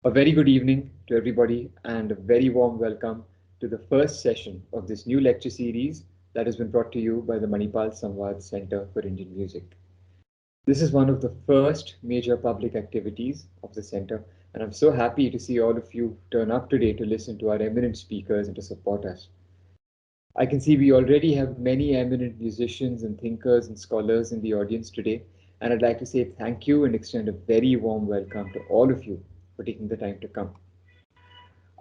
A very good evening to everybody and a very warm welcome to the first session of this new lecture series that has been brought to you by the Manipal-Samvaad Center for Indian Music. This is one of the first major public activities of the center, and I'm so happy to see all of you turn up today to listen to our eminent speakers and to support us. I can see we already have many eminent musicians and thinkers and scholars in the audience today, and I'd like to say thank you and extend a very warm welcome to all of you for taking the time to come.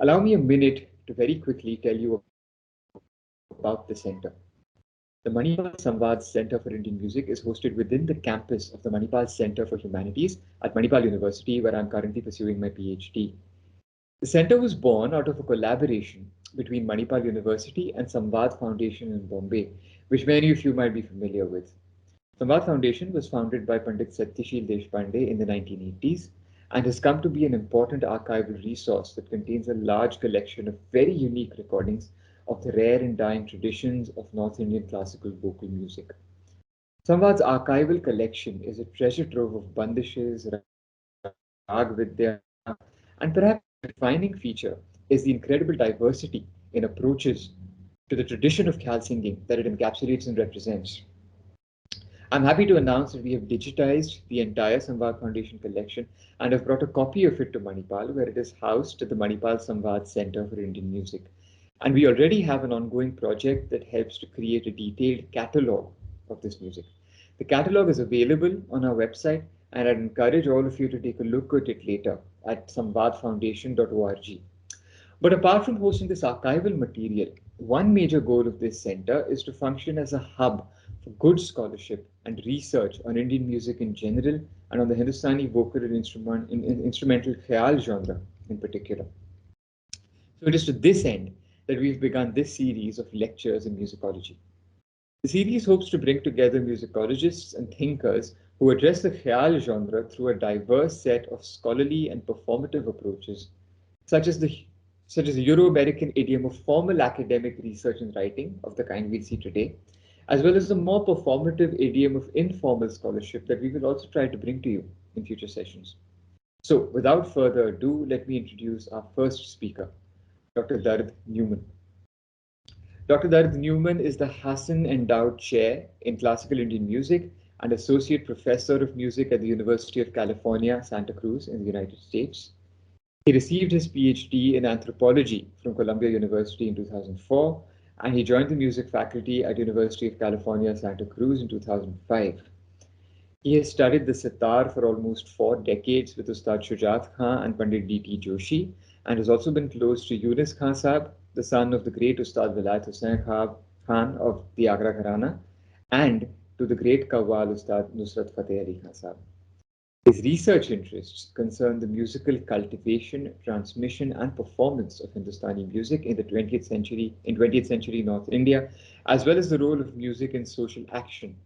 Allow me a minute to very quickly tell you about the center. The Manipal-Samvaad Center for Indian Music is hosted within the campus of the Manipal Center for Humanities at Manipal University, where I'm currently pursuing my PhD. The center was born out of a collaboration between Manipal University and Samvaad Foundation in Bombay, which many of you might be familiar with. Samvaad Foundation was founded by Pandit Satyashil Deshpande in the 1980s and has come to be an important archival resource that contains a large collection of very unique recordings of the rare and dying traditions of North Indian classical vocal music. Samvaad's archival collection is a treasure trove of bandishes, rag vidya, and perhaps the defining feature is the incredible diversity in approaches to the tradition of Khayal singing that it encapsulates and represents. I'm happy to announce that we have digitized the entire Samvaad Foundation collection and have brought a copy of it to Manipal, where it is housed at the Manipal-Samvaad Center for Indian Music. And we already have an ongoing project that helps to create a detailed catalog of this music. The catalog is available on our website, and I'd encourage all of you to take a look at it later at samvaadfoundation.org. But apart from hosting this archival material, one major goal of this center is to function as a hub for good scholarship and research on Indian music in general and on the Hindustani vocal and instrumental Khayal genre in particular. So it is to this end that we've begun this series of lectures in musicology. The series hopes to bring together musicologists and thinkers who address the Khayal genre through a diverse set of scholarly and performative approaches, such as the Euro-American idiom of formal academic research and writing of the kind we'll see today, as well as the more performative idiom of informal scholarship that we will also try to bring to you in future sessions. So without further ado, let me introduce our first speaker, Dr. Dard Neuman. Dr. Dard Neuman is the Hasan Endowed Chair in Classical Indian Music and Associate Professor of Music at the University of California, Santa Cruz in the United States. He received his PhD in anthropology from Columbia University in 2004, and he joined the music faculty at University of California, Santa Cruz in 2005. He has studied the sitar for almost 4 decades with Ustad Shujat Khan and Pandit D.T. Joshi, and has also been close to Yunus Khan Sahab, the son of the great Ustad Vilayat Hussain Khan of the Agra Gharana, and to the great Qawwal Ustad Nusrat Fateh Ali Khan Sahab. His research interests concern the musical cultivation, transmission, and performance of Hindustani music in the 20th century North India, as well as the role of music in social action.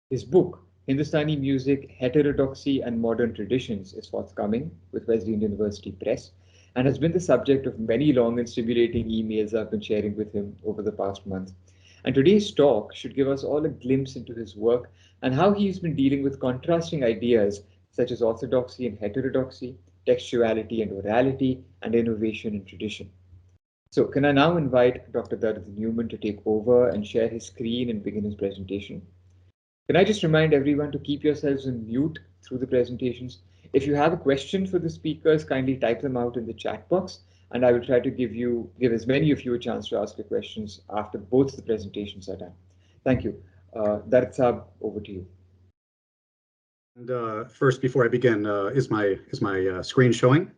His book, Hindustani Music, Heterodoxy and Modern Traditions, is forthcoming with Wesleyan University Press and has been the subject of many long and stimulating emails I've been sharing with him over the past month. And today's talk should give us all a glimpse into his work and how he's been dealing with contrasting ideas such as orthodoxy and heterodoxy, textuality and orality, and innovation and tradition. So can I now invite Dr. Dard Neuman to take over and share his screen and begin his presentation? Can I just remind everyone to keep yourselves on mute through the presentations? If you have a question for the speakers, kindly type them out in the chat box, and I will try to give as many of you a chance to ask your questions after both the presentations are done. Thank you. Dard Saab, over to you. And first, before I begin, is my screen showing?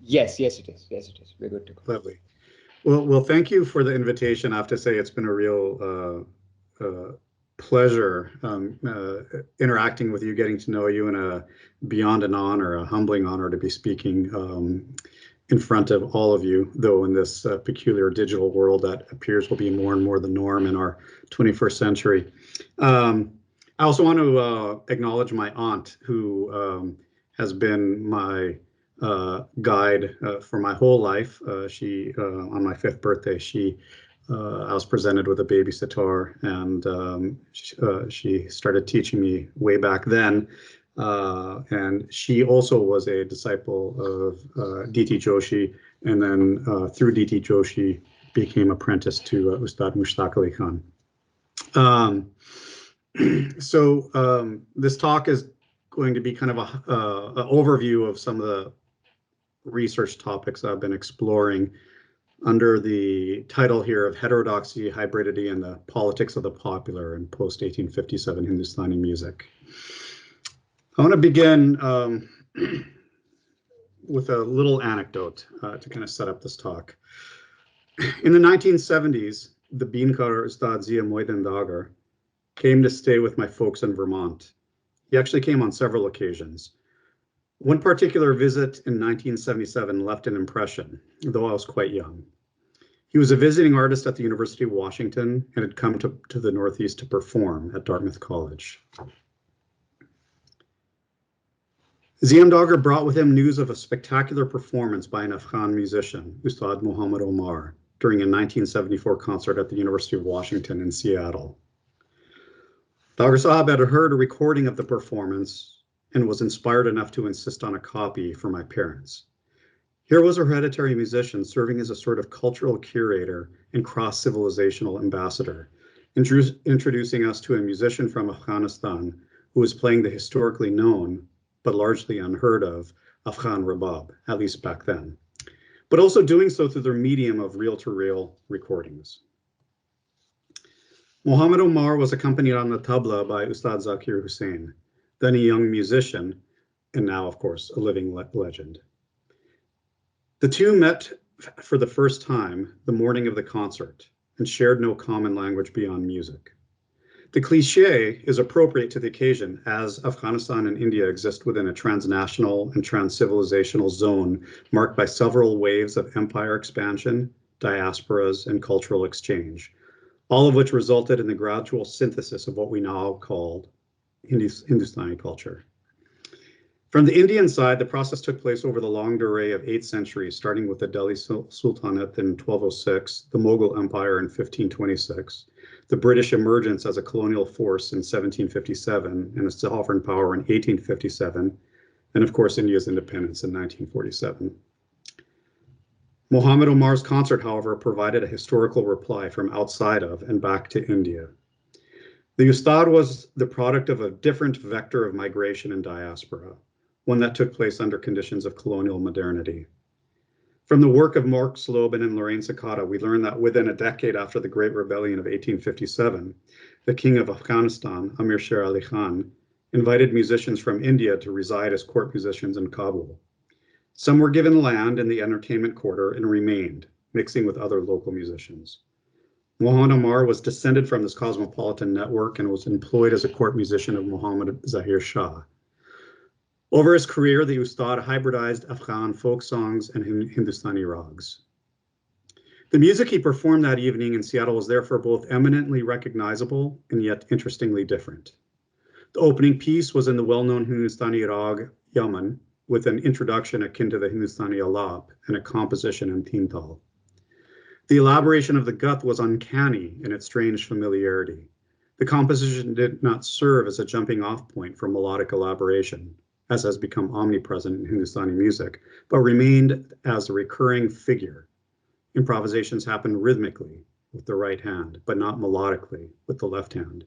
Yes, it is. Yes, it is. We're good to go. Lovely. Well, thank you for the invitation. I have to say it's been a real pleasure interacting with you, getting to know you, and beyond an honor, a humbling honor to be speaking in front of all of you, though in this peculiar digital world that appears will be more and more the norm in our 21st century. I also want to acknowledge my aunt, who has been my guide for my whole life. She, on my 5th birthday, I was presented with a baby sitar, and she started teaching me way back then. And she also was a disciple of D.T. Joshi, and then through D.T. Joshi became apprenticed to Ustad Mushtaq Ali Khan. This talk is going to be kind of an overview of some of the research topics I've been exploring under the title here of Heterodoxy, Hybridity, and the Politics of the Popular in Post-1857 Hindustani Music. I want to begin with a little anecdote to kind of set up this talk. In the 1970s, the Beankar Ustad Zia Moidan Dagar came to stay with my folks in Vermont. He actually came on several occasions. One particular visit in 1977 left an impression, though I was quite young. He was a visiting artist at the University of Washington and had come to the Northeast to perform at Dartmouth College. Ziam Dagar brought with him news of a spectacular performance by an Afghan musician, Ustad Muhammad Omar, during a 1974 concert at the University of Washington in Seattle. Dagar Sahab had heard a recording of the performance and was inspired enough to insist on a copy for my parents. Here was a hereditary musician serving as a sort of cultural curator and cross-civilizational ambassador, introducing us to a musician from Afghanistan who was playing the historically known, but largely unheard of, Afghan Rabab, at least back then, but also doing so through their medium of reel-to-reel recordings. Muhammad Omar was accompanied on the tabla by Ustad Zakir Hussain, then a young musician, and now, of course, a living legend. The two met for the first time the morning of the concert and shared no common language beyond music. The cliché is appropriate to the occasion, as Afghanistan and India exist within a transnational and trans-civilizational zone marked by several waves of empire expansion, diasporas, and cultural exchange, all of which resulted in the gradual synthesis of what we now call Hindustani culture. From the Indian side, the process took place over the long durée of 8 centuries, starting with the Delhi Sultanate in 1206, the Mughal Empire in 1526, the British emergence as a colonial force in 1757, and a sovereign power in 1857, and of course India's independence in 1947. Muhammad Omar's concert, however, provided a historical reply from outside of and back to India. The Ustad was the product of a different vector of migration and diaspora, one that took place under conditions of colonial modernity. From the work of Mark Slobin and Lorraine Sakata, we learn that within a decade after the Great Rebellion of 1857, the King of Afghanistan, Amir Sher Ali Khan, invited musicians from India to reside as court musicians in Kabul. Some were given land in the entertainment quarter and remained, mixing with other local musicians. Muhammad Omar was descended from this cosmopolitan network and was employed as a court musician of Muhammad Zahir Shah. Over his career, the Ustad hybridized Afghan folk songs and Hindustani rags. The music he performed that evening in Seattle was therefore both eminently recognizable and yet interestingly different. The opening piece was in the well-known Hindustani rag Yaman, with an introduction akin to the Hindustani alap and a composition in Tintal. The elaboration of the gut was uncanny in its strange familiarity. The composition did not serve as a jumping-off point for melodic elaboration, as has become omnipresent in Hindustani music, but remained as a recurring figure. Improvisations happened rhythmically with the right hand, but not melodically with the left hand.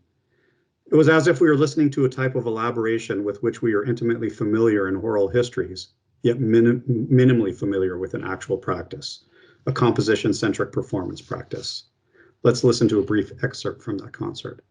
It was as if we were listening to a type of elaboration with which we are intimately familiar in oral histories, yet minimally familiar with an actual practice, a composition-centric performance practice. Let's listen to a brief excerpt from that concert.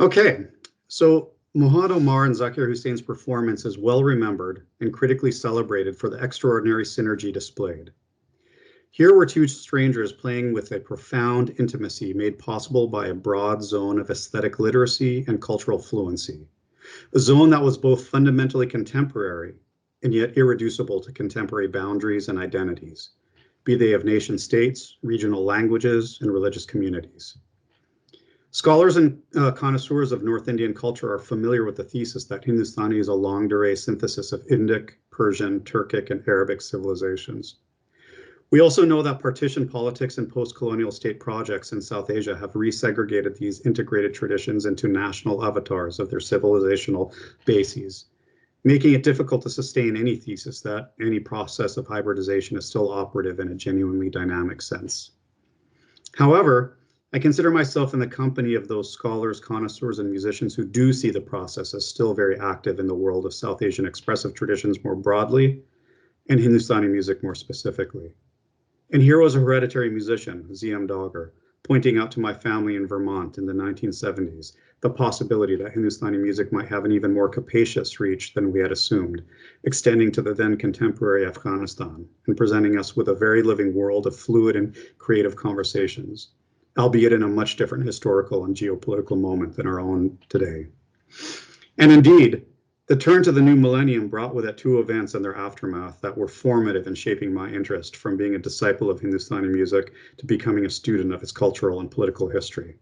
Okay, so Mohad Omar and Zakir Hussein's performance is well remembered and critically celebrated for the extraordinary synergy displayed. Here were two strangers playing with a profound intimacy made possible by a broad zone of aesthetic literacy and cultural fluency, a zone that was both fundamentally contemporary and yet irreducible to contemporary boundaries and identities, be they of nation states, regional languages, and religious communities. Scholars and connoisseurs of North Indian culture are familiar with the thesis that Hindustani is a longue durée synthesis of Indic, Persian, Turkic, and Arabic civilizations. We also know that partition politics and post-colonial state projects in South Asia have resegregated these integrated traditions into national avatars of their civilizational bases, making it difficult to sustain any thesis that any process of hybridization is still operative in a genuinely dynamic sense. However, I consider myself in the company of those scholars, connoisseurs, and musicians who do see the process as still very active in the world of South Asian expressive traditions more broadly, and Hindustani music more specifically. And here was a hereditary musician, Z.M. Dogger, pointing out to my family in Vermont in the 1970s the possibility that Hindustani music might have an even more capacious reach than we had assumed, extending to the then contemporary Afghanistan and presenting us with a very living world of fluid and creative conversations, albeit in a much different historical and geopolitical moment than our own today. And indeed, the turn to the new millennium brought with it two events and their aftermath that were formative in shaping my interest from being a disciple of Hindustani music to becoming a student of its cultural and political history.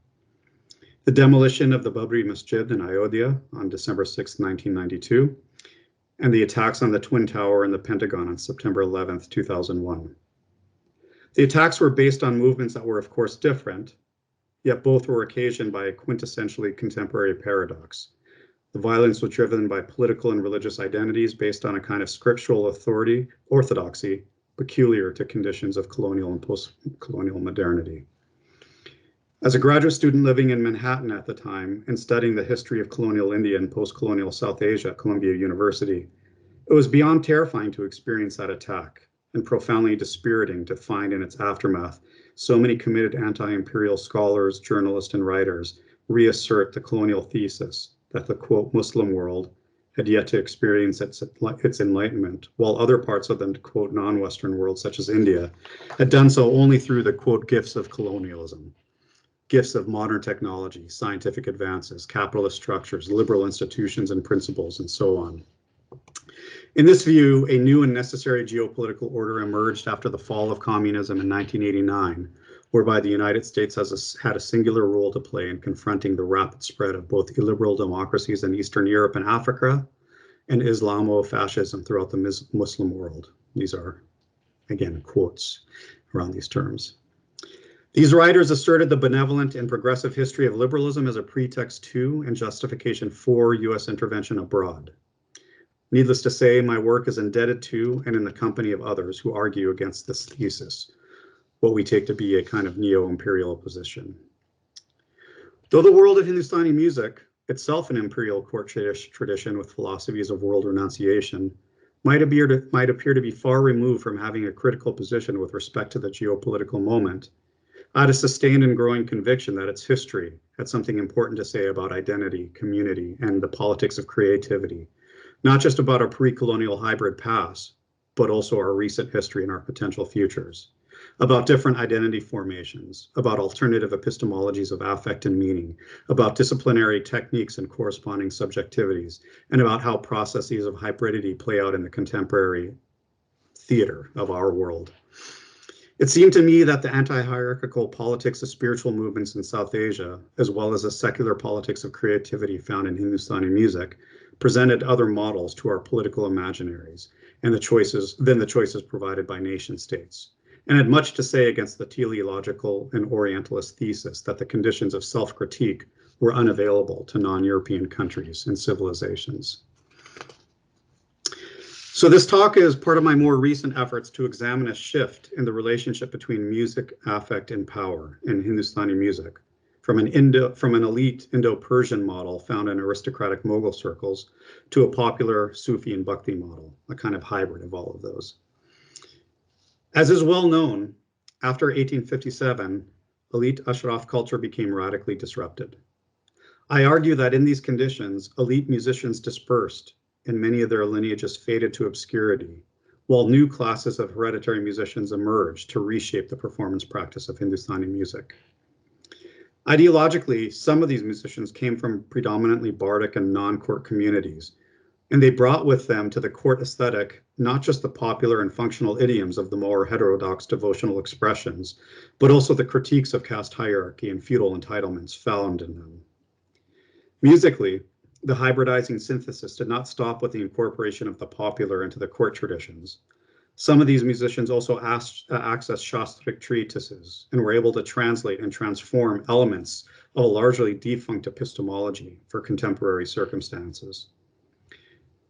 The demolition of the Babri Masjid in Ayodhya on December 6, 1992, and the attacks on the Twin Tower and the Pentagon on September 11, 2001. The attacks were based on movements that were, of course, different, yet both were occasioned by a quintessentially contemporary paradox. The violence was driven by political and religious identities based on a kind of scriptural orthodoxy peculiar to conditions of colonial and post-colonial modernity. As a graduate student living in Manhattan at the time and studying the history of colonial India and post-colonial South Asia at Columbia University, it was beyond terrifying to experience that attack and profoundly dispiriting to find in its aftermath so many committed anti-imperial scholars, journalists, and writers reassert the colonial thesis that the, quote, Muslim world had yet to experience its enlightenment, while other parts of the, quote, non-Western world, such as India, had done so only through the, quote, gifts of colonialism, gifts of modern technology, scientific advances, capitalist structures, liberal institutions and principles, and so on. In this view, a new and necessary geopolitical order emerged after the fall of communism in 1989, whereby the United States had a singular role to play in confronting the rapid spread of both illiberal democracies in Eastern Europe and Africa and Islamo-fascism throughout the Muslim world. These are, again, quotes around these terms. These writers asserted the benevolent and progressive history of liberalism as a pretext to and justification for US intervention abroad. Needless to say, my work is indebted to and in the company of others who argue against this thesis, what we take to be a kind of neo-imperial position. Though the world of Hindustani music, itself an imperial court tradition with philosophies of world renunciation, might appear to be far removed from having a critical position with respect to the geopolitical moment, I had a sustained and growing conviction that its history had something important to say about identity, community, and the politics of creativity, not just about our pre-colonial hybrid past, but also our recent history and our potential futures, about different identity formations, about alternative epistemologies of affect and meaning, about disciplinary techniques and corresponding subjectivities, and about how processes of hybridity play out in the contemporary theater of our world. It seemed to me that the anti-hierarchical politics of spiritual movements in South Asia, as well as the secular politics of creativity found in Hindustani music, presented other models to our political imaginaries and the choices provided by nation states, and had much to say against the teleological and Orientalist thesis that the conditions of self-critique were unavailable to non-European countries and civilizations. So this talk is part of my more recent efforts to examine a shift in the relationship between music, affect, and power in Hindustani music, from an elite Indo-Persian model found in aristocratic Mughal circles to a popular Sufi and Bhakti model, a kind of hybrid of all of those. As is well known, after 1857, elite Ashraf culture became radically disrupted. I argue that in these conditions, elite musicians dispersed and many of their lineages faded to obscurity, while new classes of hereditary musicians emerged to reshape the performance practice of Hindustani music. Ideologically, some of these musicians came from predominantly bardic and non-court communities, and they brought with them to the court aesthetic not just the popular and functional idioms of the more heterodox devotional expressions, but also the critiques of caste hierarchy and feudal entitlements found in them. Musically, the hybridizing synthesis did not stop with the incorporation of the popular into the court traditions. Some of these musicians also accessed Shastric treatises and were able to translate and transform elements of a largely defunct epistemology for contemporary circumstances.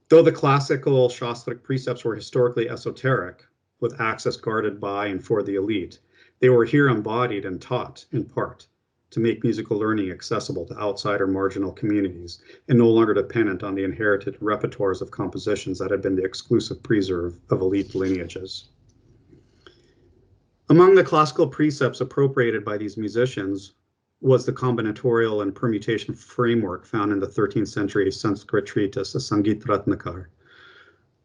Though the classical Shastric precepts were historically esoteric, with access guarded by and for the elite, they were here embodied and taught, in part, to make musical learning accessible to outside or marginal communities and no longer dependent on the inherited repertoires of compositions that had been the exclusive preserve of elite lineages. Among the classical precepts appropriated by these musicians was the combinatorial and permutation framework found in the 13th century Sanskrit treatise, the Sangit Ratnakar.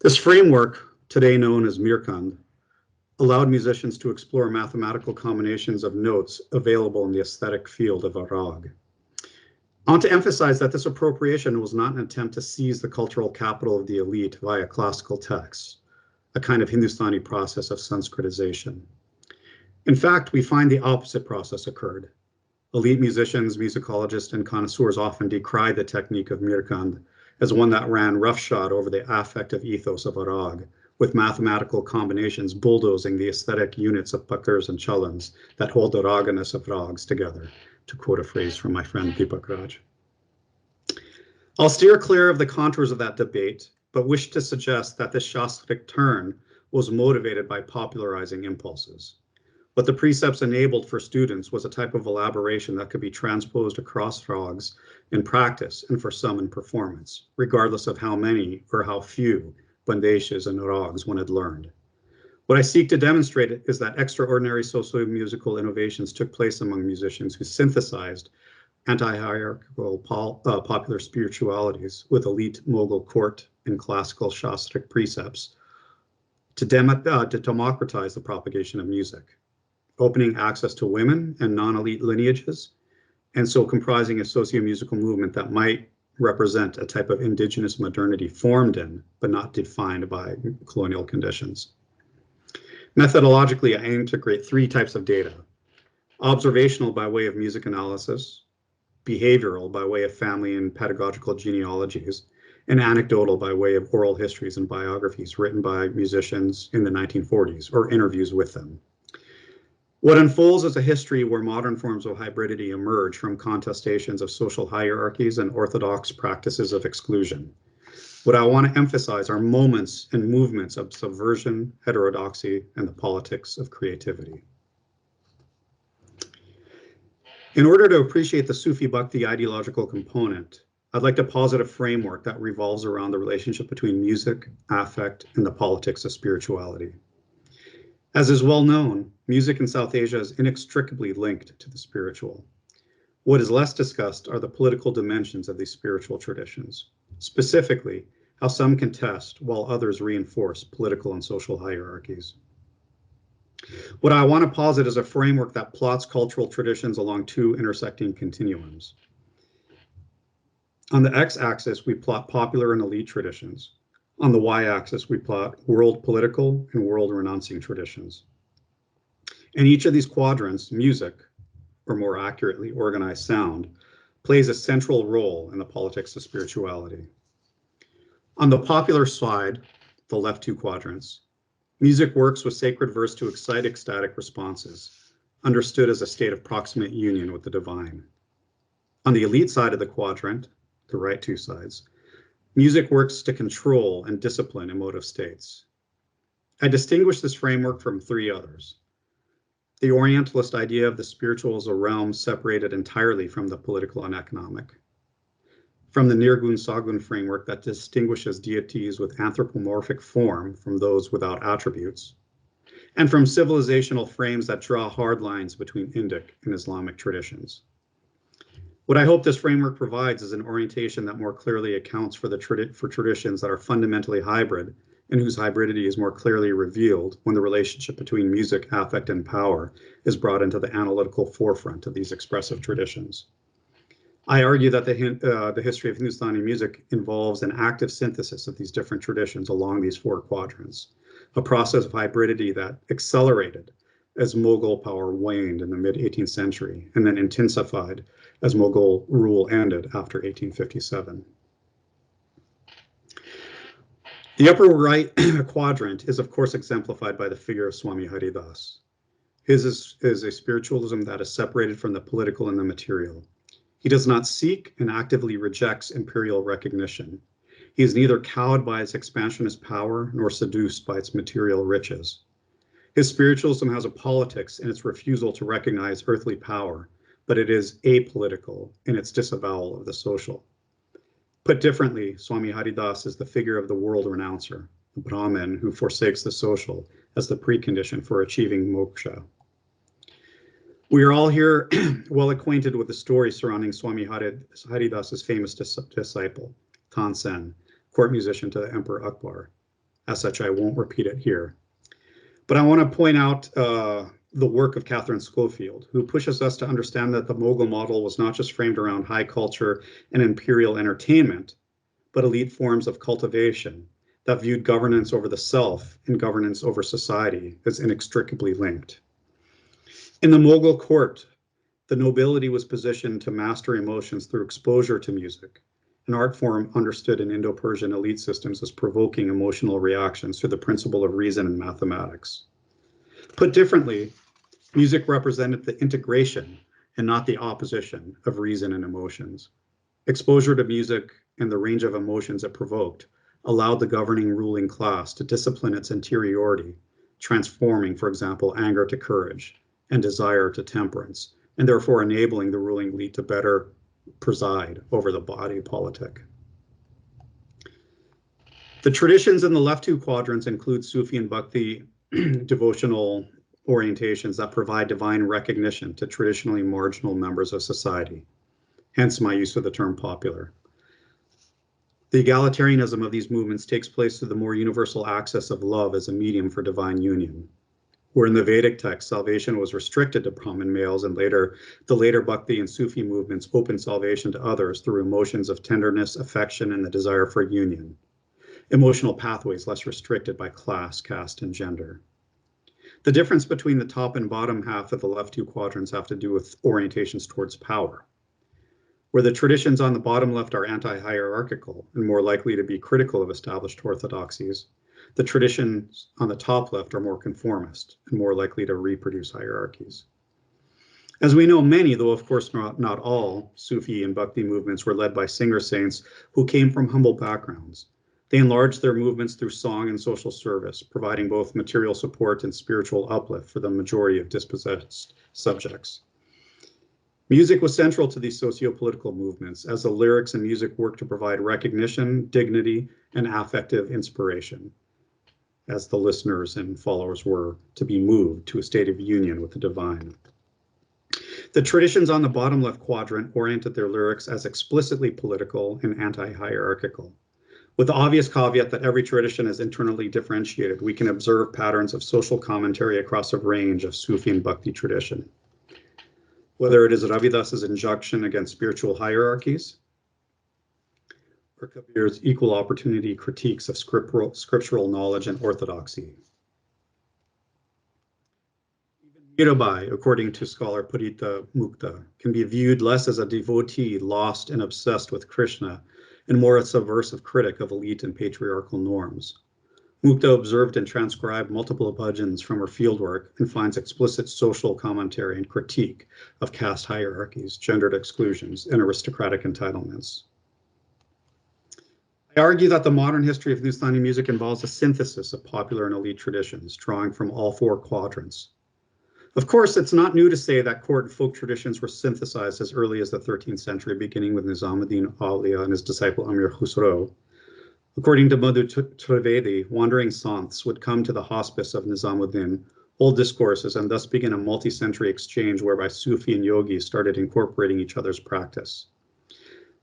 This framework, today known as Mirkand, allowed musicians to explore mathematical combinations of notes available in the aesthetic field of a rag. I want to emphasize that this appropriation was not an attempt to seize the cultural capital of the elite via classical texts, a kind of Hindustani process of Sanskritization. In fact, we find the opposite process occurred. Elite musicians, musicologists, and connoisseurs often decried the technique of Mirkand as one that ran roughshod over the affective ethos of a rag, with mathematical combinations bulldozing the aesthetic units of pakars and chalans that hold the raganess of rags together, to quote a phrase from my friend Deepak Raj. I'll steer clear of the contours of that debate, but wish to suggest that this Shastric turn was motivated by popularizing impulses. What the precepts enabled for students was a type of elaboration that could be transposed across rags in practice and for some in performance, regardless of how many or how few bandeshas and rags one had learned. What I seek to demonstrate is that extraordinary socio-musical innovations took place among musicians who synthesized anti-hierarchical popular spiritualities with elite Mughal court and classical Shastric precepts to democratize the propagation of music, opening access to women and non-elite lineages, and so comprising a socio-musical movement that might represent a type of indigenous modernity formed in, but not defined by, colonial conditions. Methodologically, I integrate three types of data: observational by way of music analysis, behavioral by way of family and pedagogical genealogies, and anecdotal by way of oral histories and biographies written by musicians in the 1940s or interviews with them. What unfolds is a history where modern forms of hybridity emerge from contestations of social hierarchies and orthodox practices of exclusion. What I want to emphasize are moments and movements of subversion, heterodoxy, and the politics of creativity. In order to appreciate the Sufi Bhakti ideological component, I'd like to posit a framework that revolves around the relationship between music, affect, and the politics of spirituality. As is well known, music in South Asia is inextricably linked to the spiritual. What is less discussed are the political dimensions of these spiritual traditions, specifically how some contest while others reinforce political and social hierarchies. What I want to posit is a framework that plots cultural traditions along two intersecting continuums. On the x-axis, we plot popular and elite traditions. On the y-axis, we plot world political and world renouncing traditions. In each of these quadrants, music, or more accurately, organized sound, plays a central role in the politics of spirituality. On the popular side, the left two quadrants, music works with sacred verse to excite ecstatic responses, understood as a state of proximate union with the divine. On the elite side of the quadrant, the right two sides, music works to control and discipline emotive states. I distinguish this framework from three others. The Orientalist idea of the spiritual as a realm separated entirely from the political and economic. From the Nirgun Sagun framework that distinguishes deities with anthropomorphic form from those without attributes. And from civilizational frames that draw hard lines between Indic and Islamic traditions. What I hope this framework provides is an orientation that more clearly accounts for traditions that are fundamentally hybrid and whose hybridity is more clearly revealed when the relationship between music, affect, and power is brought into the analytical forefront of these expressive traditions. I argue that the history of Hindustani music involves an active synthesis of these different traditions along these four quadrants, a process of hybridity that accelerated as Mughal power waned in the mid-18th century and then intensified as Mughal rule ended after 1857. The upper right quadrant is of course exemplified by the figure of Swami Haridas. His is a spiritualism that is separated from the political and the material. He does not seek and actively rejects imperial recognition. He is neither cowed by its expansionist power nor seduced by its material riches. His spiritualism has a politics in its refusal to recognize earthly power, but it is apolitical in its disavowal of the social. Put differently, Swami Haridas is the figure of the world renouncer, the Brahmin who forsakes the social as the precondition for achieving moksha. We are all here well acquainted with the story surrounding Swami Haridas's famous disciple, Tansen, court musician to the Emperor Akbar. As such, I won't repeat it here. But I want to point out the work of Catherine Schofield, who pushes us to understand that the Mughal model was not just framed around high culture and imperial entertainment, but elite forms of cultivation that viewed governance over the self and governance over society as inextricably linked. In the Mughal court, the nobility was positioned to master emotions through exposure to music, an art form understood in Indo-Persian elite systems as provoking emotional reactions through the principle of reason and mathematics. Put differently, music represented the integration and not the opposition of reason and emotions. Exposure to music and the range of emotions it provoked allowed the governing ruling class to discipline its interiority, transforming, for example, anger to courage and desire to temperance, and therefore enabling the ruling elite to better preside over the body politic. The traditions in the left two quadrants include Sufi and Bhakti devotional orientations that provide divine recognition to traditionally marginal members of society, hence my use of the term popular. The egalitarianism of these movements takes place through the more universal access of love as a medium for divine union, where in the Vedic text, salvation was restricted to Brahmin males, and the later Bhakti and Sufi movements opened salvation to others through emotions of tenderness, affection, and the desire for union. Emotional pathways less restricted by class, caste, and gender. The difference between the top and bottom half of the left two quadrants have to do with orientations towards power, where the traditions on the bottom left are anti-hierarchical and more likely to be critical of established orthodoxies. The traditions on the top left are more conformist and more likely to reproduce hierarchies. As we know, many, though of course not all, Sufi and Bhakti movements were led by singer saints who came from humble backgrounds. They enlarged their movements through song and social service, providing both material support and spiritual uplift for the majority of dispossessed subjects. Music was central to these socio-political movements, as the lyrics and music worked to provide recognition, dignity, and affective inspiration, as the listeners and followers were to be moved to a state of union with the divine. The traditions on the bottom left quadrant oriented their lyrics as explicitly political and anti-hierarchical. With the obvious caveat that every tradition is internally differentiated, we can observe patterns of social commentary across a range of Sufi and Bhakti tradition. Whether it is Ravidas's injunction against spiritual hierarchies, or Kabir's equal opportunity critiques of scriptural knowledge and orthodoxy. Even Mirabai, according to scholar Purita Mukta, can be viewed less as a devotee lost and obsessed with Krishna and more as a subversive critic of elite and patriarchal norms. Mukta observed and transcribed multiple bhajans from her fieldwork and finds explicit social commentary and critique of caste hierarchies, gendered exclusions, and aristocratic entitlements. I argue that the modern history of Hindustani music involves a synthesis of popular and elite traditions, drawing from all four quadrants. Of course, it's not new to say that court and folk traditions were synthesized as early as the 13th century, beginning with Nizamuddin Auliya and his disciple Amir Khusro. According to Madhu Trivedi, wandering Sanths would come to the hospice of Nizamuddin old discourses, and thus begin a multi-century exchange whereby Sufi and yogis started incorporating each other's practice.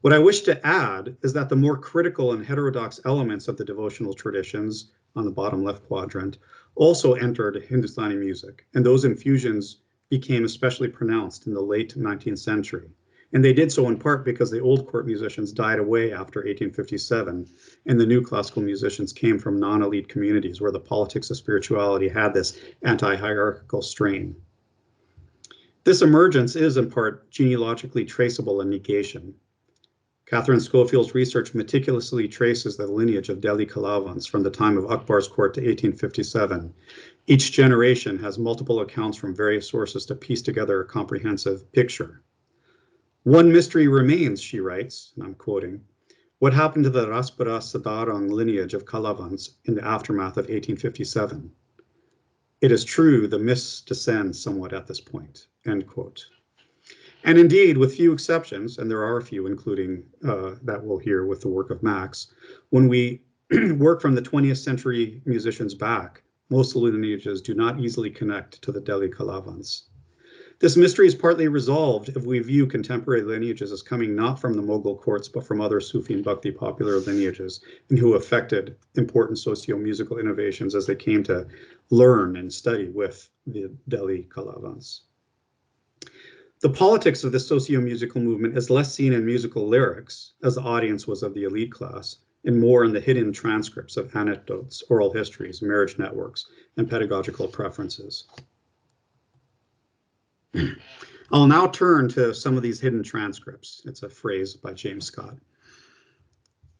What I wish to add is that the more critical and heterodox elements of the devotional traditions on the bottom left quadrant also entered Hindustani music, and those infusions became especially pronounced in the late 19th century. And they did so in part because the old court musicians died away after 1857, and the new classical musicians came from non-elite communities where the politics of spirituality had this anti-hierarchical strain. This emergence is in part genealogically traceable in negation. Catherine Schofield's research meticulously traces the lineage of Delhi Kalavans from the time of Akbar's court to 1857. Each generation has multiple accounts from various sources to piece together a comprehensive picture. One mystery remains, she writes, and I'm quoting, what happened to the Raspara Sadarang lineage of Kalavans in the aftermath of 1857? It is true the myths descend somewhat at this point, end quote. And indeed, with few exceptions, and there are a few, including that we'll hear with the work of Max, when we work from the 20th century musicians back, most lineages do not easily connect to the Delhi Kalavans. This mystery is partly resolved if we view contemporary lineages as coming not from the Mughal courts, but from other Sufi and Bhakti popular lineages, and who affected important socio-musical innovations as they came to learn and study with the Delhi Kalavans. The politics of this socio-musical movement is less seen in musical lyrics, as the audience was of the elite class, and more in the hidden transcripts of anecdotes, oral histories, marriage networks, and pedagogical preferences. I'll now turn to some of these hidden transcripts. It's a phrase by James Scott.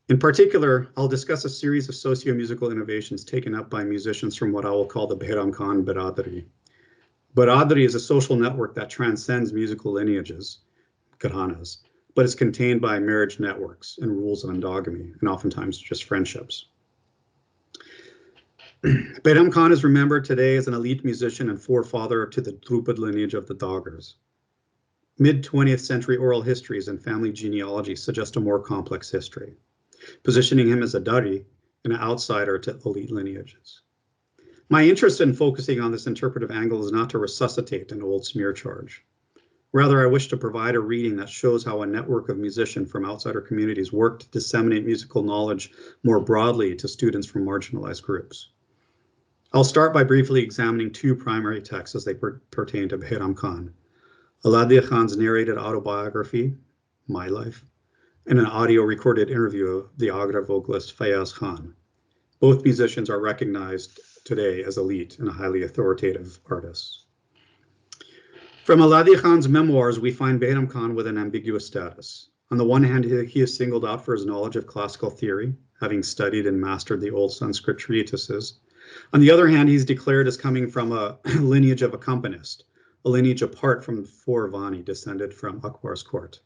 In particular, I'll discuss a series of socio-musical innovations taken up by musicians from what I will call the Behram Khan Biradari. Biradari is a social network that transcends musical lineages, gharanas, but is contained by marriage networks and rules of endogamy, and oftentimes just friendships. Behram Khan is remembered today as an elite musician and forefather to the Drupad lineage of the Dogars. Mid-20th century oral histories and family genealogy suggest a more complex history, positioning him as a Dari and an outsider to elite lineages. My interest in focusing on this interpretive angle is not to resuscitate an old smear charge. Rather, I wish to provide a reading that shows how a network of musicians from outsider communities worked to disseminate musical knowledge more broadly to students from marginalized groups. I'll start by briefly examining two primary texts as they pertain to Behram Khan. Aladia Khan's narrated autobiography, My Life, and an audio recorded interview of the Agra vocalist Fayaz Khan. Both musicians are recognized today as elite and highly authoritative artists. From Aladia Khan's memoirs, we find Behram Khan with an ambiguous status. On the one hand, he is singled out for his knowledge of classical theory, having studied and mastered the old Sanskrit treatises. On the other hand, he's declared as coming from a lineage of accompanist, a lineage apart from the four Vani descended from Akbar's court.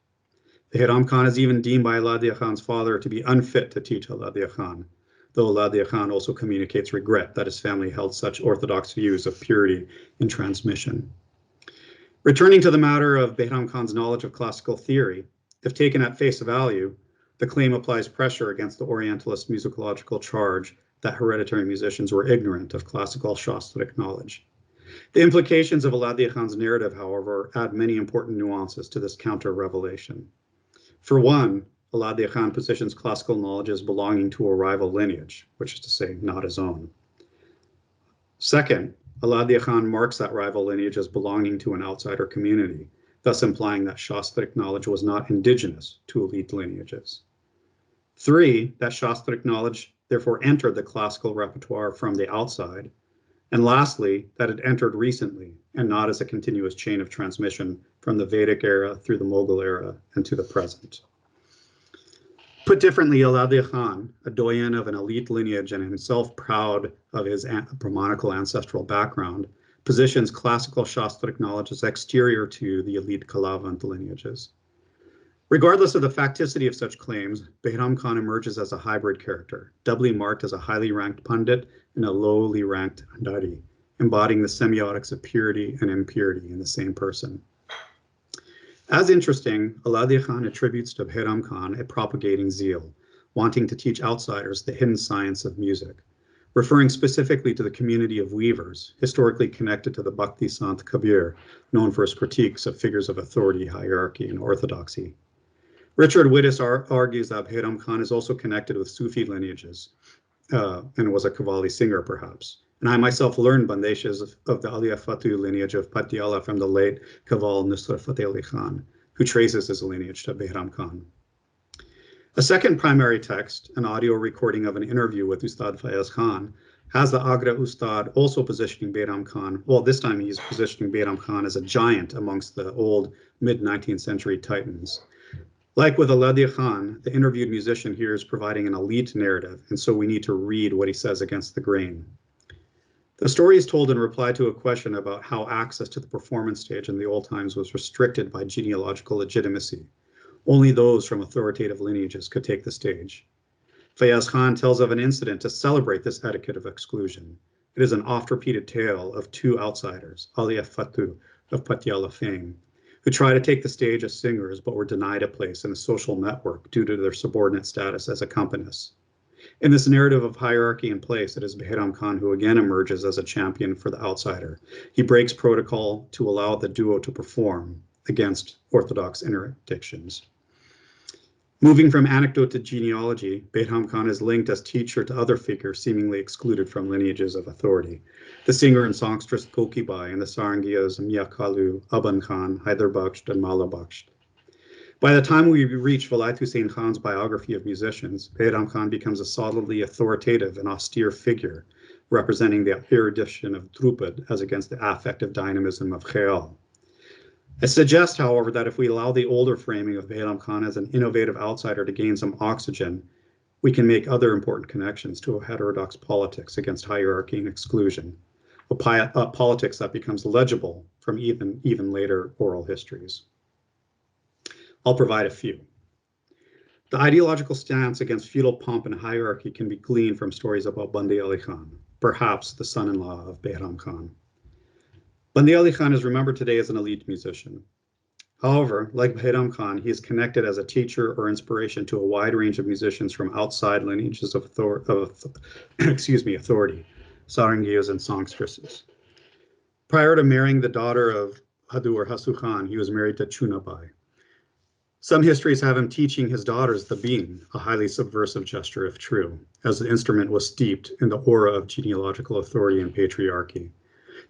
Behram Khan is even deemed by Aladia Khan's father to be unfit to teach Aladia Khan, though Aladia Khan also communicates regret that his family held such orthodox views of purity in transmission. Returning to the matter of Behram Khan's knowledge of classical theory, if taken at face value, the claim applies pressure against the Orientalist musicological charge that hereditary musicians were ignorant of classical Shastric knowledge. The implications of Aladia Khan's narrative, however, add many important nuances to this counter-revelation. For one, Aladia Khan positions classical knowledge as belonging to a rival lineage, which is to say, not his own. Second, Aladia Khan marks that rival lineage as belonging to an outsider community, thus implying that Shastric knowledge was not indigenous to elite lineages. Three, that Shastric knowledge therefore entered the classical repertoire from the outside. And lastly, that it entered recently and not as a continuous chain of transmission from the Vedic era through the Mughal era and to the present. Put differently, Aladia Khan, a doyen of an elite lineage and himself proud of his Brahmanical ancestral background, positions classical Shastric knowledge as exterior to the elite Kalavant lineages. Regardless of the facticity of such claims, Behram Khan emerges as a hybrid character, doubly marked as a highly ranked pundit and a lowly ranked Dari, embodying the semiotics of purity and impurity in the same person. As interesting, Aladia Khan attributes to Behram Khan a propagating zeal, wanting to teach outsiders the hidden science of music. referring specifically to the community of weavers, historically connected to the Bhakti Sant Kabir, known for his critiques of figures of authority, hierarchy, and orthodoxy. Richard Wittes argues that Behram Khan is also connected with Sufi lineages and was a Qawwali singer, perhaps. And I myself learned bandeshas of the Aliya Fatu lineage of Patiala from the late Qawwal Nusrat Fateh Ali Khan, who traces his lineage to Behram Khan. A second primary text, an audio recording of an interview with Ustad Fayaz Khan, has the Agra Ustad also positioning Behram Khan. Well, this time he's positioning Behram Khan as a giant amongst the old mid-19th century titans. Like with Aladia Khan, the interviewed musician here is providing an elite narrative, and so we need to read what he says against the grain. The story is told in reply to a question about how access to the performance stage in the old times was restricted by genealogical legitimacy. Only those from authoritative lineages could take the stage. Fayaz Khan tells of an incident to celebrate this etiquette of exclusion. It is an oft-repeated tale of two outsiders, Aliya Fatu of Patiala fame, who try to take the stage as singers but were denied a place in a social network due to their subordinate status as accompanists. In this narrative of hierarchy in place, it is Behram Khan who again emerges as a champion for the outsider. He breaks protocol to allow the duo to perform against orthodox interdictions. Moving from anecdote to genealogy, Behram Khan is linked as teacher to other figures seemingly excluded from lineages of authority. The singer and songstress Kokibai and the Sarangiyas Mia Kalu, Aban Khan, Haider Baksht, and Mala Baksht. By the time we reach Vilayat Hussain Khan's biography of musicians, Behram Khan becomes a solidly authoritative and austere figure, representing the erudition of Drupad as against the affective dynamism of Khayal. I suggest, however, that if we allow the older framing of Behram Khan as an innovative outsider to gain some oxygen, we can make other important connections to a heterodox politics against hierarchy and exclusion, a politics that becomes legible from even later oral histories. I'll provide a few. The ideological stance against feudal pomp and hierarchy can be gleaned from stories about Bande Ali Khan, perhaps the son-in-law of Behram Khan. Bande Ali Khan is remembered today as an elite musician. However, like Behram Khan, he is connected as a teacher or inspiration to a wide range of musicians from outside lineages of authority, sarangiyas and songstresses. Prior to marrying the daughter of Hadu or Hasu Khan, he was married to Chunabai. Some histories have him teaching his daughters the bean, a highly subversive gesture if true, as the instrument was steeped in the aura of genealogical authority and patriarchy.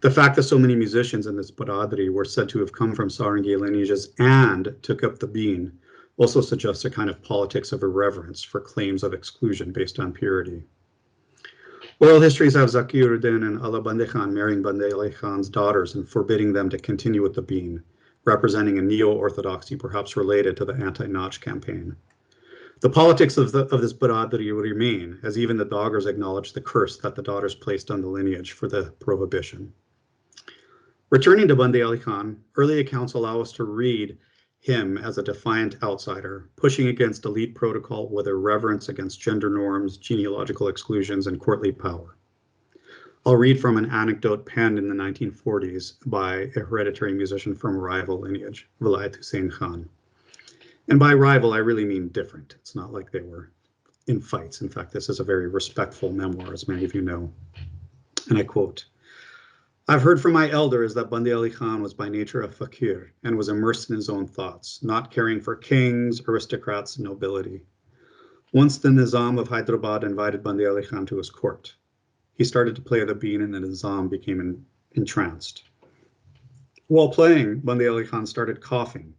The fact that so many musicians in this Baradri were said to have come from Sarangi lineages and took up the bean also suggests a kind of politics of irreverence for claims of exclusion based on purity. Oral histories have Zakiruddin and Ala Bande Khan marrying Bande Ali Khan's daughters and forbidding them to continue with the bean, representing a neo-orthodoxy perhaps related to the anti-Nach campaign. The politics of this Baradri would remain, as even the doggers acknowledged the curse that the daughters placed on the lineage for the prohibition. Returning to Bande Ali Khan, early accounts allow us to read him as a defiant outsider, pushing against elite protocol with irreverence against gender norms, genealogical exclusions, and courtly power. I'll read from an anecdote penned in the 1940s by a hereditary musician from a rival lineage, Vilayat Hussain Khan. And by rival, I really mean different. It's not like they were in fights. In fact, this is a very respectful memoir, as many of you know. And I quote, "I've heard from my elders that Bande Ali Khan was by nature a fakir and was immersed in his own thoughts, not caring for kings, aristocrats, and nobility. Once the Nizam of Hyderabad invited Bande Ali Khan to his court. He started to play the bean and the Nizam became entranced. While playing, Bande Ali Khan started coughing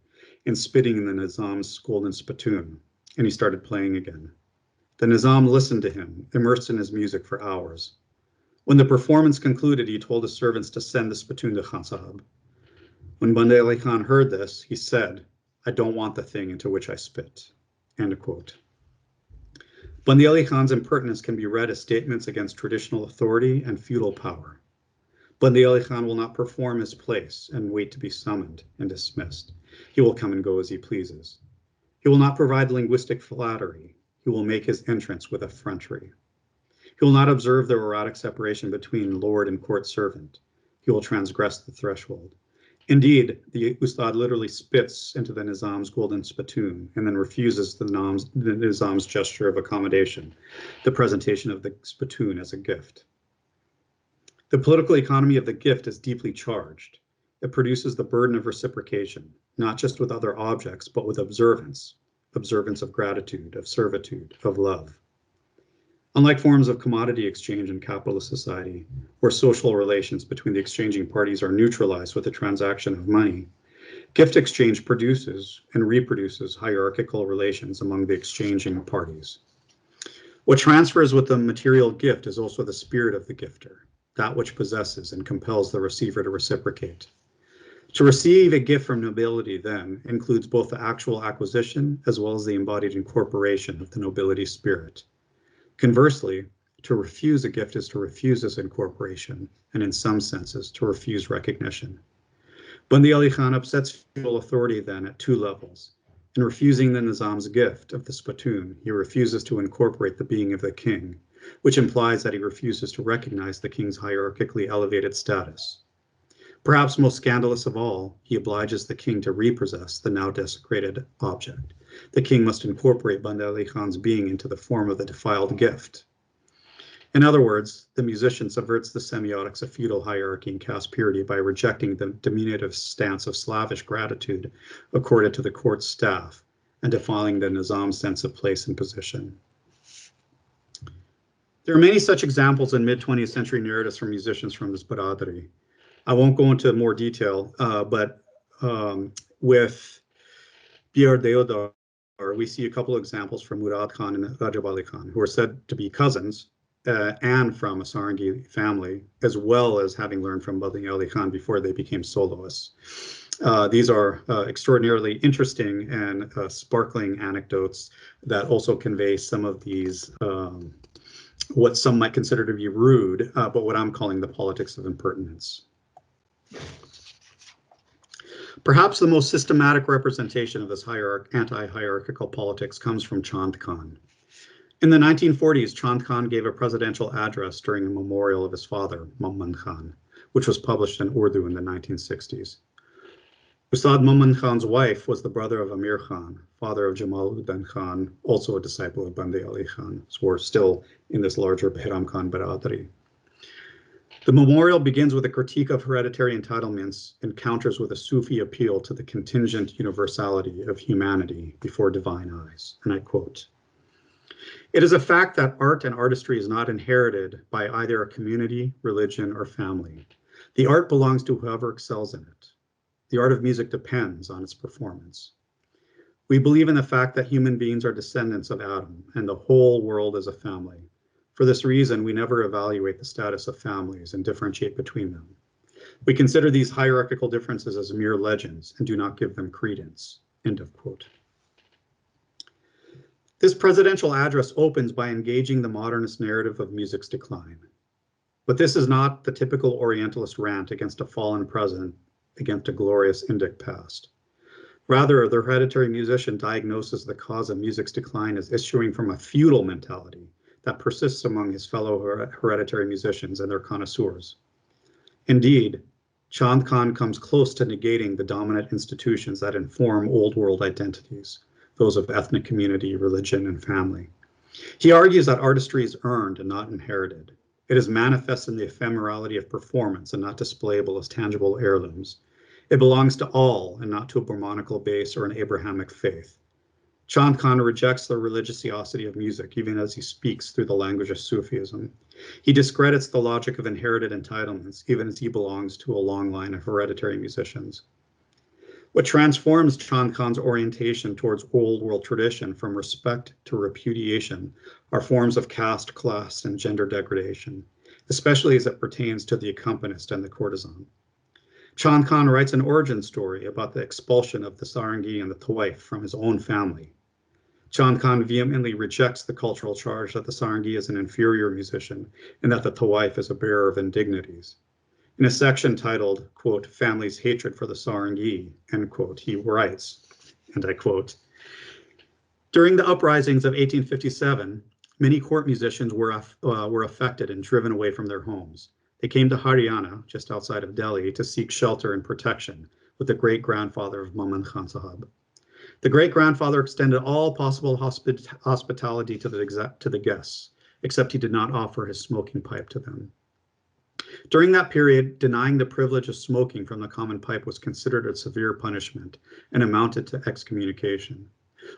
and spitting in the Nizam's golden spittoon, and he started playing again. The Nizam listened to him, immersed in his music for hours. When the performance concluded, he told his servants to send the spittoon to Khan Sahib. When Bande Ali Khan heard this, he said, 'I don't want the thing into which I spit.'" End quote. Bande Ali Khan's impertinence can be read as statements against traditional authority and feudal power. Bande Ali Khan will not perform his place and wait to be summoned and dismissed. He will come and go as he pleases. He will not provide linguistic flattery. He will make his entrance with effrontery. He will not observe the erratic separation between lord and court servant. He will transgress the threshold. Indeed, the Ustad literally spits into the Nizam's golden spittoon and then refuses the Nizam's gesture of accommodation, the presentation of the spittoon as a gift. The political economy of the gift is deeply charged. It produces the burden of reciprocation, not just with other objects, but with observance of gratitude, of servitude, of love. Unlike forms of commodity exchange in capitalist society, where social relations between the exchanging parties are neutralized with the transaction of money, gift exchange produces and reproduces hierarchical relations among the exchanging parties. What transfers with the material gift is also the spirit of the gifter, that which possesses and compels the receiver to reciprocate. To receive a gift from nobility, then, includes both the actual acquisition as well as the embodied incorporation of the nobility spirit. Conversely, to refuse a gift is to refuse this incorporation, and in some senses, to refuse recognition. Bandi Ali Khan upsets feudal authority then at two levels. In refusing the Nizam's gift of the spittoon, he refuses to incorporate the being of the king, which implies that he refuses to recognize the king's hierarchically elevated status. Perhaps most scandalous of all, he obliges the king to repossess the now desecrated object. The king must incorporate Bandi Ali Khan's being into the form of the defiled gift. In other words, the musician subverts the semiotics of feudal hierarchy and caste purity by rejecting the diminutive stance of slavish gratitude accorded to the court staff and defiling the Nizam's sense of place and position. There are many such examples in mid-20th century narratives from musicians from this biradari. I won't go into more detail, but with Bir Deodar, we see a couple of examples from Murad Khan and Rajab Ali Khan, who are said to be cousins and from a Sarangi family, as well as having learned from Bandi Ali Khan before they became soloists. These are extraordinarily interesting and sparkling anecdotes that also convey some of these what some might consider to be rude, but what I'm calling the politics of impertinence. Perhaps the most systematic representation of this anti-hierarchical politics comes from Chand Khan. In the 1940s, Chand Khan gave a presidential address during a memorial of his father, Mamman Khan, which was published in Urdu in the 1960s. Ustad Mamman Khan's wife was the brother of Amir Khan, father of Jamaluddin Khan, also a disciple of Bandi Ali Khan. So we're still in this larger Behram Khan biradari. The memorial begins with a critique of hereditary entitlements and counters with a Sufi appeal to the contingent universality of humanity before divine eyes. And I quote, "It is a fact that art and artistry is not inherited by either a community, religion, or family. The art belongs to whoever excels in it. The art of music depends on its performance. We believe in the fact that human beings are descendants of Adam and the whole world is a family. For this reason, we never evaluate the status of families and differentiate between them. We consider these hierarchical differences as mere legends and do not give them credence." End of quote. This presidential address opens by engaging the modernist narrative of music's decline. But this is not the typical Orientalist rant against a fallen present, against a glorious Indic past. Rather, the hereditary musician diagnoses the cause of music's decline as issuing from a feudal mentality that persists among his fellow hereditary musicians and their connoisseurs. Indeed, Chand Khan comes close to negating the dominant institutions that inform old world identities, those of ethnic community, religion, and family. He argues that artistry is earned and not inherited. It is manifest in the ephemerality of performance and not displayable as tangible heirlooms. It belongs to all and not to a Brahmanical base or an Abrahamic faith. Chand Khan rejects the religiosity of music, even as he speaks through the language of Sufism. He discredits the logic of inherited entitlements, even as he belongs to a long line of hereditary musicians. What transforms Chand Khan's orientation towards old world tradition from respect to repudiation are forms of caste, class, and gender degradation, especially as it pertains to the accompanist and the courtesan. Chand Khan writes an origin story about the expulsion of the Sarangi and the Tawaif from his own family. Chand Khan vehemently rejects the cultural charge that the Sarangi is an inferior musician and that the Tawaif is a bearer of indignities. In a section titled, quote, "Family's Hatred for the Sarangi," end quote, he writes, and I quote, "During the uprisings of 1857, many court musicians were affected and driven away from their homes. They came to Haryana, just outside of Delhi, to seek shelter and protection with the great-grandfather of Mamman Khan Sahab. The great-grandfather extended all possible hospitality to the guests, except he did not offer his smoking pipe to them. During that period, denying the privilege of smoking from the common pipe was considered a severe punishment and amounted to excommunication.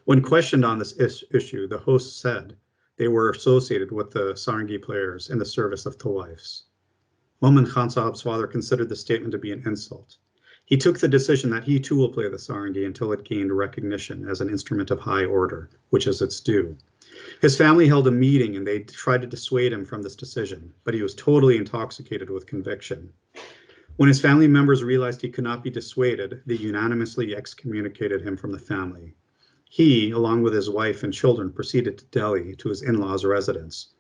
When questioned on this issue, the host said they were associated with the sarangi players in the service of tawafs. Momin Khan Sahib's father considered the statement to be an insult. He took the decision that he too will play the sarangi until it gained recognition as an instrument of high order, which is its due. His family held a meeting and they tried to dissuade him from this decision, but he was totally intoxicated with conviction. When his family members realized he could not be dissuaded, they unanimously excommunicated him from the family. He, along with his wife and children, proceeded to Delhi to his in-laws' residence.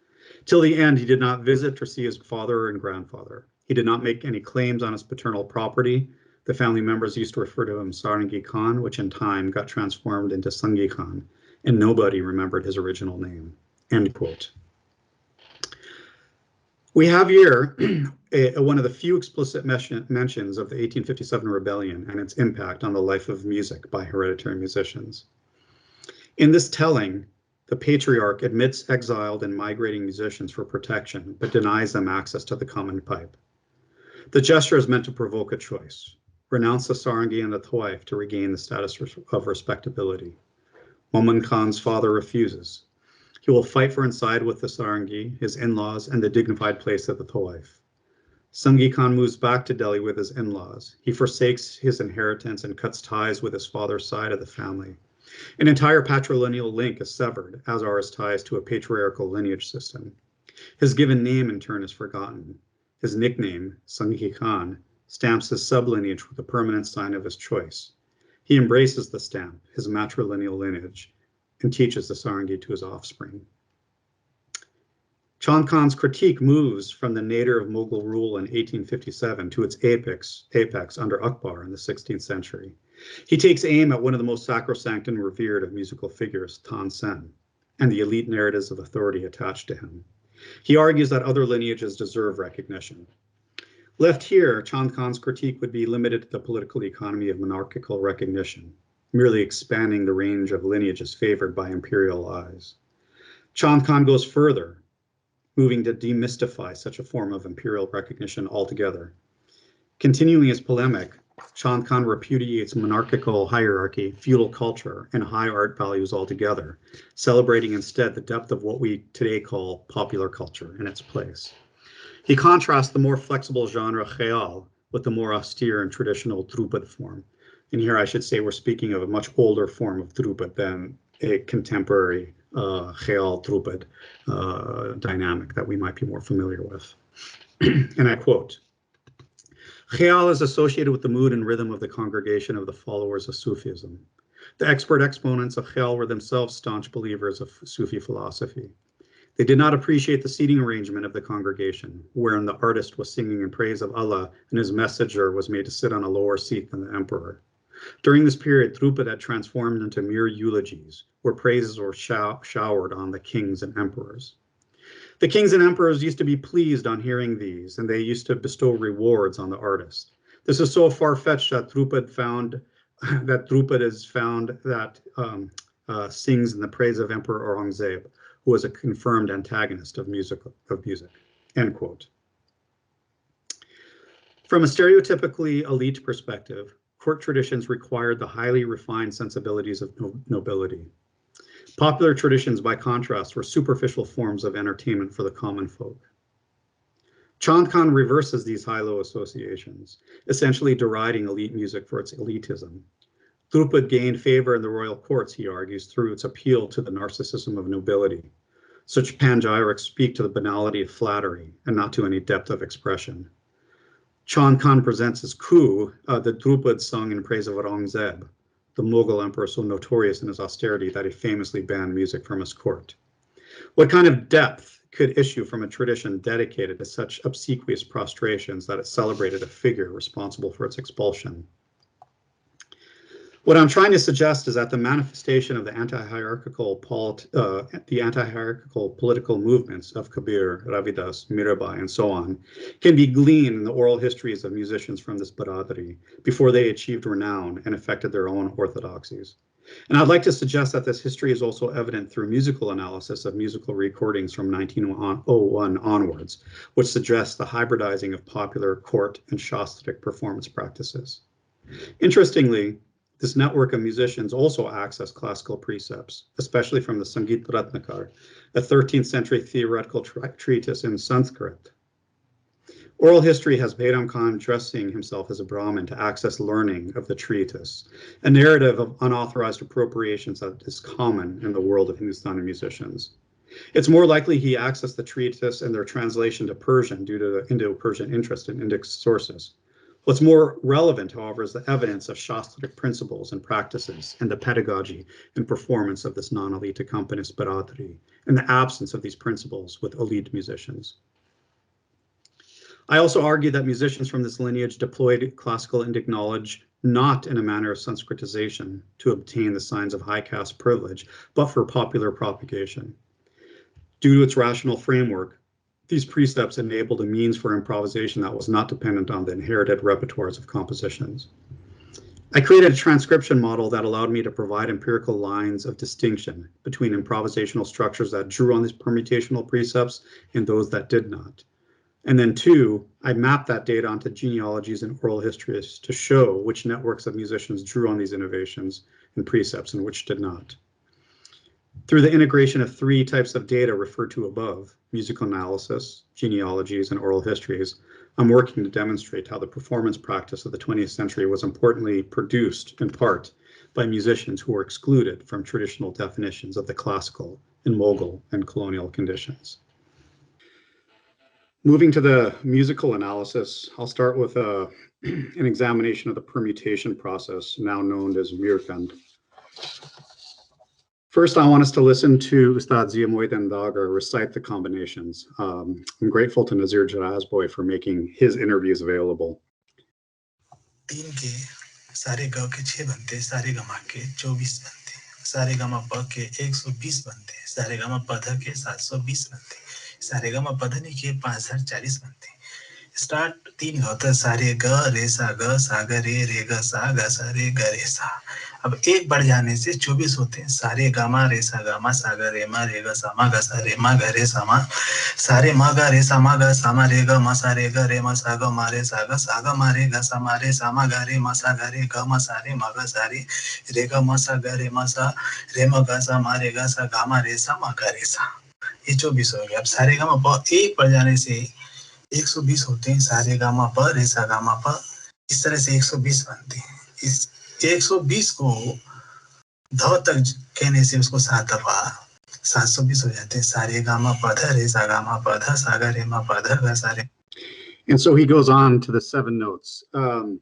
Till the end, he did not visit or see his father and grandfather. He did not make any claims on his paternal property. The family members used to refer to him Sarangi Khan, which in time got transformed into Sangi Khan, and nobody remembered his original name, end quote. We have here one of the few explicit mentions of the 1857 rebellion and its impact on the life of music by hereditary musicians. In this telling, the patriarch admits exiled and migrating musicians for protection, but denies them access to the common pipe. The gesture is meant to provoke a choice: renounce the sarangi and the tawaif to regain the status of respectability. Momin Khan's father refuses. He will fight for and side with the sarangi, his in-laws, and the dignified place of the tawaif. Sangi Khan moves back to Delhi with his in-laws. He forsakes his inheritance and cuts ties with his father's side of the family. An entire patrilineal link is severed, as are his ties to a patriarchal lineage system. His given name, in turn, is forgotten. His nickname, Sangi Khan, stamps his sublineage with the permanent sign of his choice. He embraces the stamp, his matrilineal lineage, and teaches the sarangi to his offspring. Chand Khan's critique moves from the nadir of Mughal rule in 1857 to its apex under Akbar in the 16th century. He takes aim at one of the most sacrosanct and revered of musical figures, Tansen, and the elite narratives of authority attached to him. He argues that other lineages deserve recognition. Left here, Chand Khan's critique would be limited to the political economy of monarchical recognition, merely expanding the range of lineages favored by imperial eyes. Chand Khan goes further, moving to demystify such a form of imperial recognition altogether. Continuing his polemic, Chand Khan repudiates monarchical hierarchy, feudal culture, and high art values altogether, celebrating instead the depth of what we today call popular culture in its place. He contrasts the more flexible genre Khayal with the more austere and traditional Drupad form. And here I should say we're speaking of a much older form of Drupad than a contemporary Khayal Drupad dynamic that we might be more familiar with. And I quote, Khayal is associated with the mood and rhythm of the congregation of the followers of Sufism. The expert exponents of Khayal were themselves staunch believers of Sufi philosophy. They did not appreciate the seating arrangement of the congregation, wherein the artist was singing in praise of Allah and his messenger was made to sit on a lower seat than the emperor. During this period, Drupad had transformed into mere eulogies, where praises were showered on the kings and emperors. The kings and emperors used to be pleased on hearing these, and they used to bestow rewards on the artist. This is so far-fetched that Drupad is found that sings in the praise of Emperor Aurangzeb, who was a confirmed antagonist of music, end quote. From a stereotypically elite perspective, court traditions required the highly refined sensibilities of nobility. Popular traditions, by contrast, were superficial forms of entertainment for the common folk. Chand Khan reverses these high-low associations, essentially deriding elite music for its elitism. Drupad gained favor in the royal courts, he argues, through its appeal to the narcissism of nobility. Such panegyrics speak to the banality of flattery and not to any depth of expression. Chand Khan presents as coup the Drupad sung in praise of Aurangzeb, the Mughal emperor so notorious in his austerity that he famously banned music from his court. What kind of depth could issue from a tradition dedicated to such obsequious prostrations that it celebrated a figure responsible for its expulsion? What I'm trying to suggest is that the manifestation of the anti-hierarchical political movements of Kabir, Ravidas, Mirabai, and so on can be gleaned in the oral histories of musicians from this Baradari before they achieved renown and affected their own orthodoxies. And I'd like to suggest that this history is also evident through musical analysis of musical recordings from 1901 onwards, which suggests the hybridizing of popular court and Shastric performance practices. Interestingly, this network of musicians also access classical precepts, especially from the Sangeet Ratnakar, a 13th century theoretical treatise in Sanskrit. Oral history has Bairam Khan dressing himself as a Brahmin to access learning of the treatise, a narrative of unauthorized appropriations that is common in the world of Hindustani musicians. It's more likely he accessed the treatise and their translation to Persian due to the Indo-Persian interest in Indic sources. What's more relevant, however, is the evidence of Shastric principles and practices and the pedagogy and performance of this non-elite accompanist Baratri, and the absence of these principles with elite musicians. I also argue that musicians from this lineage deployed classical Indic knowledge not in a manner of Sanskritization to obtain the signs of high caste privilege, but for popular propagation. Due to its rational framework, these precepts enabled a means for improvisation that was not dependent on the inherited repertoires of compositions. I created a transcription model that allowed me to provide empirical lines of distinction between improvisational structures that drew on these permutational precepts and those that did not. And then two, I mapped that data onto genealogies and oral histories to show which networks of musicians drew on these innovations and precepts and which did not. Through the integration of three types of data referred to above, musical analysis, genealogies, and oral histories, I'm working to demonstrate how the performance practice of the 20th century was importantly produced in part by musicians who were excluded from traditional definitions of the classical and Mughal and colonial conditions. Moving to the musical analysis, I'll start with an examination of the permutation process, now known as Mirkand. First, I want us to listen to Ustad Zia Mohidin Dagar recite the combinations. I'm grateful to Nazir Jarazboy for making his interviews available. तीन के सारे ग के 6 बनते, सारे ग के 24 बनते, सारे ग प के 120 बनते, सारे ग प ध के 720 बनते, सारे ग प ध नि के 5040 बनते. स्टार्ट 3 होता है सारे ग रे सा ग रे ग सा रे ग रे सा. अब एक बढ़ जाने से 24 होते हैं. सारे गामा रे सा ग रे ग सा रे ग रे सा मा सारे म ग रे सा रे ग म सा रे ग मा रे सा ग रे ग सा मा रे म सा रे ग म सा रे रे ग म सा ग रे म ग सा मा रे ग सा गा मा रे सा म ग रे सा. ये 24 हो गया. अब सारे गा मा प एक बढ़ जाने से 120 होते हैं. सारे गा मा प रे सा गा मा प इस तरह से 120 बनते हैं. इस 120 को ध तक कहने से उसको 7 दफा 720 हो जाते हैं. सारे गा मा प ध रे सा गा मा प ध सा ग रे मा प ध ग सा रे. And so he goes on to the 7 notes. And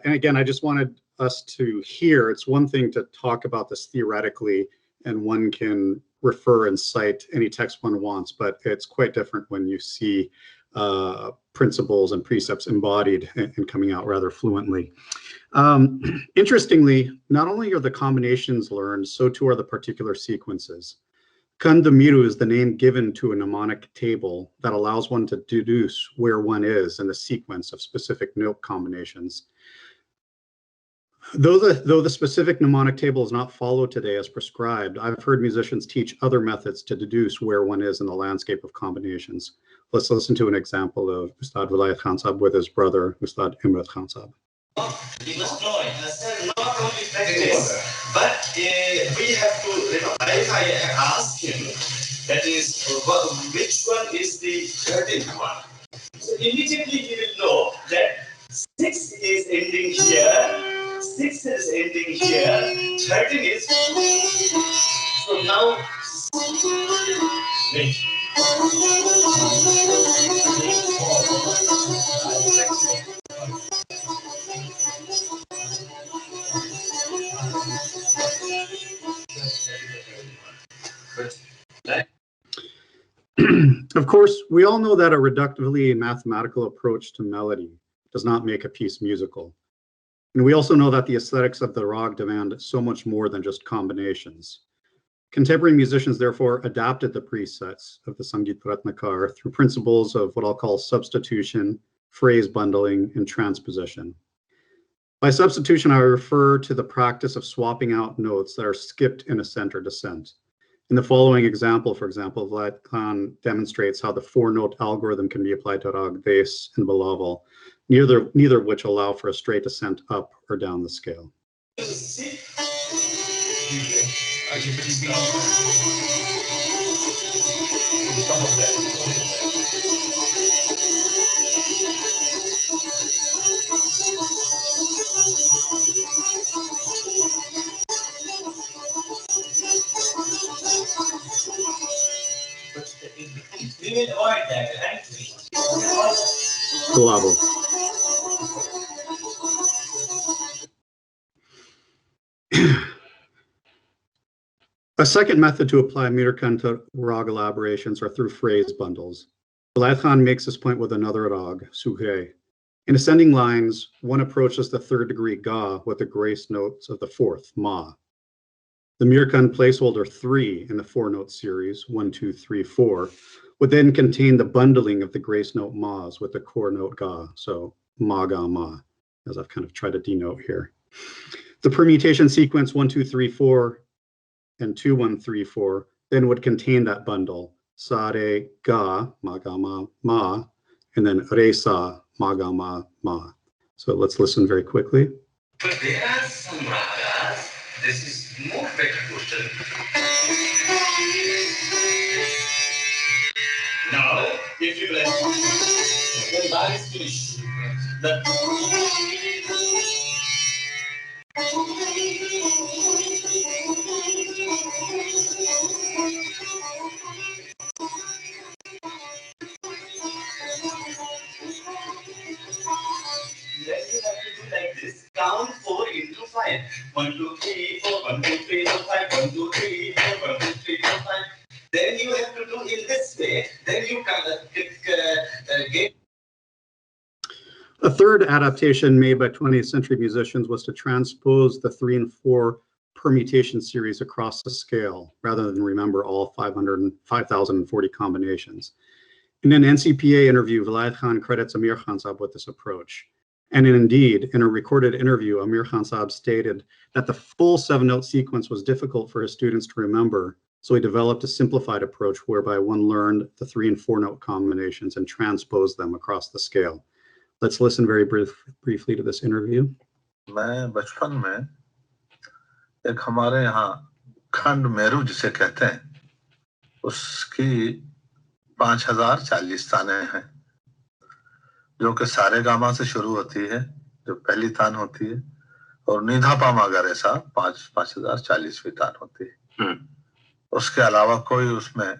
again, I just wanted us to hear, it's one thing to talk about this theoretically, and one can refer and cite any text one wants, but it's quite different when you see principles and precepts embodied and coming out rather fluently. Interestingly, not only are the combinations learned, so too are the particular sequences. Kandamiru is the name given to a mnemonic table that allows one to deduce where one is in the sequence of specific note combinations. Though the specific mnemonic table is not followed today as prescribed, I've heard musicians teach other methods to deduce where one is in the landscape of combinations. Let's listen to an example of Ustad Vilayat Khan Sahab with his brother, Ustad Imrat Khan Sahab. We must know it, not only practice, but we have to, if I ask him, that is, which one is the 13th one? So immediately he will know that 6 is ending here, 6 is ending here, 13 is. So now, wait. Of course, we all know that a reductively mathematical approach to melody does not make a piece musical. And we also know that the aesthetics of the rag demand so much more than just combinations. Contemporary musicians therefore adapted the presets of the Sangeet Ratnakar through principles of what I'll call substitution, phrase bundling, and transposition. By substitution, I refer to the practice of swapping out notes that are skipped in ascent or descent. In the following example, for example, Vlad Khan demonstrates how the four-note algorithm can be applied to rag Ves and Belaval, neither of which allow for a straight ascent up or down the scale. We will avoid that, right? Belaval. A second method to apply Mirkan to rag elaborations are through phrase bundles. Vlad Khan makes this point with another rag, Sughe. In ascending lines, one approaches the third degree ga with the grace notes of the fourth, ma. The Mirkan placeholder 3 in the four-note series, 1, 2, 3, 4, would then contain the bundling of the grace note ma's with the core note ga, so ma ga ma, as I've kind of tried to denote here. The permutation sequence 1, 2, 3, 4 and 2, 1, 3, 4 then would contain that bundle, sa re ga, ma ga ma ma, and then re sa, ma ga ma ma. So let's listen very quickly. But there are some ragas. This is more better question. Now, if you like, when bar is finished, then you have to do like this. Count 4 into 5. 1, 2, 3, 4, 1, 2, 3, 4, 5, 1, 2, 3, 4, 1, 2, 3, 4, 5. Then you have to do in this way. Then you can get. A third adaptation made by 20th century musicians was to transpose the 3 and 4 permutation series across the scale, rather than remember all 5,040 combinations. In an NCPA interview, Vlad Khan credits Amir Khan Sahab with this approach. And indeed, in a recorded interview, Amir Khan Sahab stated that the full 7-note sequence was difficult for his students to remember, so he developed a simplified approach whereby one learned the 3 and 4-note combinations and transposed them across the scale. Let's listen very briefly to this interview. मैं बचपन में एक हमारे यहाँ खंड मेरू जिसे कहते हैं उसकी 5040 तानें हैं जो कि सारे गामा से शुरू होती है जो पहली तान होती है और निधा पामा गरेसा 5040वीं तान होती है उसके अलावा कोई उसमें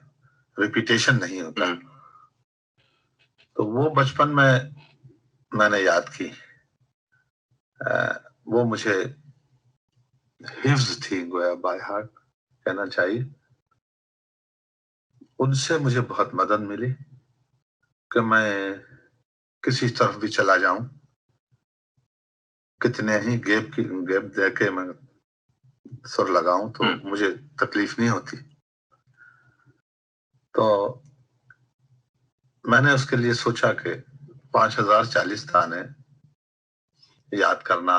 रिपीटेशन नहीं होता तो वो बचपन में मैंने याद की वो मुझे हिफ्ज थी गोया बाय हार्ट कहना चाहिए उनसे मुझे बहुत मदद मिली कि मैं किसी तरफ भी चला जाऊं कितने ही गैप दे के मैं सुर लगाऊं तो मुझे तकलीफ नहीं होती तो मैंने उसके लिए सोचा कि 5040 ताने याद करना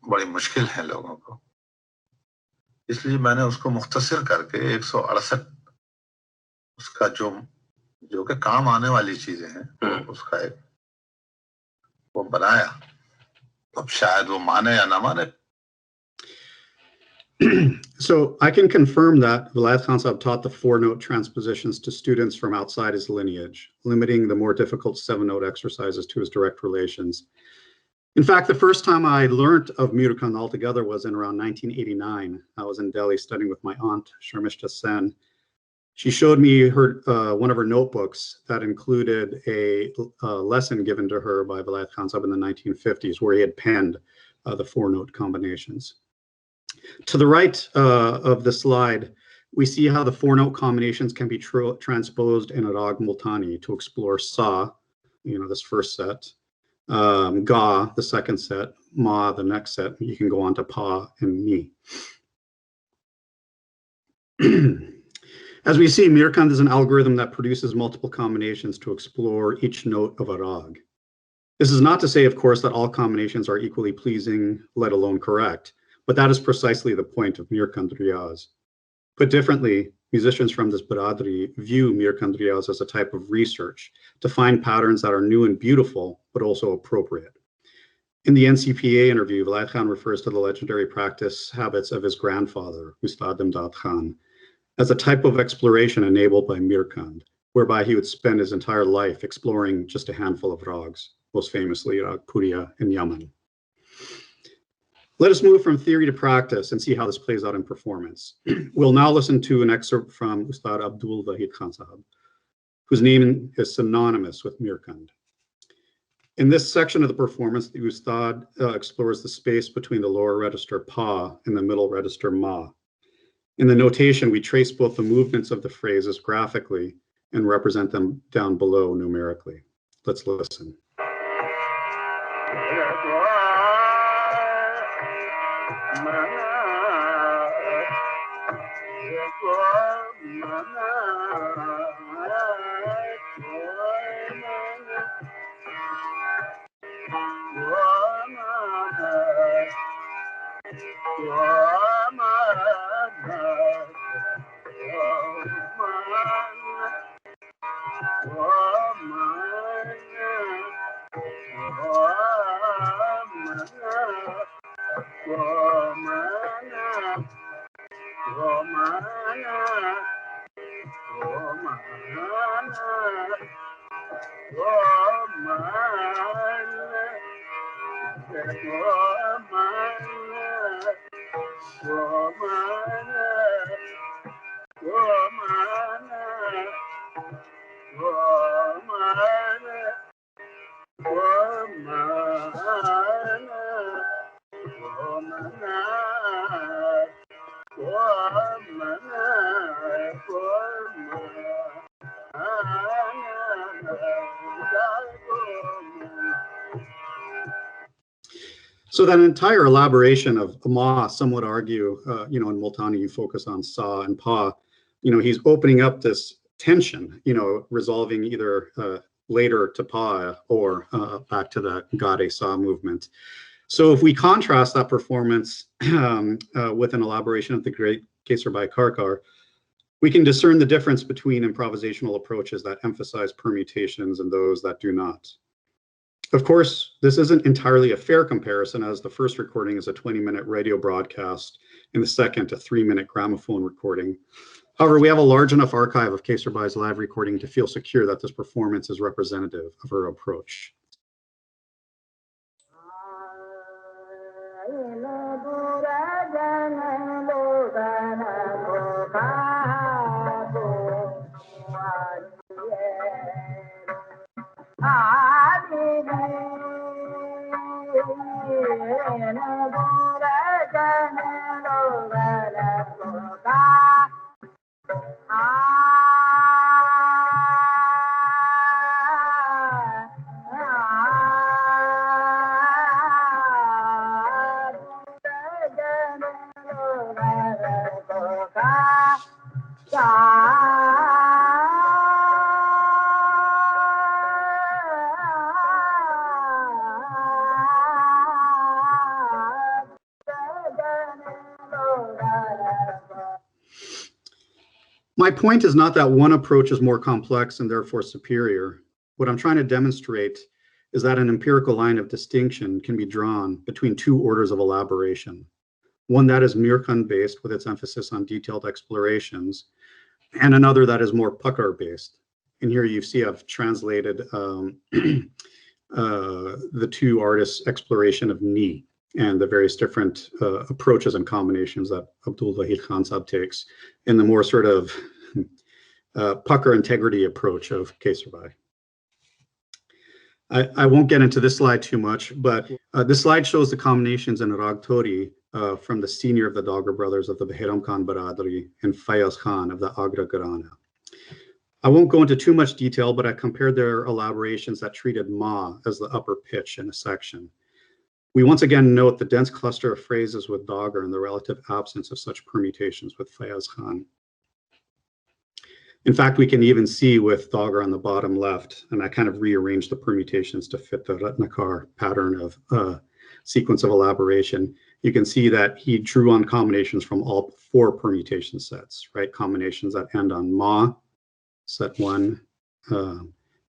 बड़ी मुश्किल है लोगों को इसलिए मैंने उसको मुख्तसर करके 168 उसका जो कि काम आने वाली चीजें हैं उसका एक वो बनाया अब शायद वो माने या ना माने. So I can confirm that Vlad Khan Sahab taught the 4-note transpositions to students from outside his lineage, limiting the more difficult 7-note exercises to his direct relations. In fact, the first time I learned of Mirkan altogether was in around 1989. I was in Delhi studying with my aunt, Sharmishta Sen. She showed me her one of her notebooks that included a lesson given to her by Vlad Khan Sahab in the 1950s, where he had penned the 4-note combinations. To the right of the slide, we see how the 4-note combinations can be transposed in a rag multani to explore sa, this first set, ga, the second set, ma, the next set. You can go on to pa and mi. As we see, Mirkan is an algorithm that produces multiple combinations to explore each note of a rag. This is not to say, of course, that all combinations are equally pleasing, let alone correct, but that is precisely the point of Mirkand Riyaz. Put differently, musicians from this Baradri view Mirkand Riyaz as a type of research to find patterns that are new and beautiful, but also appropriate. In the NCPA interview, Vlad Khan refers to the legendary practice habits of his grandfather, Ustad Endowed Khan, as a type of exploration enabled by Mirkand, whereby he would spend his entire life exploring just a handful of rags, most famously Rag Puriya in Yemen. Let us move from theory to practice and see how this plays out in performance. We'll now listen to an excerpt from Ustad Abdul Wahid Khan Sahab, whose name is synonymous with Mirkand. In this section of the performance, the Ustad explores the space between the lower register pa and the middle register ma. In the notation, we trace both the movements of the phrases graphically and represent them down below numerically. Let's listen. So that entire elaboration of ma, some would argue, in Multani you focus on sa and pa, he's opening up this tension, resolving either later to pa or back to the gade sa movement. So if we contrast that performance with an elaboration of the great Kesarbai Karkar, we can discern the difference between improvisational approaches that emphasize permutations and those that do not. Of course, this isn't entirely a fair comparison, as the first recording is a 20-minute radio broadcast and the second a 3-minute gramophone recording. However, we have a large enough archive of Kesarbai's live recording to feel secure that this performance is representative of her approach. My point is not that one approach is more complex and therefore superior. What I'm trying to demonstrate is that an empirical line of distinction can be drawn between two orders of elaboration. One that is Mirkand-based with its emphasis on detailed explorations, and another that is more Puckar-based. And here you see I've translated the two artists' exploration of ni and the various different approaches and combinations that Abdul Wahid Khan Sahab takes in the more sort of pucker integrity approach of Kesarbai. I won't get into this slide too much, but this slide shows the combinations in Rag Tori from the senior of the Dogra brothers of the Behram Khan Baradari and Fayaz Khan of the Agra Gharana. I won't go into too much detail, but I compared their elaborations that treated ma as the upper pitch in a section. We once again note the dense cluster of phrases with Dogra and the relative absence of such permutations with Fayaz Khan. In fact, we can even see with Dogger on the bottom left, and I kind of rearranged the permutations to fit the Ratnakar pattern of sequence of elaboration. You can see that he drew on combinations from all 4 permutation sets, right? Combinations that end on ma, set 1,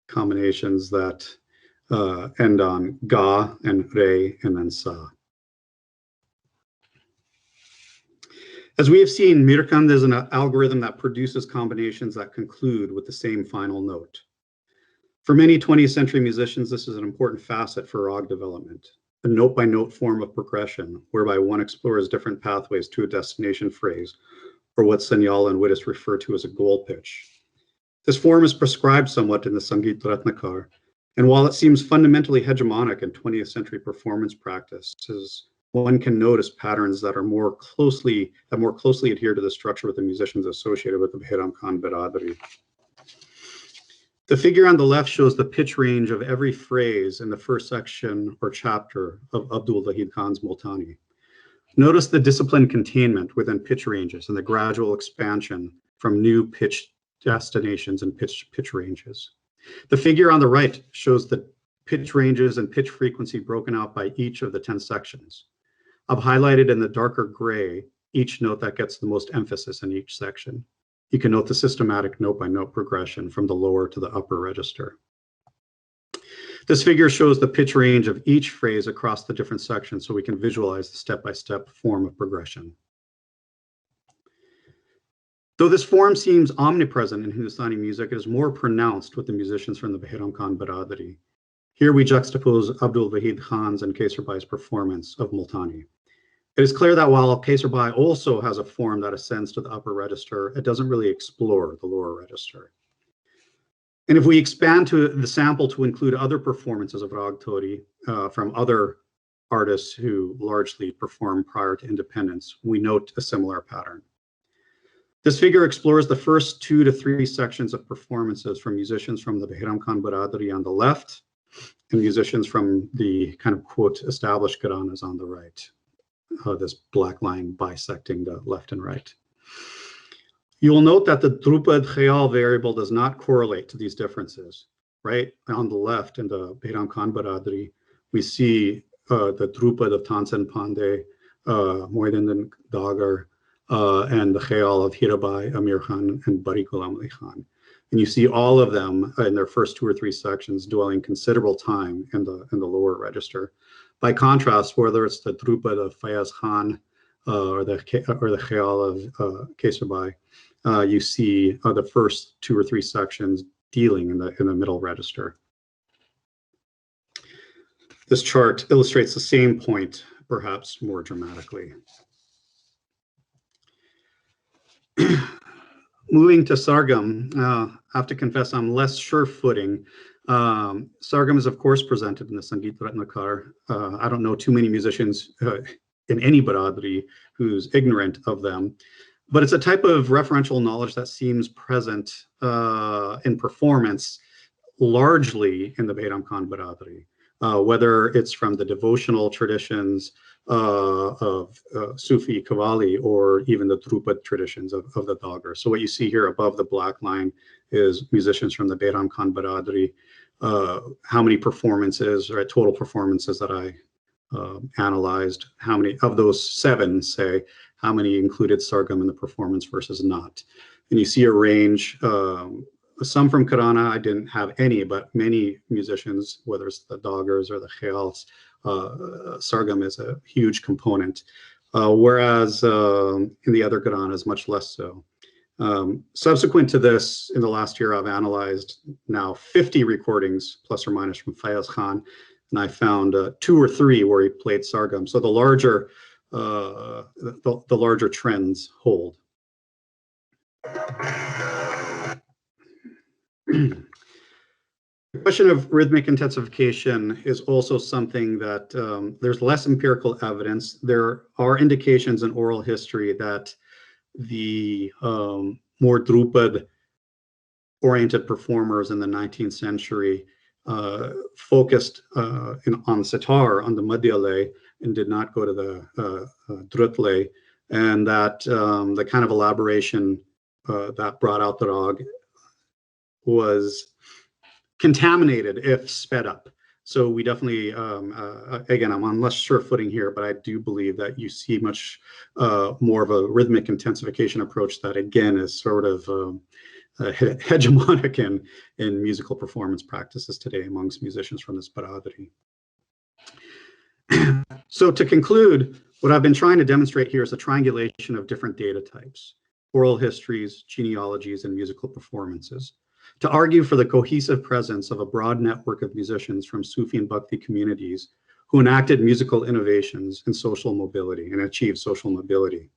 combinations that end on ga and re, and then sa. As we have seen, Mirkand is an algorithm that produces combinations that conclude with the same final note. For many 20th century musicians, this is an important facet for rag development, a note-by-note form of progression, whereby one explores different pathways to a destination phrase, or what Sanyal and Wittes refer to as a goal pitch. This form is prescribed somewhat in the Sangeet Ratnakar, and while it seems fundamentally hegemonic in 20th century performance practices, one can notice patterns that more closely adhere to the structure with the musicians associated with the Behram Khan Biradari. The figure on the left shows the pitch range of every phrase in the first section or chapter of Abdul Wahid Khan's Multani. Notice the disciplined containment within pitch ranges and the gradual expansion from new pitch destinations and pitch ranges. The figure on the right shows the pitch ranges and pitch frequency broken out by each of the 10 sections. I've highlighted in the darker gray each note that gets the most emphasis in each section. You can note the systematic note-by-note progression from the lower to the upper register. This figure shows the pitch range of each phrase across the different sections so we can visualize the step-by-step form of progression. Though this form seems omnipresent in Hindustani music, it is more pronounced with the musicians from the Behram Khan Biradari. Here we juxtapose Abdul Wahid Khan's and Kaisarbai's performance of Multani. It is clear that while Kaisarbai also has a form that ascends to the upper register, it doesn't really explore the lower register. And if we expand to the sample to include other performances of Rag Tori from other artists who largely performed prior to independence, we note a similar pattern. This figure explores the first 2 to 3 sections of performances from musicians from the Behram Khan Biradari on the left and musicians from the kind of quote established Gharanas on the right. This black line bisecting the left and right. You will note that the Drupad Khayal variable does not correlate to these differences. Right on the left in the Behram Khan Biradari, we see the Drupad of Tansen Pandey, Moidinden Dagar, and the Khayal of Hirabai, Amir Khan, and Bari Ghulam Ali Khan. And you see all of them in their first 2 or 3 sections dwelling considerable time in the lower register. By contrast, whether it's the Drupad of Fayaz Khan or the Khayal of Kaisarbai, you see the first 2 or 3 sections dealing in the middle register. This chart illustrates the same point, perhaps more dramatically. Moving to Sargam, I have to confess I'm less sure-footing. Sargam is, of course, presented in the Sangeet Ratnakar. I don't know too many musicians in any Biradari who's ignorant of them, but it's a type of referential knowledge that seems present in performance largely in the Behram Khan Biradari, whether it's from the devotional traditions of Sufi Qawwali or even the Drupad traditions of the Dogger. So what you see here above the black line is musicians from the Behram Khan Biradari, how many performances, right, total performances that I analyzed, how many of those 7, say, how many included Sargam in the performance versus not. And you see a range, some from Karana, I didn't have any, but many musicians, whether it's the Doggers or the Khayals, Sargam is a huge component, whereas in the other Gharanas, much less so. Subsequent to this, in the last year, I've analyzed now 50 recordings, plus or minus, from Fayaz Khan, and I found 2 or 3 where he played Sargam. So the larger trends hold. The question of rhythmic intensification is also something that there's less empirical evidence. There are indications in oral history that the more Drupad-oriented performers in the 19th century focused on sitar, on the Madhyalay, and did not go to the Drutlay, and that the kind of elaboration that brought out the rag was contaminated if sped up. So we definitely, again, I'm on less sure footing here, but I do believe that you see much more of a rhythmic intensification approach that, again, is sort of hegemonic in musical performance practices today amongst musicians from this Bharadari. So to conclude, what I've been trying to demonstrate here is a triangulation of different data types: oral histories, genealogies, and musical performances, to argue for the cohesive presence of a broad network of musicians from Sufi and Bhakti communities who enacted musical innovations and social mobility and achieved social mobility.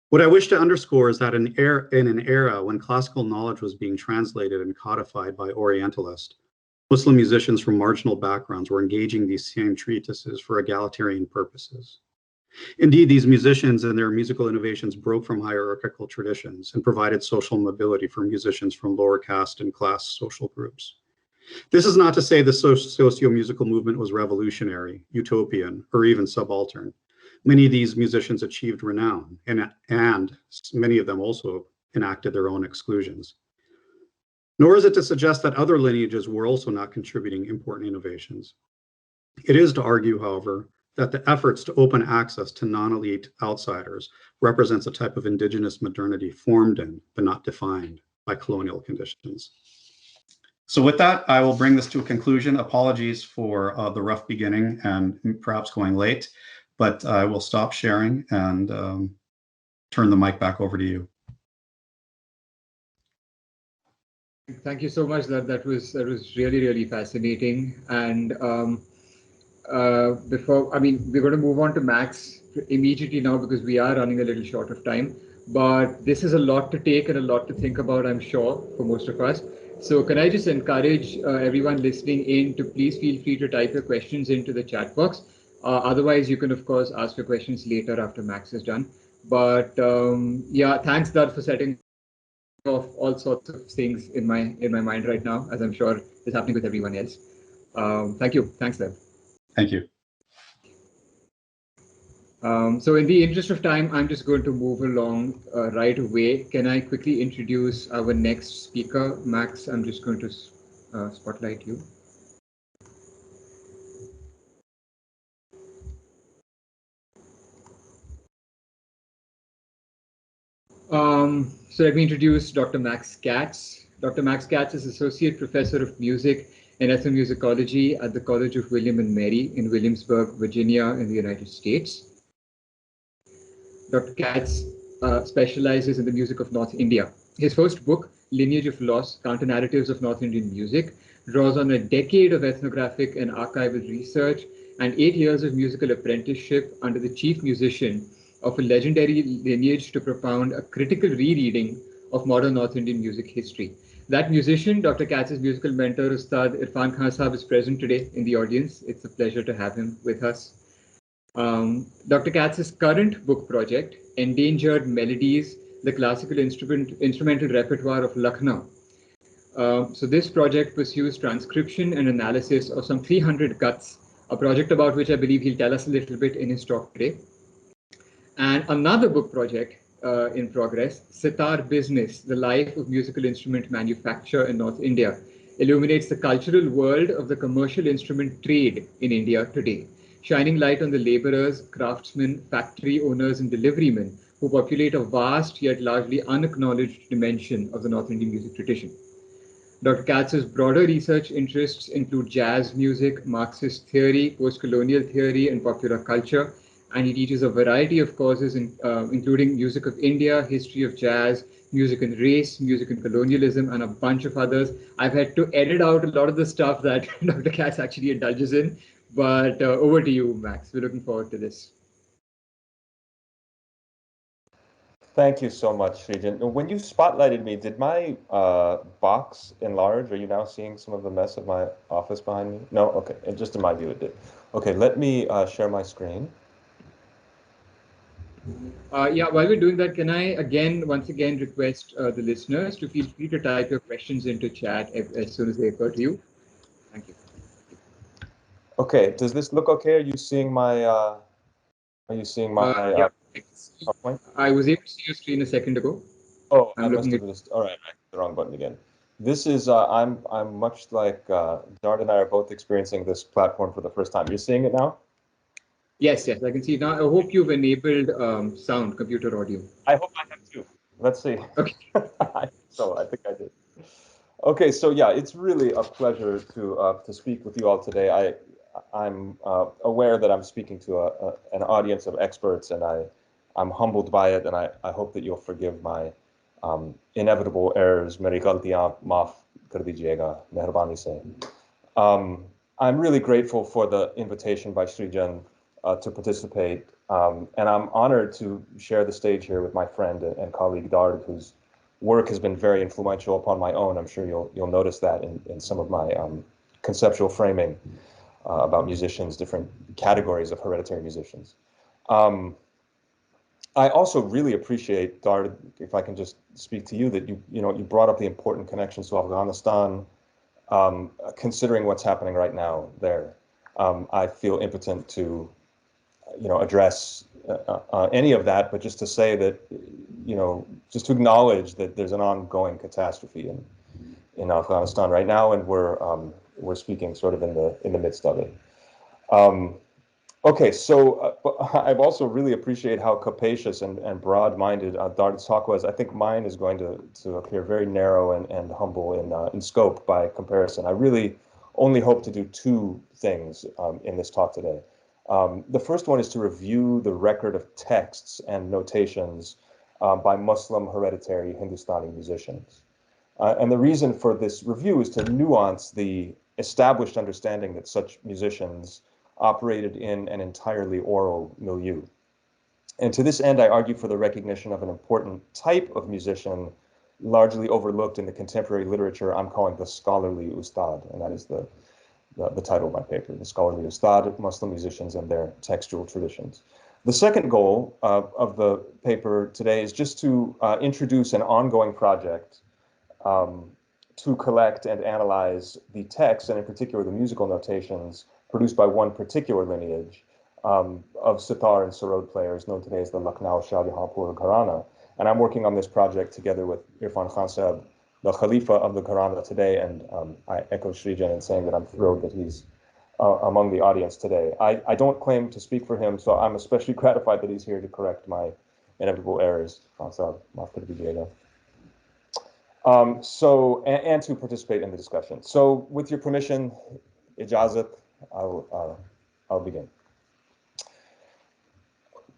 What I wish to underscore is that in an era when classical knowledge was being translated and codified by Orientalists, Muslim musicians from marginal backgrounds were engaging these same treatises for egalitarian purposes. Indeed, these musicians and their musical innovations broke from hierarchical traditions and provided social mobility for musicians from lower caste and class social groups. This is not to say the socio-musical movement was revolutionary, utopian, or even subaltern. Many of these musicians achieved renown, and many of them also enacted their own exclusions. Nor is it to suggest that other lineages were also not contributing important innovations. It is to argue, however, that the efforts to open access to non-elite outsiders represents a type of indigenous modernity formed in, but not defined, by colonial conditions. So with that, I will bring this to a conclusion. Apologies for the rough beginning and perhaps going late, but I will stop sharing and turn the mic back over to you. Thank you so much. That was really fascinating. And we're going to move on to Max immediately now because we are running a little short of time. But this is a lot to take and a lot to think about, I'm sure, for most of us. So can I just encourage everyone listening in to please feel free to type your questions into the chat box. Otherwise, you can, of course, ask your questions later after Max is done. But yeah, thanks, Dad, for setting off all sorts of things in my mind right now, as I'm sure is happening with everyone else. Thank you. Thanks, Dad. Thank you. So in the interest of time, I'm just going to move along right away. Can I quickly introduce our next speaker? Max, I'm just going to spotlight you. So let me introduce Dr. Max Katz. Dr. Max Katz is Associate Professor of Music and Ethnomusicology at the College of William and Mary in Williamsburg, Virginia, in the United States. Dr. Katz specializes in the music of North India. His first book, Lineage of Loss, Counter-Narratives of North Indian Music, draws on a decade of ethnographic and archival research and 8 years of musical apprenticeship under the chief musician of a legendary lineage to propound a critical rereading of modern North Indian music history. That musician, Dr. Katz's musical mentor, Ustad Irfan Khan Sahab, is present today in the audience. It's a pleasure to have him with us. Dr. Katz's current book project, Endangered Melodies, the Classical Instrumental Repertoire of Lucknow. So this project pursues transcription and analysis of some 300 cuts, a project about which I believe he'll tell us a little bit in his talk today. And another book project in progress, Sitar Business, the Life of Musical Instrument Manufacture in North India, illuminates the cultural world of the commercial instrument trade in India today, shining light on the laborers, craftsmen, factory owners, and deliverymen who populate a vast yet largely unacknowledged dimension of the North Indian music tradition. Dr. Katz's broader research interests include jazz music, Marxist theory, post-colonial theory, and popular culture, and he teaches a variety of courses, including music of India, history of jazz, music and race, music and colonialism, and a bunch of others. I've had to edit out a lot of the stuff that Dr. Katz actually indulges in. But over to you, Max. We're looking forward to this. Thank you so much, Srijan. When you spotlighted me, did my box enlarge? Are you now seeing some of the mess of my office behind me? No? Okay. And just in my view, it did. Okay, let me share my screen. Yeah, while we're doing that, can I once again request the listeners to feel free to type your questions into chat as soon as they occur to you. Thank you. Okay, does this look okay? Are you seeing my yeah. PowerPoint? I was able to see your screen a second ago. Oh, I must have just, all right, I hit the wrong button again. This is, I'm much like Dard and I are both experiencing this platform for the first time. You're seeing it now? Yes, yes, I can see now. I hope you've enabled sound, computer audio. I hope I have too. Let's see. Okay. So I think I did. Okay, so yeah, it's really a pleasure to speak with you all today. I'm aware that I'm speaking to an audience of experts, and I'm humbled by it, and I hope that you'll forgive my inevitable errors. Meri galtiyan maaf kar dijiyega, meherbani se. I'm really grateful for the invitation by Srijan to participate, and I'm honored to share the stage here with my friend and colleague Dard, whose work has been very influential upon my own. I'm sure you'll notice that in some of my conceptual framing about musicians, different categories of hereditary musicians. I also really appreciate, Dard, if I can just speak to you, that you brought up the important connections to Afghanistan, considering what's happening right now there. I feel impotent to address any of that, but just to say that, just to acknowledge that there's an ongoing catastrophe in Afghanistan right now, and we're speaking sort of in the midst of it. Okay, so I also really appreciate how capacious and broad-minded Dard's talk was. I think mine is going to appear very narrow and humble in scope by comparison. I really only hope to do two things in this talk today. The first one is to review the record of texts and notations by Muslim hereditary Hindustani musicians. And the reason for this review is to nuance the established understanding that such musicians operated in an entirely oral milieu. And to this end, I argue for the recognition of an important type of musician largely overlooked in the contemporary literature I'm calling the scholarly Ustad, and that is the title of my paper, The Scholarly Ustad, Muslim Musicians and Their Textual Traditions. The second goal of the paper today is just to introduce an ongoing project to collect and analyze the text, and in particular the musical notations produced by one particular lineage of sitar and sarod players known today as the Lucknow Shahjahanpur Gharana. And I'm working on this project together with Irfan Khan Sahib, the Khalifa of the Gharana today, and I echo Srijan in saying that I'm thrilled that he's among the audience today. I don't claim to speak for him, so I'm especially gratified that he's here to correct my inevitable errors. Khan Sahib, maaf kar dijiyega. And to participate in the discussion. So with your permission, ijazat, I'll begin.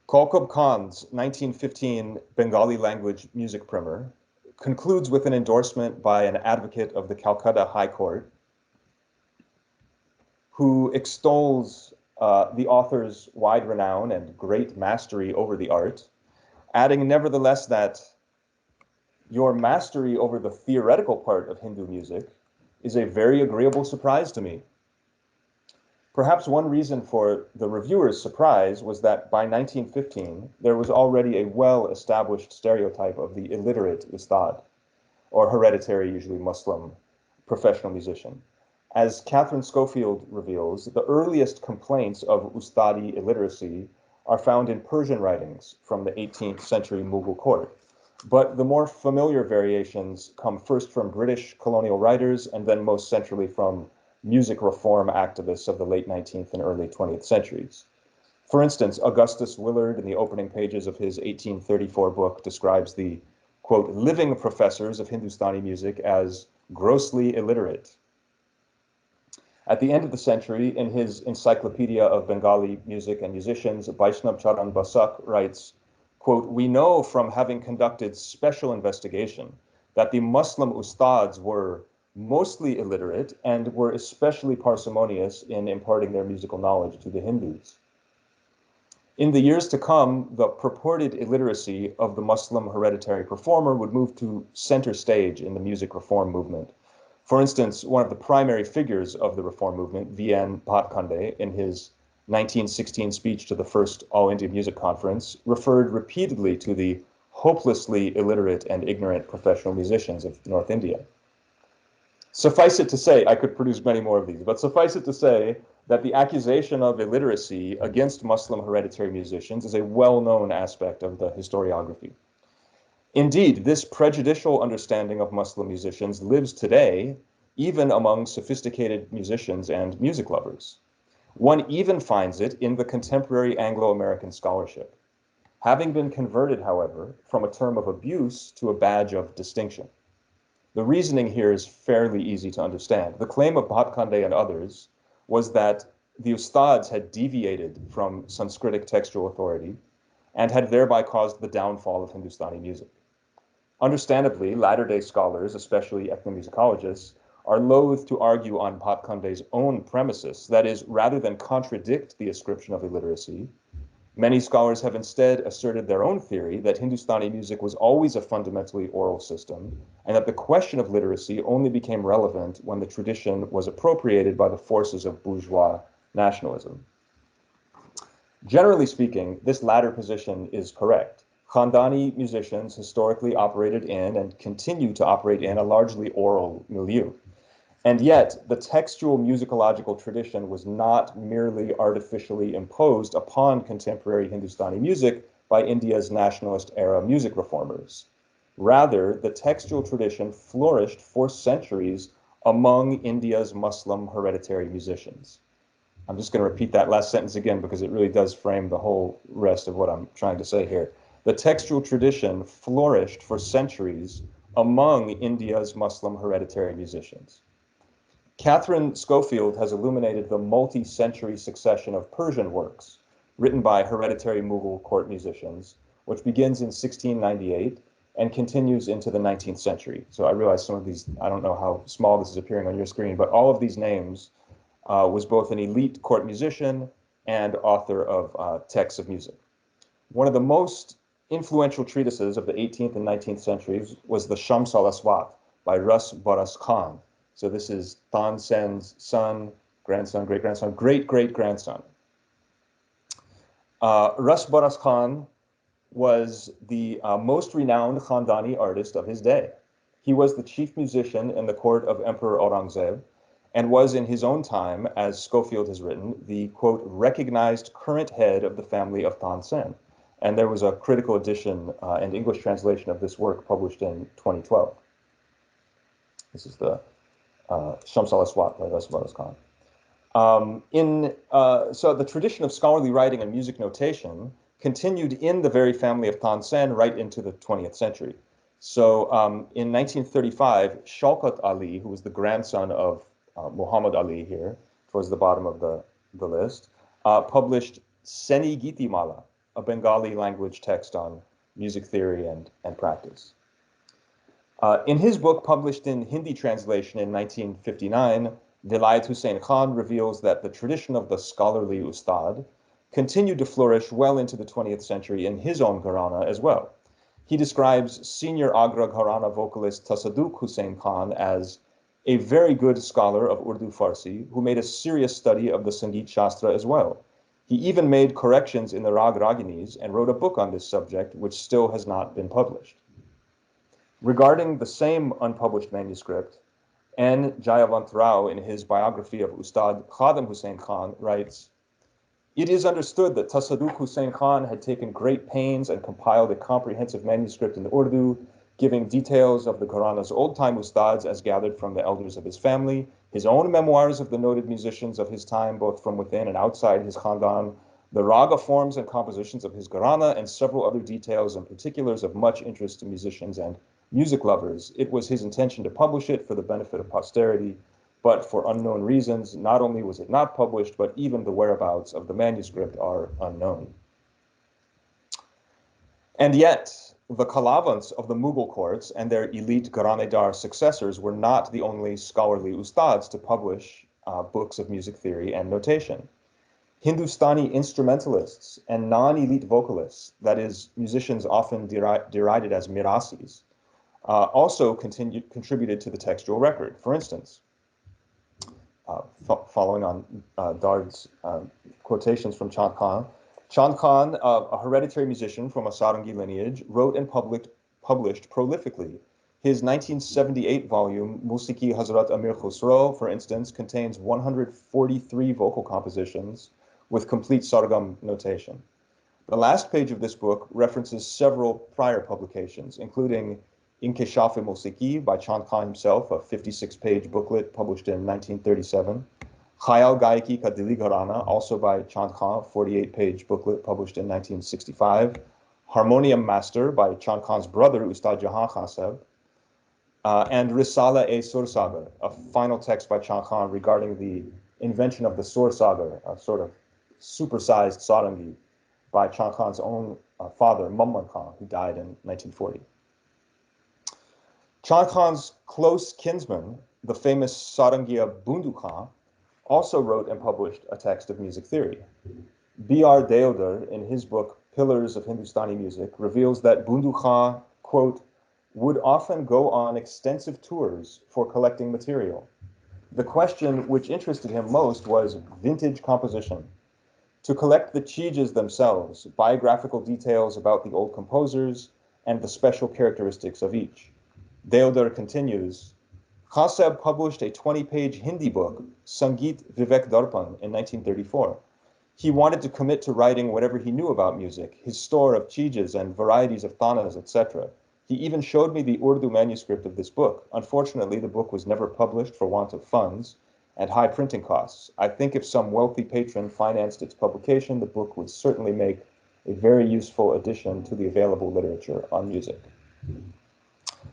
Kaukab Khan's 1915 Bengali language music primer concludes with an endorsement by an advocate of the Calcutta High Court who extols the author's wide renown and great mastery over the art, adding nevertheless that your mastery over the theoretical part of Hindu music is a very agreeable surprise to me. Perhaps one reason for the reviewer's surprise was that by 1915, there was already a well-established stereotype of the illiterate Ustad, or hereditary, usually Muslim, professional musician. As Catherine Schofield reveals, the earliest complaints of Ustadi illiteracy are found in Persian writings from the 18th century Mughal court. But the more familiar variations come first from British colonial writers and then most centrally from music reform activists of the late 19th and early 20th centuries. For instance, Augustus Willard in the opening pages of his 1834 book describes the, quote, living professors of Hindustani music as grossly illiterate. At the end of the century, in his Encyclopedia of Bengali Music and Musicians, Vaishnav Charan Basak writes, quote, we know from having conducted special investigation that the Muslim ustads were mostly illiterate and were especially parsimonious in imparting their musical knowledge to the Hindus. In the years to come, the purported illiteracy of the Muslim hereditary performer would move to center stage in the music reform movement. For instance, one of the primary figures of the reform movement, V.N. Bhatkhande, in his 1916 speech to the first All India Music Conference, referred repeatedly to the hopelessly illiterate and ignorant professional musicians of North India. Suffice it to say, I could produce many more of these, but suffice it to say that the accusation of illiteracy against Muslim hereditary musicians is a well-known aspect of the historiography. Indeed, this prejudicial understanding of Muslim musicians lives today, even among sophisticated musicians and music lovers. One even finds it in the contemporary Anglo-American scholarship, having been converted, however, from a term of abuse to a badge of distinction. The reasoning here is fairly easy to understand. The claim of Bhatkhande and others was that the Ustads had deviated from Sanskritic textual authority and had thereby caused the downfall of Hindustani music. Understandably, latter-day scholars, especially ethnomusicologists, are loath to argue on Bhatkhande's own premises, that is, rather than contradict the ascription of illiteracy, many scholars have instead asserted their own theory that Hindustani music was always a fundamentally oral system, and that the question of literacy only became relevant when the tradition was appropriated by the forces of bourgeois nationalism. Generally speaking, this latter position is correct. Khandani musicians historically operated in and continue to operate in a largely oral milieu. And yet, the textual musicological tradition was not merely artificially imposed upon contemporary Hindustani music by India's nationalist-era music reformers. Rather, the textual tradition flourished for centuries among India's Muslim hereditary musicians. I'm just going to repeat that last sentence again because it really does frame the whole rest of what I'm trying to say here. The textual tradition flourished for centuries among India's Muslim hereditary musicians. Catherine Schofield has illuminated the multi-century succession of Persian works written by hereditary Mughal court musicians, which begins in 1698 and continues into the 19th century. So I realize some of these, I don't know how small this is appearing on your screen, but all of these names was both an elite court musician and author of texts of music. One of the most influential treatises of the 18th and 19th centuries was the Shams al-Aswat by Ras Baras Khan. So this is Tansen's son, grandson, great-grandson, great-great-grandson. Ras Baras Khan was the most renowned Khandani artist of his day. He was the chief musician in the court of Emperor Aurangzeb and was in his own time, as Schofield has written, the, quote, recognized current head of the family of Tansen. And there was a critical edition and English translation of this work published in 2012. This is the Shams al-Aswat by Ras Baras Khan. So the tradition of scholarly writing and music notation continued in the very family of Tansen right into the 20th century. So in 1935, Shaukat Ali, who was the grandson of Muhammad Ali here, towards the bottom of the list, published Seni Giti Mala, a Bengali language text on music theory and practice. In his book, published in Hindi translation in 1959, Vilayat Hussain Khan reveals that the tradition of the scholarly Ustad continued to flourish well into the 20th century in his own gharana as well. He describes senior Agra gharana vocalist Tasadduq Hussain Khan as a very good scholar of Urdu Farsi who made a serious study of the Sangeet Shastra as well. He even made corrections in the Rag Raginis and wrote a book on this subject, which still has not been published. Regarding the same unpublished manuscript, N. Jayavant Rao, in his biography of Ustad Khadam Hussain Khan, writes, "It is understood that Tasadduq Hussain Khan had taken great pains and compiled a comprehensive manuscript in Urdu, giving details of the Gharana's old-time Ustads as gathered from the elders of his family, his own memoirs of the noted musicians of his time, both from within and outside his Khandan, the raga forms and compositions of his Gharana, and several other details and particulars of much interest to musicians and music lovers. It was his intention to publish it for the benefit of posterity, but for unknown reasons, not only was it not published, but even the whereabouts of the manuscript are unknown." And yet, the Kalavans of the Mughal courts and their elite Gharanedar successors were not the only scholarly Ustads to publish books of music theory and notation. Hindustani instrumentalists and non-elite vocalists, that is, musicians often derided as mirasis, also contributed to the textual record. For instance, following on Dard's quotations from Chand Khan, a hereditary musician from a Sarangi lineage, wrote and published prolifically. His 1978 volume, Musiki Hazrat Amir Khusro, for instance, contains 143 vocal compositions with complete sargam notation. The last page of this book references several prior publications, including Inkeshaf-e Musiki by Chand Khan himself, a 56-page booklet published in 1937. Khayal Gaiki Ka Dili Gharana, also by Chand Khan, 48-page booklet published in 1965. Harmonium Master by Chand Khan's brother, Ustad Jahan Khan Sahib. And Risala-e-Sursagar, a final text by Chand Khan regarding the invention of the Sursagar, a sort of supersized sarangi, by Chand Khan's own father, Mamman Khan, who died in 1940. Chand Khan's close kinsman, the famous Sarangiya Bundu Khan, also wrote and published a text of music theory. B.R. Deodar, in his book Pillars of Hindustani Music, reveals that Bundu Khan, quote, would often go on extensive tours for collecting material. The question which interested him most was vintage composition. To collect the chijas themselves, biographical details about the old composers, and the special characteristics of each. Deodar continues, Khan Sahib published a 20-page Hindi book, Sangeet Vivek Darpan, in 1934. He wanted to commit to writing whatever he knew about music, his store of chijas and varieties of tanas, etc. He even showed me the Urdu manuscript of this book. Unfortunately, the book was never published for want of funds and high printing costs. I think if some wealthy patron financed its publication, the book would certainly make a very useful addition to the available literature on music.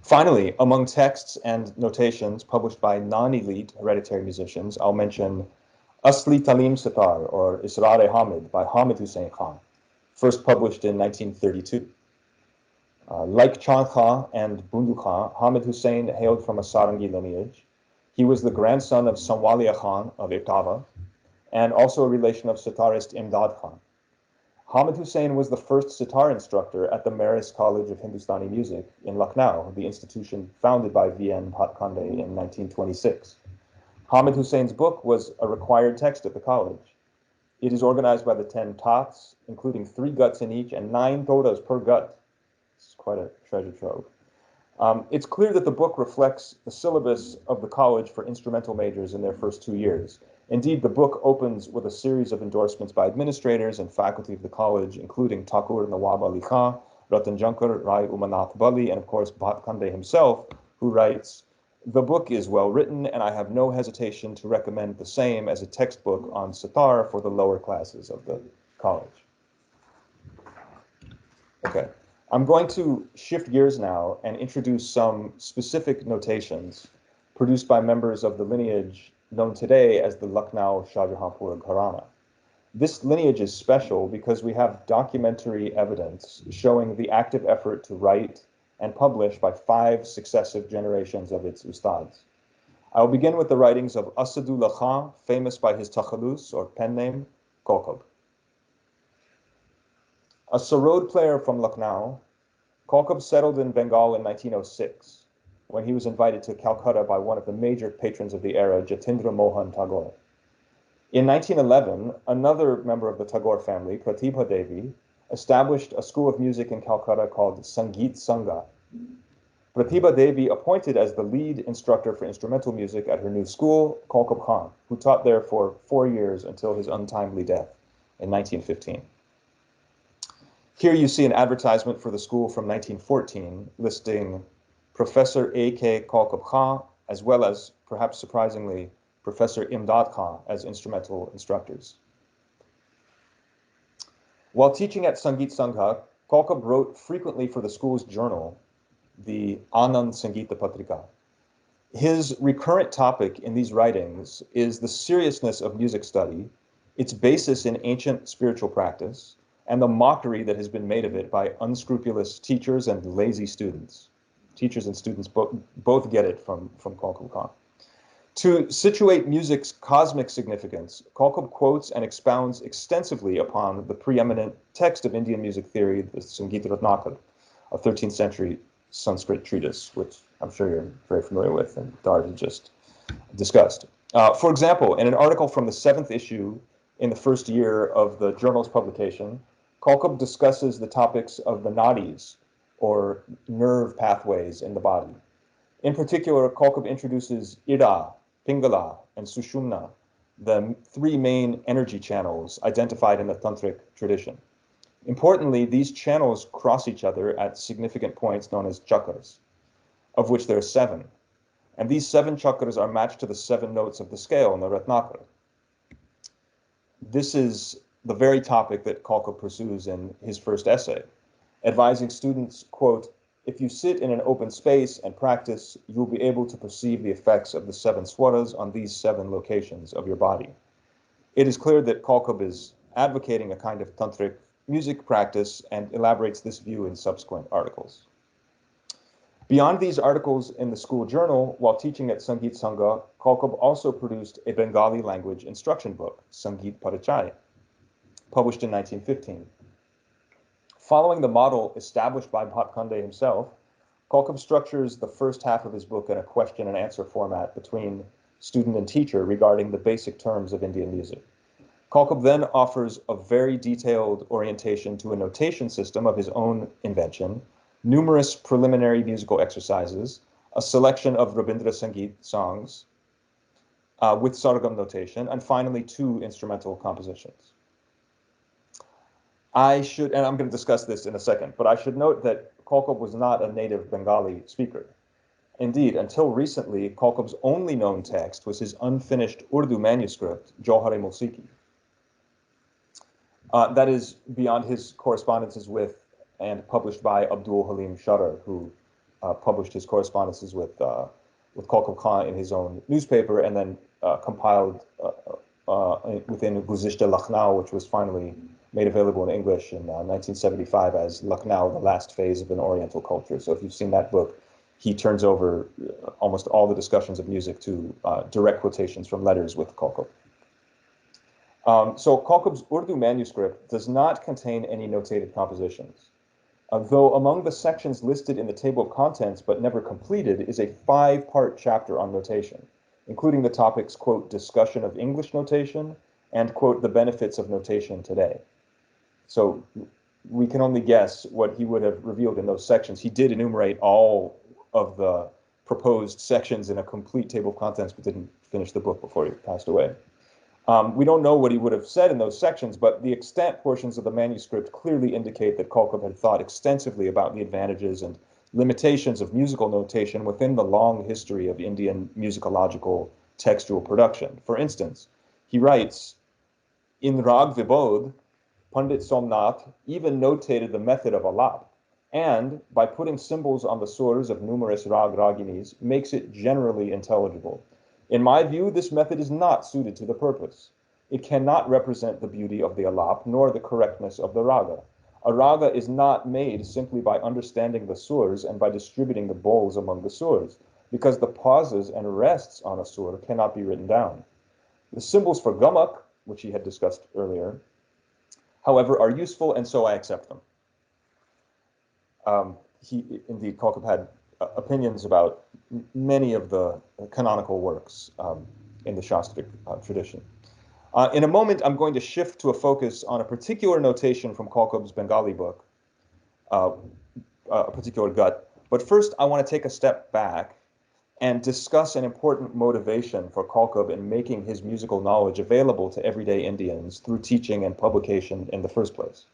Finally, among texts and notations published by non-elite hereditary musicians, I'll mention Asli Talim Sitar, or Israr-e-Hamid, by Hamid Hussain Khan, first published in 1932. Like Chand Khan and Bundu Khan, Hamid Hussain hailed from a Sarangi lineage. He was the grandson of Samwalia Khan of Etava, and also a relation of sitarist Endowed Khan. Hamid Hussain was the first sitar instructor at the Maris College of Hindustani Music in Lucknow, the institution founded by V.N. Bhatkhande in 1926. Hamid Hussein's book was a required text at the college. It is organized by the 10 tats, including 3 guts in each and 9 todas per gut. It's quite a treasure trove. It's clear that the book reflects the syllabus of the college for instrumental majors in their first 2 years. Indeed, the book opens with a series of endorsements by administrators and faculty of the college, including Thakur Nawab Ali Khan, Ratan Jankar, Rai Umanath Bali, and of course Bhatkhande himself, who writes, "The book is well written, and I have no hesitation to recommend the same as a textbook on sitar for the lower classes of the college." Okay, I'm going to shift gears now and introduce some specific notations produced by members of the lineage known today as the Lucknow Shahjahanpur Gharana. This lineage is special because we have documentary evidence showing the active effort to write and publish by 5 successive generations of its ustads. I will begin with the writings of Asadullah Khan, famous by his takhalus or pen name, Kaukab. A sarod player from Lucknow, Kaukab settled in Bengal in 1906 when he was invited to Calcutta by one of the major patrons of the era, Jatindra Mohan Tagore. In 1911, another member of the Tagore family, Pratibha Devi, established a school of music in Calcutta called Sangeet Sangha. Pratibha Devi appointed as the lead instructor for instrumental music at her new school, Kaukab Khan, who taught there for 4 years until his untimely death in 1915. Here you see an advertisement for the school from 1914 listing Professor A.K. Kaukab Khan, as well as, perhaps surprisingly, Professor Imdad Khan as instrumental instructors. While teaching at Sangeet Sangha, Kaukab wrote frequently for the school's journal, the Anand Sangeeta Patrika. His recurrent topic in these writings is the seriousness of music study, its basis in ancient spiritual practice, and the mockery that has been made of it by unscrupulous teachers and lazy students. Teachers and students both get it from Kaukab Khan. To situate music's cosmic significance, Kaukab quotes and expounds extensively upon the preeminent text of Indian music theory, the Sangeet Ratnakar, a 13th century Sanskrit treatise, which I'm sure you're very familiar with and Dard has just discussed. For example, in an article from the 7th issue in the first year of the journal's publication, Kaukab discusses the topics of the nadis, or nerve pathways in the body. In particular, Kaukab introduces Ida, Pingala, and Sushumna, the 3 main energy channels identified in the tantric tradition. Importantly, these channels cross each other at significant points known as chakras, of which there are 7. And these 7 chakras are matched to the 7 notes of the scale in the Ratnakara. This is the very topic that Kalka pursues in his first essay, advising students, quote, "If you sit in an open space and practice, you will be able to perceive the effects of the 7 swaras on these 7 locations of your body." It is clear that Kalka is advocating a kind of tantric music practice and elaborates this view in subsequent articles. Beyond these articles in the school journal, while teaching at Sangeet Sangha, Kalka also produced a Bengali language instruction book, Sangeet Parichay, published in 1915. Following the model established by Bhatkhande himself, Kalka structures the first half of his book in a question and answer format between student and teacher regarding the basic terms of Indian music. Kalka then offers a very detailed orientation to a notation system of his own invention, numerous preliminary musical exercises, a selection of Rabindra Sangeet songs with sargam notation, and finally 2 instrumental compositions. And I'm going to discuss this in a second, but I should note that Kalka was not a native Bengali speaker. Indeed, until recently, Kalka's only known text was his unfinished Urdu manuscript, Jauhar-e-Musiki. That is beyond his correspondences with and published by Abdul Halim Sharar, who published his correspondences with Kalka Khan in his own newspaper, and then compiled within Guzishta Lucknow, which was finally made available in English in 1975 as Lucknow, the Last Phase of an Oriental Culture. So if you've seen that book, he turns over almost all the discussions of music to direct quotations from letters with Kalka. So Kalka's Urdu manuscript does not contain any notated compositions. Though among the sections listed in the table of contents but never completed is a 5-part chapter on notation, including the topics, quote, discussion of English notation and, quote, the benefits of notation today. So we can only guess what he would have revealed in those sections. He did enumerate all of the proposed sections in a complete table of contents, but didn't finish the book before he passed away. We don't know what he would have said in those sections, but the extant portions of the manuscript clearly indicate that Kalka had thought extensively about the advantages and limitations of musical notation within the long history of Indian musicological textual production. For instance, he writes, in Rag Vibodh, Pandit Somnath even notated the method of alap, and by putting symbols on the surs of numerous rag raginis, makes it generally intelligible. In my view, this method is not suited to the purpose. It cannot represent the beauty of the alap, nor the correctness of the raga. A raga is not made simply by understanding the surs and by distributing the bowls among the surs, because the pauses and rests on a sur cannot be written down. The symbols for gamak, which he had discussed earlier, however, are useful, and so I accept them. Indeed, Kalka had opinions about many of the canonical works in the Shastric tradition. In a moment, I'm going to shift to a focus on a particular notation from Kalka's Bengali book, a particular gut. But first, I want to take a step back and discuss an important motivation for Kalka in making his musical knowledge available to everyday Indians through teaching and publication in the first place.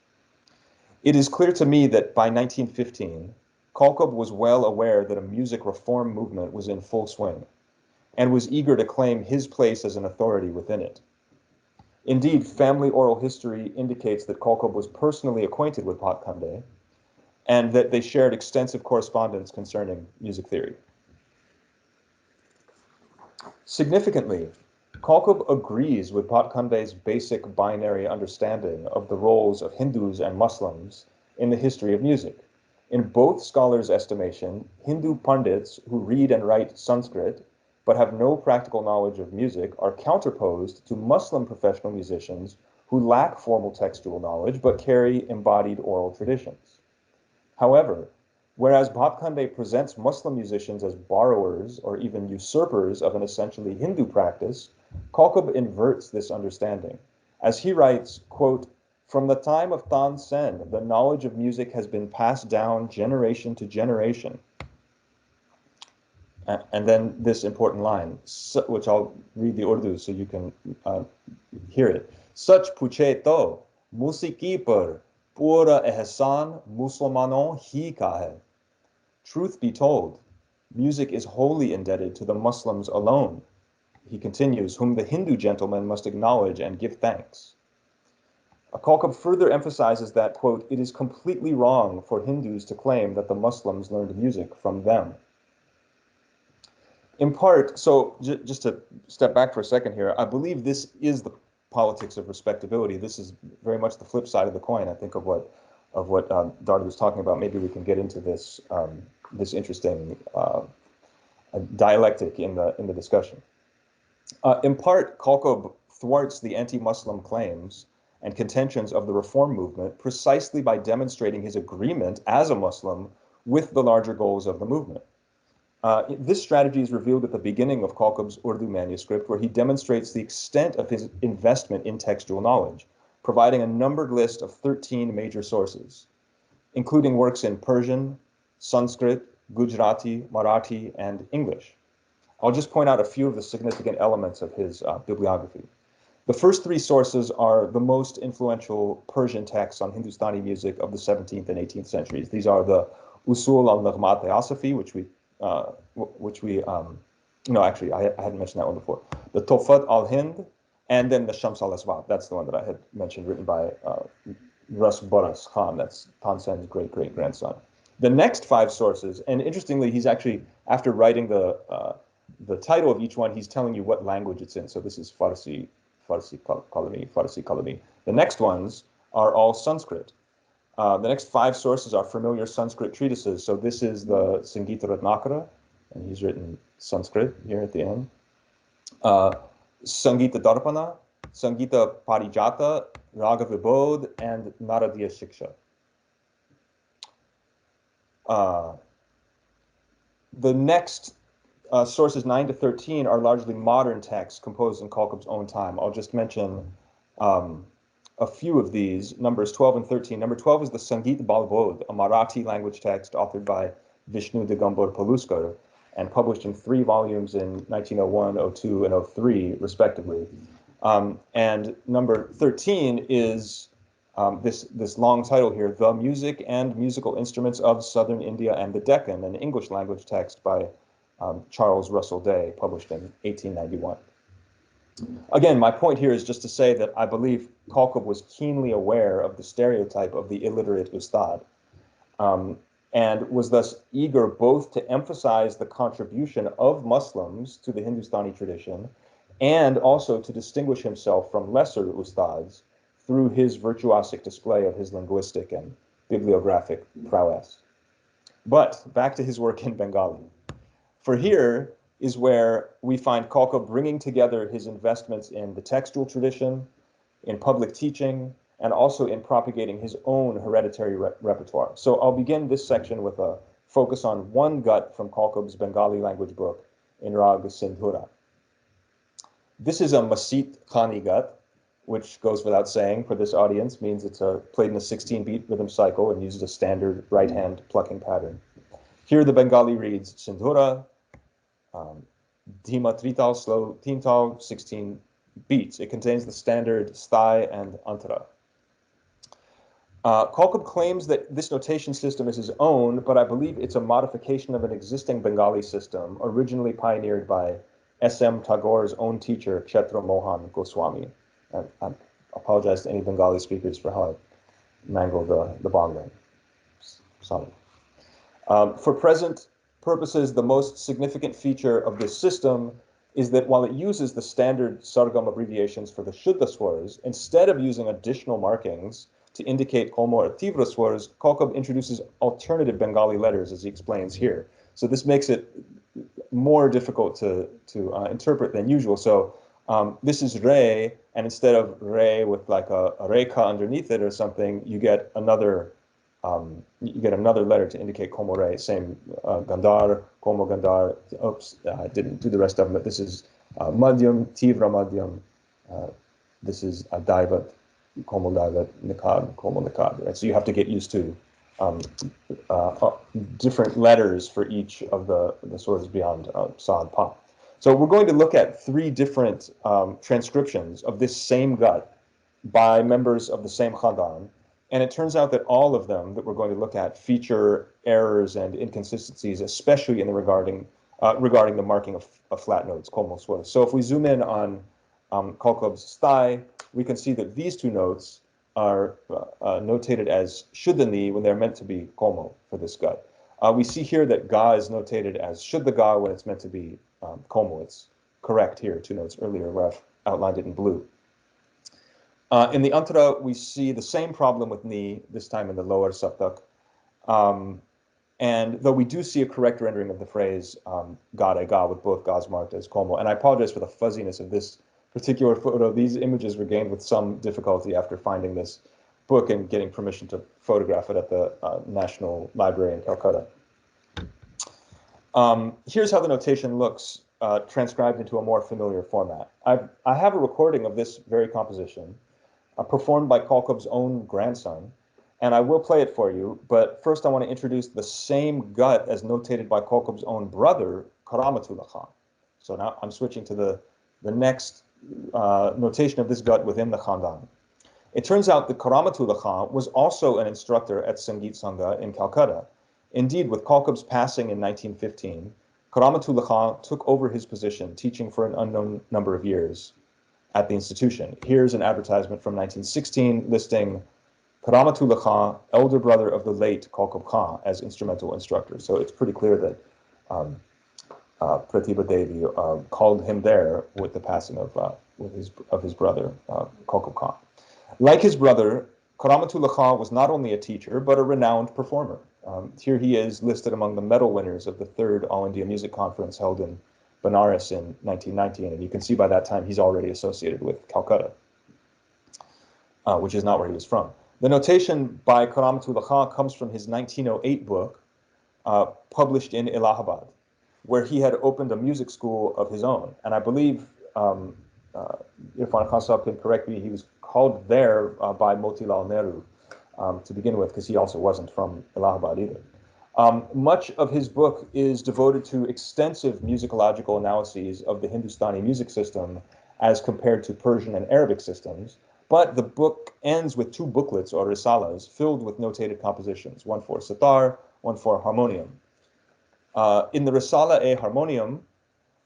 It is clear to me that by 1915, Kalka was well aware that a music reform movement was in full swing and was eager to claim his place as an authority within it. Indeed, family oral history indicates that Kalka was personally acquainted with Bhatkhande and that they shared extensive correspondence concerning music theory. Significantly, Kalka agrees with Bhatkhande's basic binary understanding of the roles of Hindus and Muslims in the history of music. In both scholars' estimation, Hindu Pandits who read and write Sanskrit but have no practical knowledge of music are counterposed to Muslim professional musicians who lack formal textual knowledge but carry embodied oral traditions. However, whereas Bhatkhande presents Muslim musicians as borrowers or even usurpers of an essentially Hindu practice, Kalka inverts this understanding. As he writes, quote, from the time of Tan Sen, the knowledge of music has been passed down generation to generation. And then this important line, which I'll read the Urdu so you can hear it. Such puche to, musiki par, Pura ehsan musulmanon hi ka hai. Truth be told, music is wholly indebted to the Muslims alone. He continues, whom the Hindu gentleman must acknowledge and give thanks. Kalkab further emphasizes that, quote, it is completely wrong for Hindus to claim that the Muslims learned music from them. In part, so just to step back for a second here, I believe this is the politics of respectability. This is very much the flip side of the coin, I think, of what Darda was talking about. Maybe we can get into this this interesting dialectic in the discussion. In part, Kalkab thwarts the anti-Muslim claims and contentions of the reform movement precisely by demonstrating his agreement as a Muslim with the larger goals of the movement. This strategy is revealed at the beginning of Kalkab's Urdu manuscript, where he demonstrates the extent of his investment in textual knowledge, providing a numbered list of 13 major sources, including works in Persian, Sanskrit, Gujarati, Marathi, and English. I'll just point out a few of the significant elements of his bibliography. The first three sources are the most influential Persian texts on Hindustani music of the 17th and 18th centuries. These are the Usul al-Naghmat al-Asafi, actually, I hadn't mentioned that one before. The Tofat al-Hind, and then the Shams al-Aswad. That's the one that I had mentioned, written by Ras Boras Khan. That's Tansen's great-great-grandson. The next five sources, and interestingly, he's actually, after writing the title of each one, he's telling you what language it's in. So this is Farsi Kalami. The next ones are all Sanskrit. The next five sources are familiar Sanskrit treatises. So this is the Sangita Ratnakara, and he's written Sanskrit here at the end. Sangita Darpana, Sangita Parijata, Raga Vibodh, and Naradiya Shiksha. The next sources 9 to 13 are largely modern texts composed in Kalkab's own time. I'll just mention a few of these, numbers 12 and 13. Number 12 is the Sangit Balbod, a Marathi language text authored by Vishnu Digambur Paluskar and published in 3 volumes in 1901, 02, and 03, respectively. And number 13 is this long title here, The Music and Musical Instruments of Southern India and the Deccan, an English language text by Charles Russell Day, published in 1891. Again, my point here is just to say that I believe Kalkab was keenly aware of the stereotype of the illiterate Ustad, and was thus eager both to emphasize the contribution of Muslims to the Hindustani tradition and also to distinguish himself from lesser Ustads through his virtuosic display of his linguistic and bibliographic prowess. But back to his work in Bengali. For here is where we find Kalkab bringing together his investments in the textual tradition, in public teaching, and also in propagating his own hereditary repertoire. So I'll begin this section with a focus on one gut from Kalkab's Bengali language book in Rag Sindhura. This is a Masit Khani gut, which goes without saying for this audience, means it's played in a 16-beat rhythm cycle and uses a standard right-hand plucking pattern. Here the Bengali reads Sindhura, Dhima Trital, slow Tintal, 16 beats. It contains the standard sthai and antara. Kalkab claims that this notation system is his own, but I believe it's a modification of an existing Bengali system originally pioneered by S.M. Tagore's own teacher, Kshetra Mohan Goswami. And I apologize to any Bengali speakers for how I mangled the Bangla. Sorry. For present purposes, the most significant feature of this system is that while it uses the standard sargam abbreviations for the Shuddha swars, instead of using additional markings to indicate Komo or Tivra swars, Kalkab introduces alternative Bengali letters, as he explains here. So this makes it more difficult to interpret than usual. So this is re, and instead of re with like a rekha underneath it or something, you get another letter to indicate Komo re. Same Gandhar, Komo Gandhar. Oops, I didn't do the rest of them, but this is Madhyam, Tivra Madhyam. This is Daivat, Komo Daivat, Nikad, Komo Nikad. Right? So you have to get used to different letters for each of the swords beyond Saad Pa. So we're going to look at 3 different transcriptions of this same gut by members of the same Khandan. And it turns out that all of them that we're going to look at feature errors and inconsistencies, especially in the regarding the marking of flat notes, como suave. So if we zoom in on Kolkob's thigh, we can see that these two notes are notated as should the ni when they're meant to be como for this gut. We see here that ga is notated as should the ga when it's meant to be como. It's correct here, 2 notes earlier where I've outlined it in blue. In the antara, we see the same problem with ni, this time in the lower saptak. And though we do see a correct rendering of the phrase ga de ga with both gas marked as como, and I apologize for the fuzziness of this particular photo. These images were gained with some difficulty after finding this book and getting permission to photograph it at the National Library in Calcutta. Here's how the notation looks transcribed into a more familiar format. I have a recording of this very composition performed by Kolkob's own grandson, and I will play it for you, but first I want to introduce the same gut as notated by Kolkob's own brother, Karamatullah Khan. So now I'm switching to the next notation of this gut within the Khandan. It turns out that Karamatullah Khan was also an instructor at Sangeet Sangha in Calcutta. Indeed, with Kolkob's passing in 1915, Karamatullah Khan took over his position, teaching for an unknown number of years at the institution. Here's an advertisement from 1916 listing Karamatullah Khan, elder brother of the late Kolkob Khan, as instrumental instructor. So it's pretty clear that Pratibha Devi called him there with the passing of his brother, Kolkob Khan. Like his brother, Karamatullah Khan was not only a teacher, but a renowned performer. Here he is listed among the medal winners of the 3rd All India Music Conference held in Benares in 1919, and you can see by that time he's already associated with Calcutta, which is not where he was from. The notation by Karamatullah Khan comes from his 1908 book, published in Allahabad, where he had opened a music school of his own. And I believe, Irfan Khan Sahab can correct me, he was called there by Motilal Nehru to begin with, because he also wasn't from Allahabad either. Much of his book is devoted to extensive musicological analyses of the Hindustani music system as compared to Persian and Arabic systems. But the book ends with 2 booklets or risalas filled with notated compositions, one for sitar, one for harmonium. In the risala A harmonium,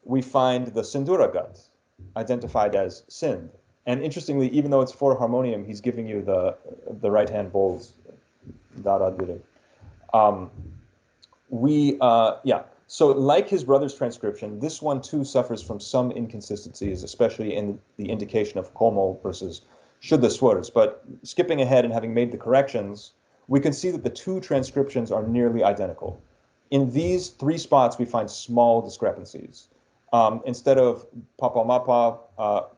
we find the Sindura gut, identified as Sind. And interestingly, even though it's for harmonium, he's giving you the right-hand bowls. So like his brother's transcription, this one too suffers from some inconsistencies, especially in the indication of como versus shuddha swars. But skipping ahead and having made the corrections, we can see that the 2 transcriptions are nearly identical. In these 3 spots, we find small discrepancies. Instead of papa mapa,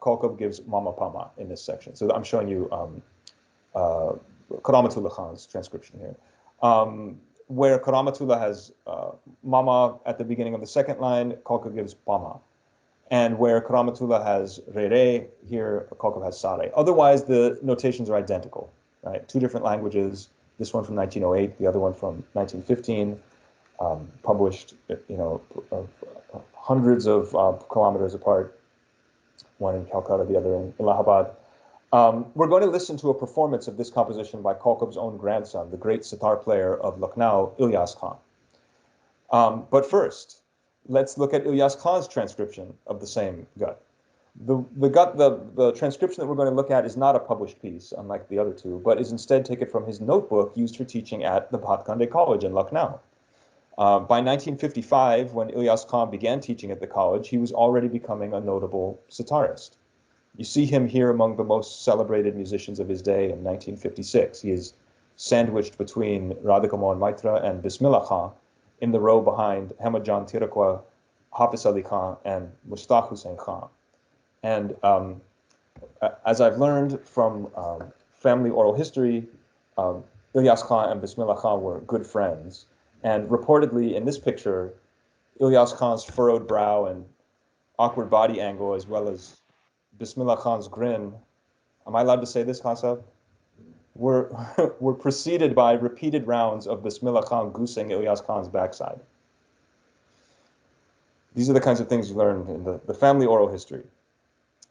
Kolkob gives mama pama in this section. So I'm showing you Karamatullah Khan's transcription here. Where Karamatullah has mama at the beginning of the 2nd line, Kolkob gives pama. And where Karamatullah has re, here Kolkob has sare. Otherwise, the notations are identical, right? 2 different languages, this one from 1908, the other one from 1915, published, hundreds of kilometers apart, one in Calcutta, the other in Allahabad. We're going to listen to a performance of this composition by Kolkob's own grandson, the great sitar player of Lucknow, Ilyas Khan. But first, let's look at Ilyas Khan's transcription of the same gut. The transcription that we're going to look at is not a published piece, unlike the other 2, but is instead taken from his notebook used for teaching at the Bhatkhande College in Lucknow. By 1955, when Ilyas Khan began teaching at the college, he was already becoming a notable sitarist. You see him here among the most celebrated musicians of his day in 1956. He is sandwiched between Radhika Mohan Maitra and Bismillah Khan in the row behind Hamajan Tirakwa, Hafiz Ali Khan, and Mushtaq Hussain Khan. And as I've learned from family oral history, Ilyas Khan and Bismillah Khan were good friends. And reportedly, in this picture, Ilyas Khan's furrowed brow and awkward body angle, as well as Bismillah Khan's grin, am I allowed to say this, Khan? Were preceded by repeated rounds of Bismillah Khan goosing Ilyas Khan's backside. These are the kinds of things you learn in the family oral history.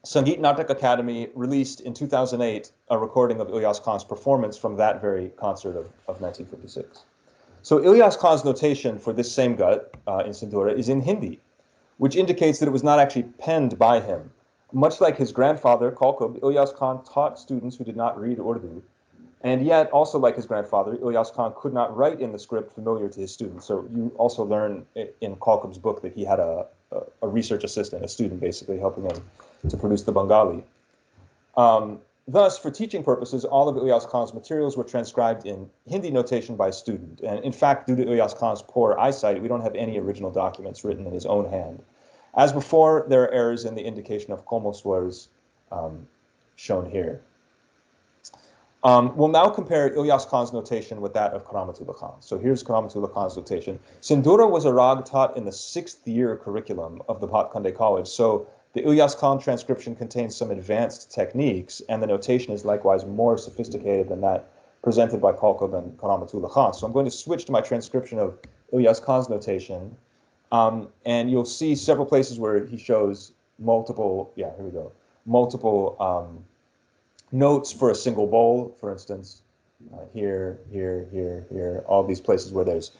Sangeet Natak Academy released in 2008 a recording of Ilyas Khan's performance from that very concert of 1956. So Ilyas Khan's notation for this same gut in Sindhura is in Hindi, which indicates that it was not actually penned by him. Much like his grandfather, Kalkub, Ilyas Khan taught students who did not read Urdu, and yet, also like his grandfather, Ilyas Khan could not write in the script familiar to his students. So you also learn in Kalkub's book that he had a research assistant, a student basically, helping him to produce the Bengali. Thus, for teaching purposes, all of Ilyas Khan's materials were transcribed in Hindi notation by a student. And in fact, due to Ilyas Khan's poor eyesight, we don't have any original documents written in his own hand. As before, there are errors in the indication of Komal swars shown here. We'll now compare Ilyas Khan's notation with that of Karamatullah Khan. So here's Karamatullah Khan's notation. Sindhura was a rag taught in the 6th year curriculum of the Bhatkhande College. So the Ilyas Khan transcription contains some advanced techniques, and the notation is likewise more sophisticated than that presented by Kalkub and Karamatullah Khan. So I'm going to switch to my transcription of Ilyas Khan's notation, and you'll see several places where he shows multiple, multiple notes for a single bowl, for instance, here, all these places where there's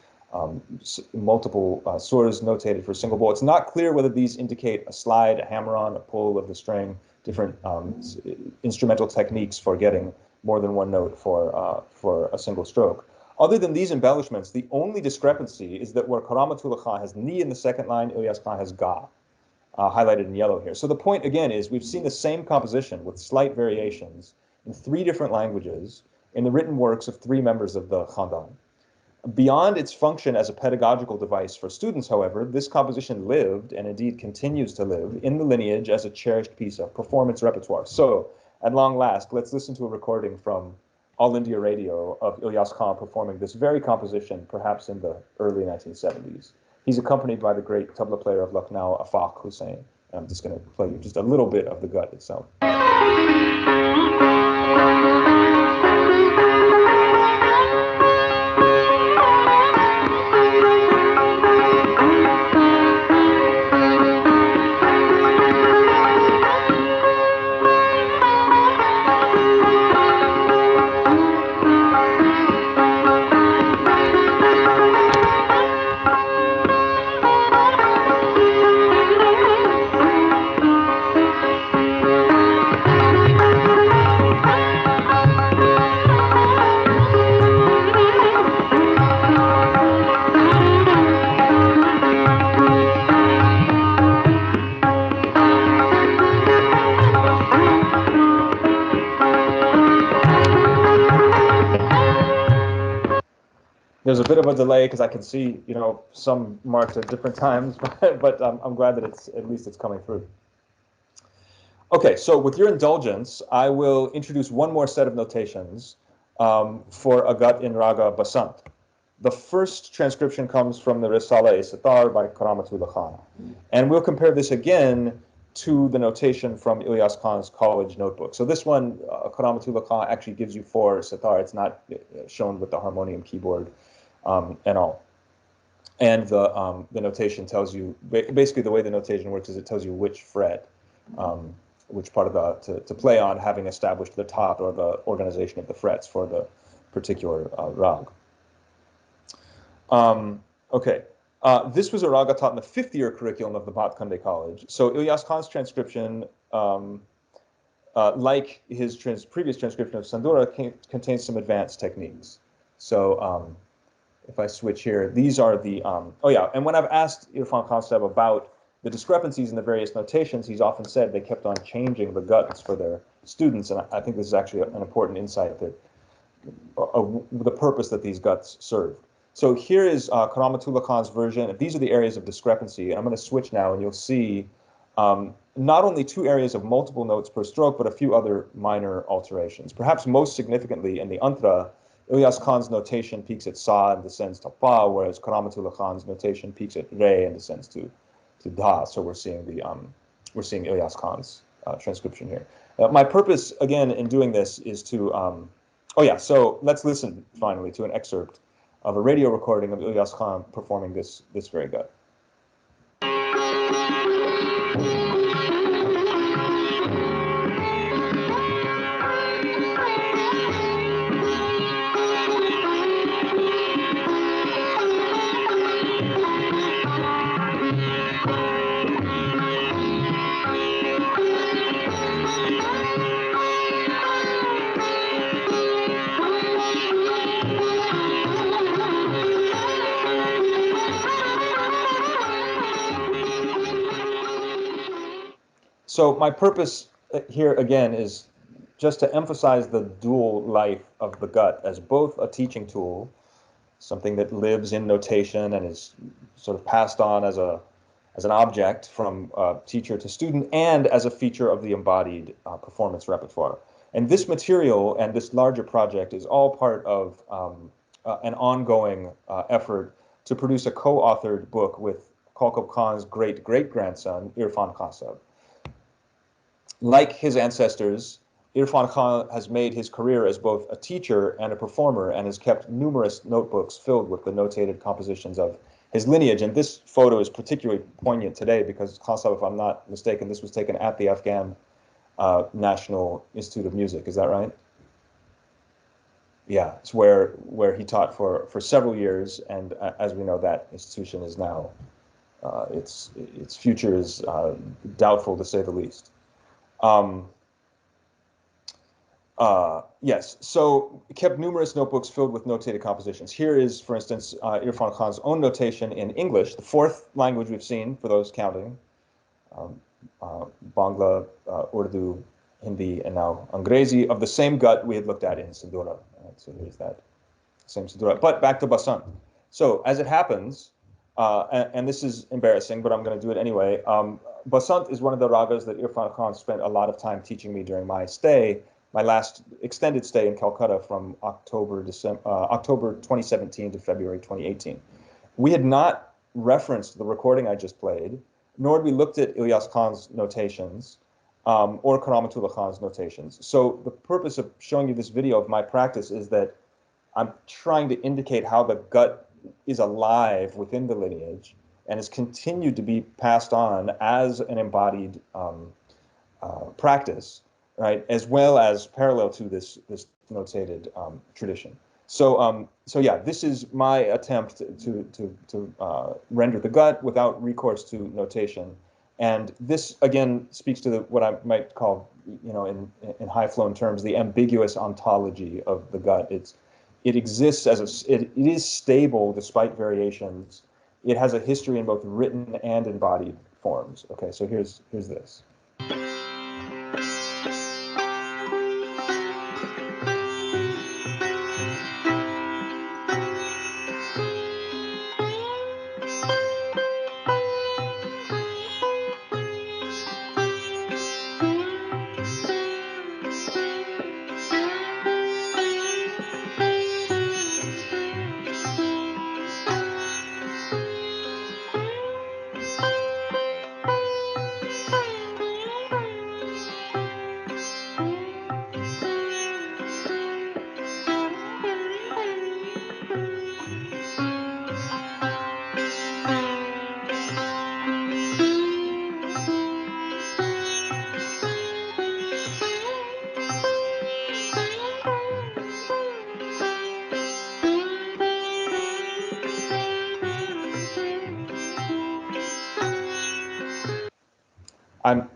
multiple swars notated for a single bowl. It's not clear whether these indicate a slide, a hammer-on, a pull of the string, different instrumental techniques for getting more than one note for a single stroke. Other than these embellishments, the only discrepancy is that where Karamatullah Khan has ni in the second line, Ilyas Khan has ga, highlighted in yellow here. So the point, again, is we've seen the same composition with slight variations in 3 different languages in the written works of 3 members of the Khandan. Beyond its function as a pedagogical device for students, however, this composition lived, and indeed continues to live, in the lineage as a cherished piece of performance repertoire. So, at long last, let's listen to a recording from All India Radio of Ilyas Khan performing this very composition, perhaps in the early 1970s. He's accompanied by the great tabla player of Lucknow, Afaq Hussain. And I'm just going to play you just a little bit of the gut itself. There's a bit of a delay because I can see, some marked at different times, but I'm glad that at least it's coming through. Okay, so with your indulgence, I will introduce one more set of notations for a gut in Raga Basant. The first transcription comes from the Risala-e-Sitar by Karamatullah Khan, and we'll compare this again to the notation from Ilyas Khan's college notebook. So this one, Karamatullah Khan actually gives you 4 sitar. It's not shown with the harmonium keyboard and all. And the notation tells you, basically the way the notation works is it tells you which fret, which part of to play on, having established the top or the organization of the frets for the particular rag. Okay. This was a raga taught in the 5th year curriculum of the Bhatkhande College. So Ilyas Khan's transcription, like his previous transcription of Sandura, contains some advanced techniques. So if I switch here, these are the, and when I've asked Irfan Khan about the discrepancies in the various notations, he's often said they kept on changing the guts for their students, and I think this is actually an important insight that the purpose that these guts served. So here is Karamatullah Khan's version. These are the areas of discrepancy, and I'm going to switch now, and you'll see not only 2 areas of multiple notes per stroke, but a few other minor alterations. Perhaps most significantly in the antra, Ilyas Khan's notation peaks at sa and descends to pa, whereas Karamatullah Khan's notation peaks at re and descends to da. So we're seeing Ilyas Khan's transcription here. My purpose, again, in doing this is to so let's listen finally to an excerpt of a radio recording of Ilyas Khan performing this very gut. So my purpose here again is just to emphasize the dual life of the gut as both a teaching tool, something that lives in notation and is sort of passed on as an object from teacher to student, and as a feature of the embodied performance repertoire. And this material and this larger project is all part of an ongoing effort to produce a co-authored book with Kaukab Khan's great-great-grandson, Irfan Khan. Like his ancestors, Irfan Khan has made his career as both a teacher and a performer and has kept numerous notebooks filled with the notated compositions of his lineage. And this photo is particularly poignant today because, Khan, if I'm not mistaken, this was taken at the Afghan National Institute of Music. Is that right? Yeah, it's where he taught for several years, and as we know, that institution is now its future is doubtful, to say the least. Yes, so kept numerous notebooks filled with notated compositions. Here is, for instance, Irfan Khan's own notation in English, the fourth language we've seen for those counting. Bangla, Urdu, Hindi, and now Angrezi, of the same gut we had looked at in Sindhura. So here's that same Sindhura. But back to Basant. So as it happens, and this is embarrassing, but I'm going to do it anyway. Basant is one of the ragas that Irfan Khan spent a lot of time teaching me during my stay, my last extended stay in Calcutta from October 2017 to February 2018. We had not referenced the recording I just played, nor had we looked at Ilyas Khan's notations or Karamatullah Khan's notations. So the purpose of showing you this video of my practice is that I'm trying to indicate how the gut is alive within the lineage and has continued to be passed on as an embodied practice, right, as well as parallel to this notated tradition. So yeah, this is my attempt to render the gut without recourse to notation, and this again speaks to what I might call, in high-flown terms, the ambiguous ontology of the gut. It exists as it is stable despite variations. It has a history in both written and embodied forms. Okay, so here's this.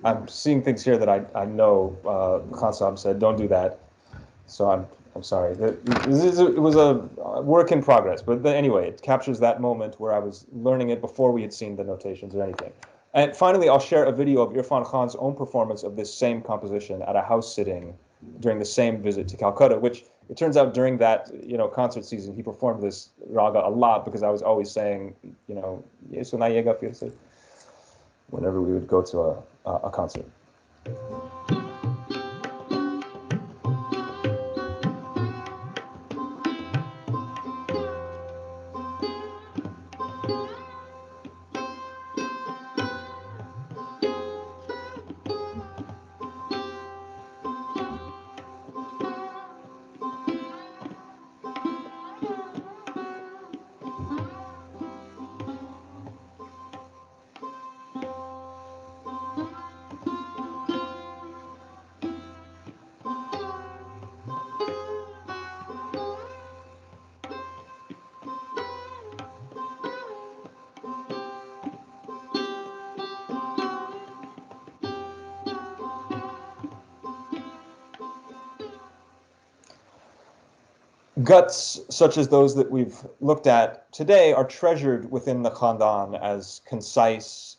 I'm seeing things here that I know Khan said don't do that, so I'm sorry. It was a work in progress, but anyway, it captures that moment where I was learning it before we had seen the notations or anything. And finally, I'll share a video of Irfan Khan's own performance of this same composition at a house sitting during the same visit to Calcutta, which it turns out during that concert season he performed this raga a lot because I was always saying whenever we would go to a concert. Guts, such as those that we've looked at today, are treasured within the Khandan as concise,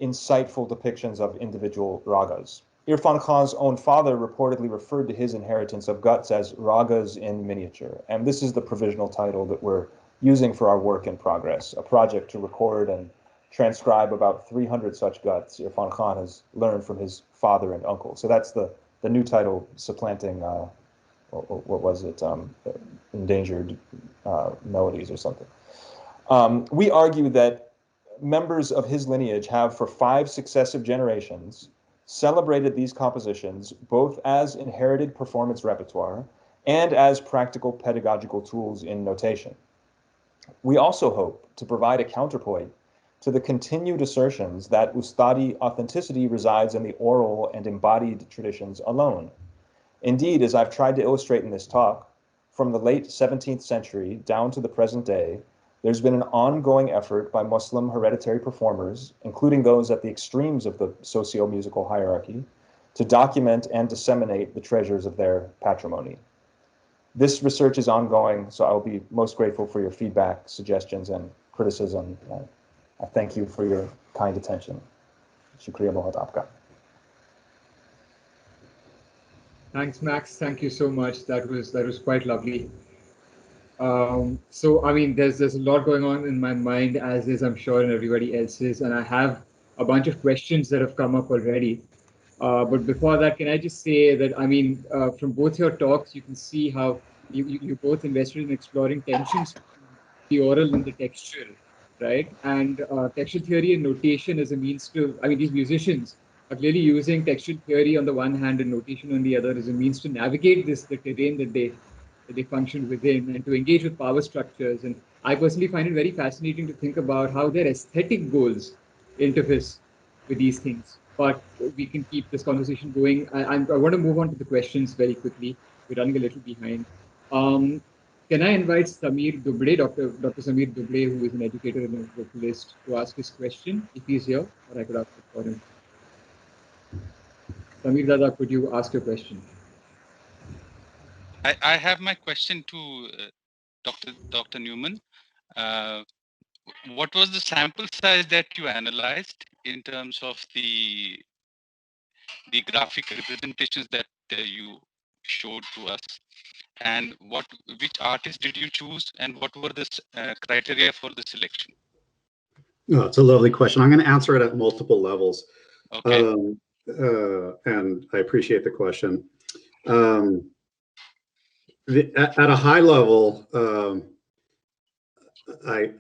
insightful depictions of individual ragas. Irfan Khan's own father reportedly referred to his inheritance of guts as ragas in miniature, and this is the provisional title that we're using for our work in progress, a project to record and transcribe about 300 such guts Irfan Khan has learned from his father and uncle. So that's the new title, supplanting, what was it, endangered melodies or something. We argue that members of his lineage have, for 5 successive generations, celebrated these compositions both as inherited performance repertoire and as practical pedagogical tools in notation. We also hope to provide a counterpoint to the continued assertions that Ustadi authenticity resides in the oral and embodied traditions alone. Indeed, as I've tried to illustrate in this talk, from the late 17th century down to the present day, there's been an ongoing effort by Muslim hereditary performers, including those at the extremes of the socio-musical hierarchy, to document and disseminate the treasures of their patrimony. This research is ongoing, so I'll be most grateful for your feedback, suggestions, and criticism. I thank you for your kind attention. Shukriya bahut aapka. Thanks, Max. Thank you so much. That was quite lovely. So I mean, there's a lot going on in my mind, as is I'm sure in everybody else's, and I have a bunch of questions that have come up already. But before that, can I just say that I mean, from both your talks, you can see how you both invested in exploring tensions between the oral and the textual, right? And textual theory and notation as a means to, I mean, these musicians are clearly using textual theory on the one hand and notation on the other as a means to navigate the terrain that they function within and to engage with power structures. And I personally find it very fascinating to think about how their aesthetic goals interface with these things. But we can keep this conversation going. I want to move on to the questions very quickly. We're running a little behind. Can I invite Samir Duble, Dr. Samir Duble, who is an educator and a vocalist, to ask his question, if he's here, or I could ask it for him. Samir Dada, could you ask your question? I have my question to Dr. Neuman. What was the sample size that you analyzed in terms of the graphic representations that you showed to us? And which artists did you choose, and what were the criteria for the selection? Oh, it's a lovely question. I'm going to answer it at multiple levels. Okay. And I appreciate the question. At a high level, I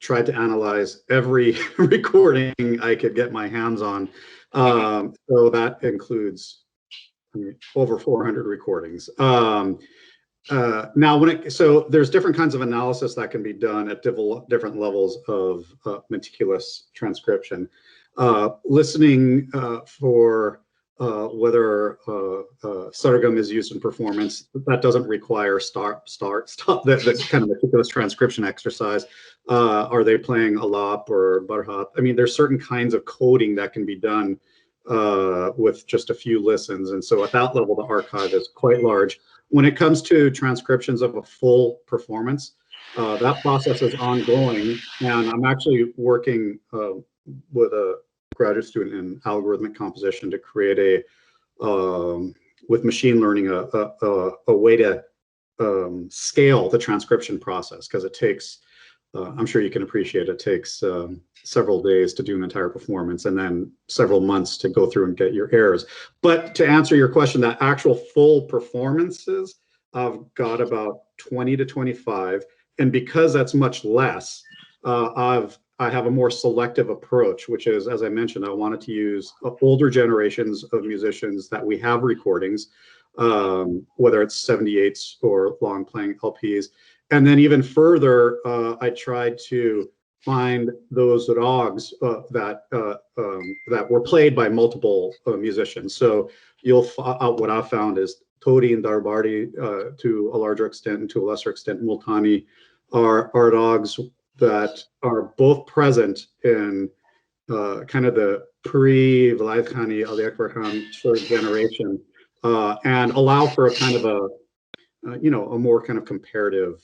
tried to analyze every recording I could get my hands on. So that includes over 400 recordings. Now, so there's different kinds of analysis that can be done at different levels of meticulous transcription. Listening for whether sargam is used in performance, that doesn't require stop. That's kind of meticulous transcription exercise. Are they playing alap or barhat? I mean, there's certain kinds of coding that can be done with just a few listens. And so at that level, the archive is quite large. When it comes to transcriptions of a full performance, that process is ongoing. And I'm actually working with a graduate student in algorithmic composition to create with machine learning, a way to scale the transcription process, because it takes, I'm sure you can appreciate, it takes several days to do an entire performance and then several months to go through and get your errors. But to answer your question, that actual full performances, I've got about 20 to 25. And because that's much less, I have a more selective approach, which is, as I mentioned, I wanted to use older generations of musicians that we have recordings, whether it's 78s or long playing LPs. And then even further, I tried to find those rags that were played by multiple musicians. So what I found is Todi and Darbari, to a larger extent, and to a lesser extent Multani, are rags that are both present in kind of the pre-Vilayat Khani, Ali Akbar Khan third generation, and allow for a kind of a more kind of comparative,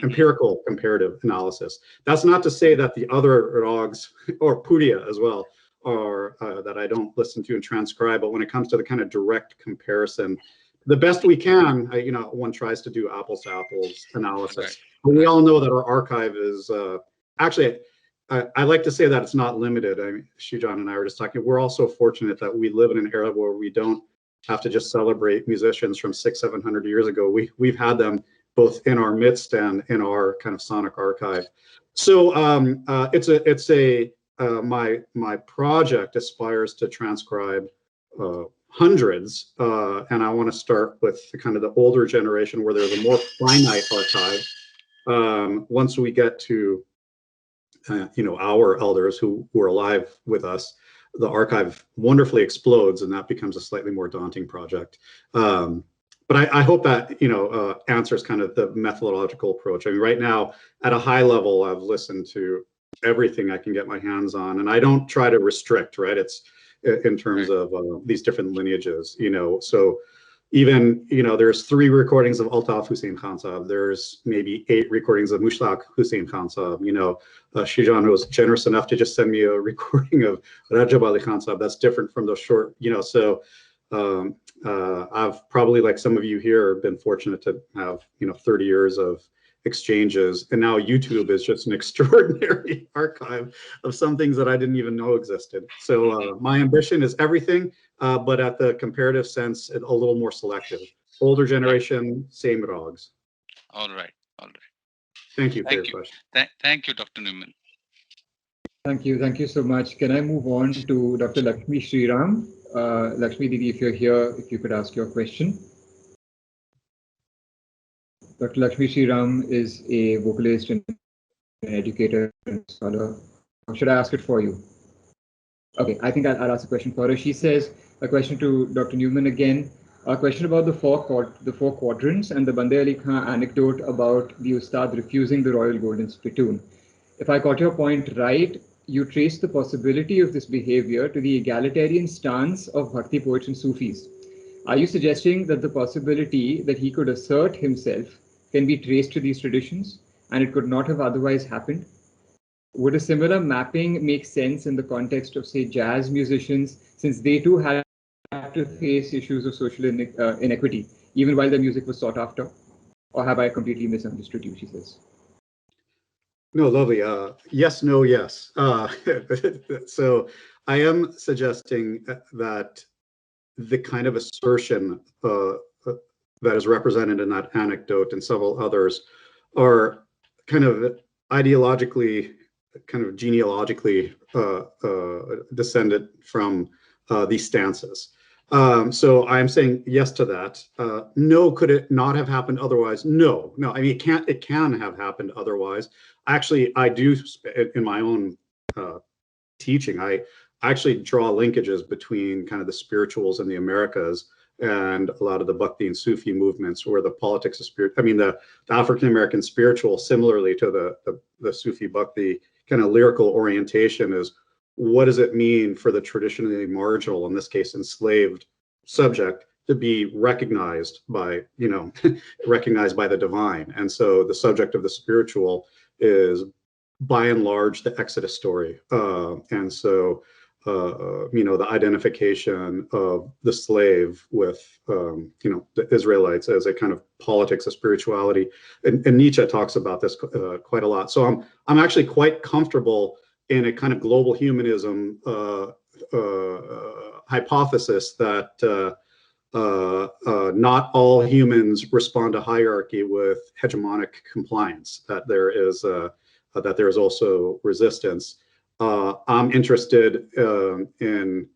empirical comparative analysis. That's not to say that the other rags, or Puriya as well, are that I don't listen to and transcribe. But when it comes to the kind of direct comparison, the best we can, one tries to do apples to apples analysis. Right. But we all know that our archive is actually, I like to say that it's not limited. I mean, Shijan and I were just talking. We're also fortunate that we live in an era where we don't have to just celebrate musicians from 600-700 years ago. We've had them both in our midst and in our kind of sonic archive. So my project aspires to transcribe hundreds, and I want to start with the kind of the older generation where there's a more finite archive. Once we get to our elders who were alive with us, the archive wonderfully explodes, and that becomes a slightly more daunting project. But I hope that answers kind of the methodological approach. I mean, right now at a high level, I've listened to everything I can get my hands on, and I don't try to restrict. Right? It's in terms of these different lineages. So even there's 3 recordings of Altaf Hussein Khan Sahab. There's maybe 8 recordings of Mushtaq Hussein Khan Sahab. Shijan was generous enough to just send me a recording of Rajab Ali Khan Sahab. That's different from those short. So I've probably, like some of you here, been fortunate to have 30 years of exchanges, and now YouTube is just an extraordinary archive of some things that I didn't even know existed. So my ambition is everything, but at the comparative sense, a little more selective. Older generation, same rogs. All right. Thank you for your question. Thank you, Dr. Neuman. Thank you so much. Can I move on to Dr. Lakshmi Sriram? Lakshmi Didi, if you're here, if you could ask your question. Dr. Lakshmi Sriram is a vocalist and an educator and scholar. Or should I ask it for you? Okay, I think I'll ask a question for her. She says, a question to Dr. Neuman again, a question about the four quadrants and the Bande Ali Khan anecdote about the Ustad refusing the royal golden spittoon. If I got your point right, you trace the possibility of this behavior to the egalitarian stance of Bhakti poets and Sufis. Are you suggesting that the possibility that he could assert himself can be traced to these traditions and it could not have otherwise happened? Would a similar mapping make sense in the context of, say, jazz musicians, since they too had to face issues of social inequity, even while their music was sought after? Or have I completely misunderstood you, she says? No, lovely. Yes, no, yes. So I am suggesting that the kind of assertion that is represented in that anecdote and several others are kind of ideologically, kind of genealogically descended from these stances. So I'm saying yes to that. No, could it not have happened otherwise? No. I mean, it can have happened otherwise. Actually, I do, in my own teaching, I actually draw linkages between kind of the spirituals in the Americas and a lot of the Bhakti and Sufi movements, where the politics of spirit, I mean, the African-American spiritual, similarly to the Sufi Bhakti kind of lyrical orientation, is what does it mean for the traditionally marginal, in this case enslaved subject, to be recognized by, recognized by the divine. And so the subject of the spiritual is by and large the Exodus story. And so the identification of the slave with, the Israelites as a kind of politics of spirituality. And Nietzsche talks about this quite a lot. So I'm actually quite comfortable in a kind of global humanism hypothesis that not all humans respond to hierarchy with hegemonic compliance, that there is also resistance. I'm interested in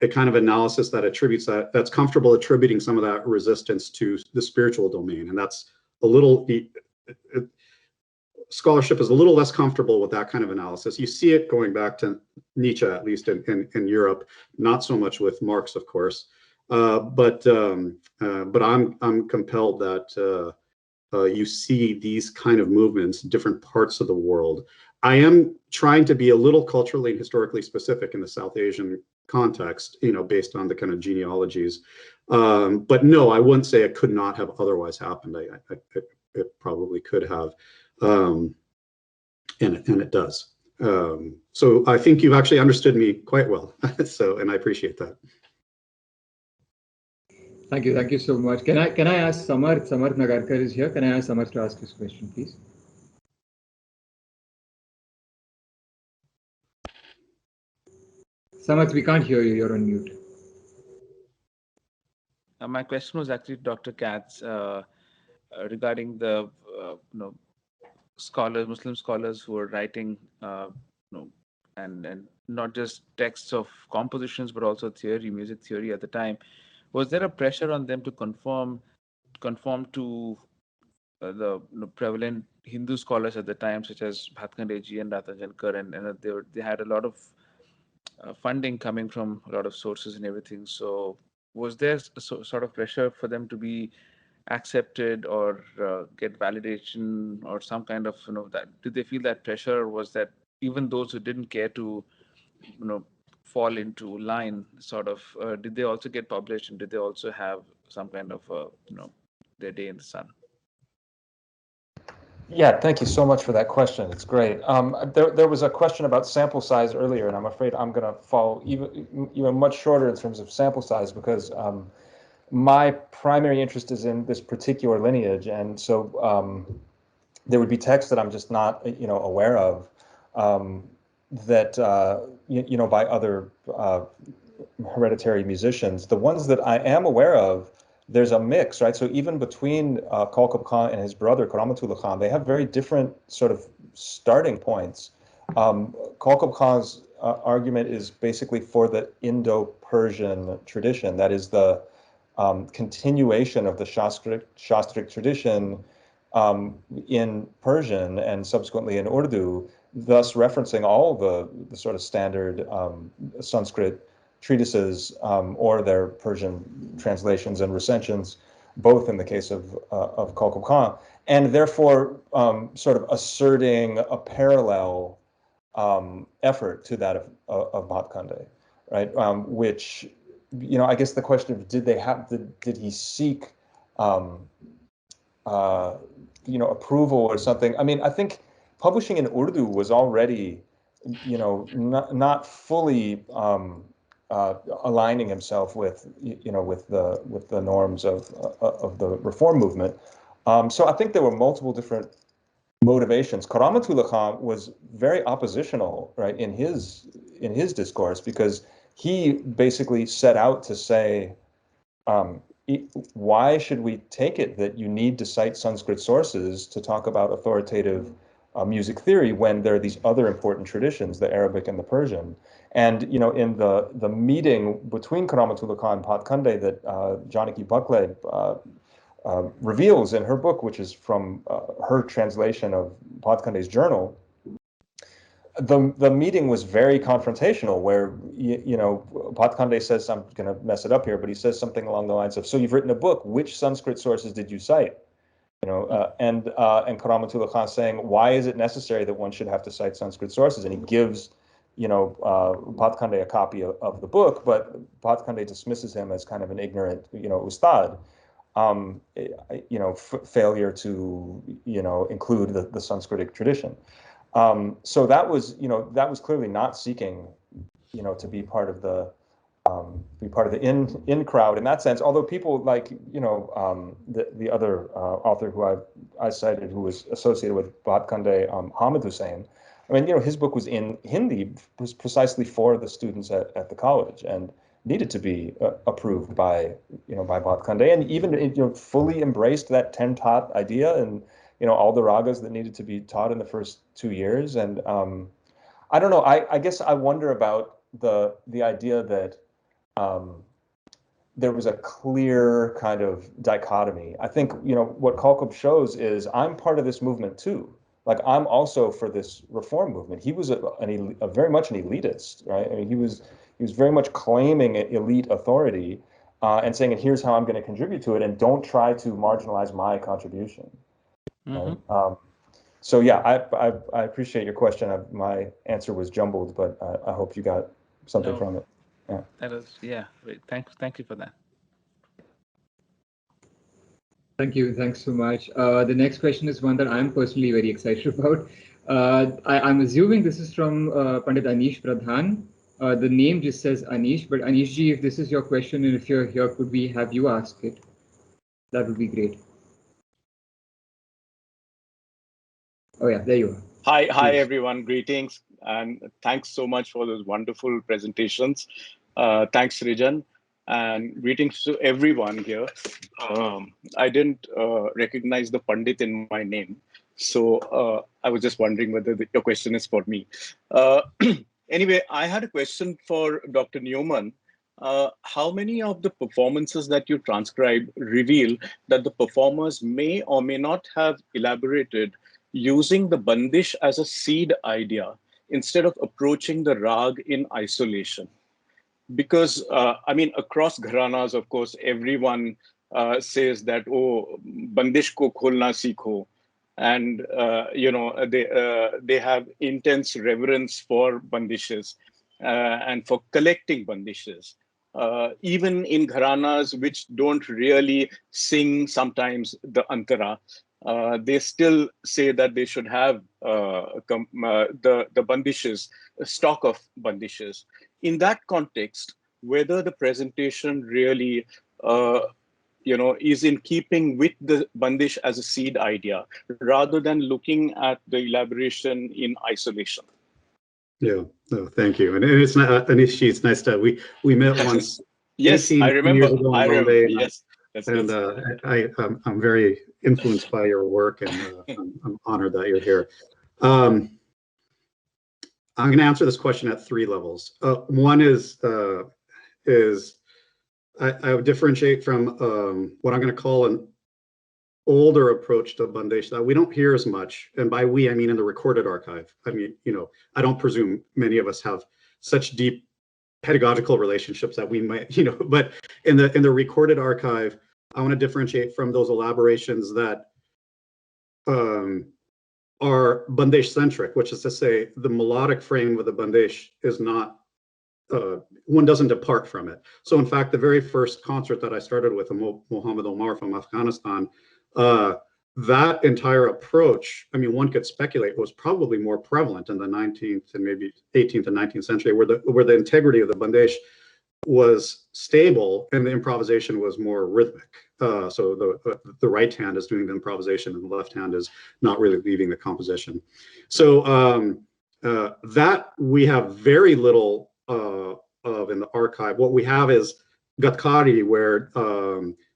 a kind of analysis that attributes that's comfortable attributing some of that resistance to the spiritual domain. And that's a little, scholarship is a little less comfortable with that kind of analysis. You see it going back to Nietzsche, at least in Europe, not so much with Marx, of course. But I'm compelled that you see these kind of movements in different parts of the world. I am trying to be a little culturally and historically specific in the South Asian context, based on the kind of genealogies. But no, I wouldn't say it could not have otherwise happened. It probably could have, and it does. So I think you've actually understood me quite well. And I appreciate that. Thank you so much. Can I ask Samarth Nagarkar is here. Can I ask Samarth to ask his question, please? Samarth, we can't hear you. You're on mute. My question was actually Dr. Katz regarding the scholars, Muslim scholars who are writing, and not just texts of compositions, but also theory, music theory at the time. Was there a pressure on them to conform to the prevalent Hindu scholars at the time, such as Bhatkandeji and Ratajankar, and they had a lot of funding coming from a lot of sources and everything. So was there sort of pressure for them to be accepted or get validation or some kind of that? Did they feel that pressure, or was that even those who didn't care to fall into line sort of did they also get published, and did they also have some kind of their day in the sun? Yeah, thank you so much for that question. It's great. There was a question about sample size earlier, and I'm afraid I'm going to fall even much shorter in terms of sample size, because my primary interest is in this particular lineage, and so there would be texts that I'm just not aware of that by other hereditary musicians. The ones that I am aware of, there's a mix, right? So even between Kaukab Khan and his brother Karamatullah Khan, they have very different sort of starting points. Kaukab Khan's argument is basically for the Indo-Persian tradition, that is the continuation of the Shastric tradition in Persian and subsequently in Urdu, thus referencing all the sort of standard Sanskrit treatises or their Persian translations and recensions, both in the case of Kaukab Khan, and therefore sort of asserting a parallel effort to that of Bhatkande, right? Which, I guess the question of did he seek approval or something? I mean, I think publishing in Urdu was already, not fully aligning himself with the norms of the reform movement. So I think there were multiple different motivations. Karamatullah Khan was very oppositional, right, in his discourse, because he basically set out to say, why should we take it that you need to cite Sanskrit sources to talk about authoritative music theory when there are these other important traditions, the Arabic and the Persian? And in the meeting between Karamatullah Khan and Bhatkande that Janaki Bakle reveals in her book, which is from her translation of Bhatkande's journal, the meeting was very confrontational, where Bhatkande says, I'm going to mess it up here, but he says something along the lines of, "So you've written a book. Which Sanskrit sources did you cite?" And Karamatullah Khan saying, "Why is it necessary that one should have to cite Sanskrit sources?" And he gives Bhatkande a copy of the book, but Bhatkande dismisses him as kind of an ignorant Ustad. Failure to include the Sanskritic tradition. So that was clearly not seeking to be part of the in crowd in that sense. Although people like the other author who I cited, who was associated with Bhatkande, Hamid Hussain. I mean, his book was in Hindi precisely for the students at the college, and needed to be approved by Bhatkande, and even fully embraced that 10-tot idea and all the ragas that needed to be taught in the first 2 years. And I don't know. I guess I wonder about the idea that there was a clear kind of dichotomy. I think what Kaukab shows is, I'm part of this movement too. Like, I'm also for this reform movement. He was a very much an elitist, right? I mean, he was very much claiming elite authority and saying, and here's how I'm going to contribute to it, and don't try to marginalize my contribution. Mm-hmm. Right? So yeah, I appreciate your question. My answer was jumbled, but I hope you got something from it. Yeah. That is, great. Thank you for that. Thank you. Thanks so much. The next question is one that I'm personally very excited about. I'm assuming this is from Pandit Anish Pradhan. The name just says Anish, but Anishji, if this is your question and if you're here, could we have you ask it? That would be great. Oh yeah, there you are. Hi everyone, greetings, and thanks so much for those wonderful presentations. Thanks, Srijan, and greetings to everyone here. I didn't recognize the Pandit in my name, so I was just wondering whether your question is for me. Anyway, I had a question for Dr. Neuman. How many of the performances that you transcribe reveal that the performers may or may not have elaborated using the bandish as a seed idea instead of approaching the rag in isolation? Because, I mean, across gharanas, of course, everyone says that, oh, bandish ko kholna sikho. And, you know, they have intense reverence for bandishes and for collecting bandishes. Even in gharanas which don't really sing sometimes the antara, they still say that they should have the bandishes, a stock of bandishes. In that context, whether the presentation really is in keeping with the bandish as a seed idea, rather than looking at the elaboration in isolation. Yeah, no, thank you. And it's not Anish, it's nice to we met once. Yes, I remember. Years ago in Bombay, yes, and I'm very influenced by your work, and I'm honored that you're here. I'm going to answer this question at three levels. One is I would differentiate from what I'm going to call an older approach to bandish that we don't hear as much, and by we I mean in the recorded archive. I mean, I don't presume many of us have such deep pedagogical relationships that we might, but in the recorded archive, I want to differentiate from those elaborations that are bandish centric, which is to say the melodic frame of the bandish is not, one doesn't depart from it. So in fact, the very first concert that I started with, Muhammad Omar from Afghanistan, that entire approach, I mean, one could speculate, was probably more prevalent in the 19th and maybe 18th and 19th century, where the integrity of the bandish was stable and the improvisation was more rhythmic. So the right hand is doing the improvisation and the left hand is not really leaving the composition. So that we have very little of in the archive. What we have is Gatkari,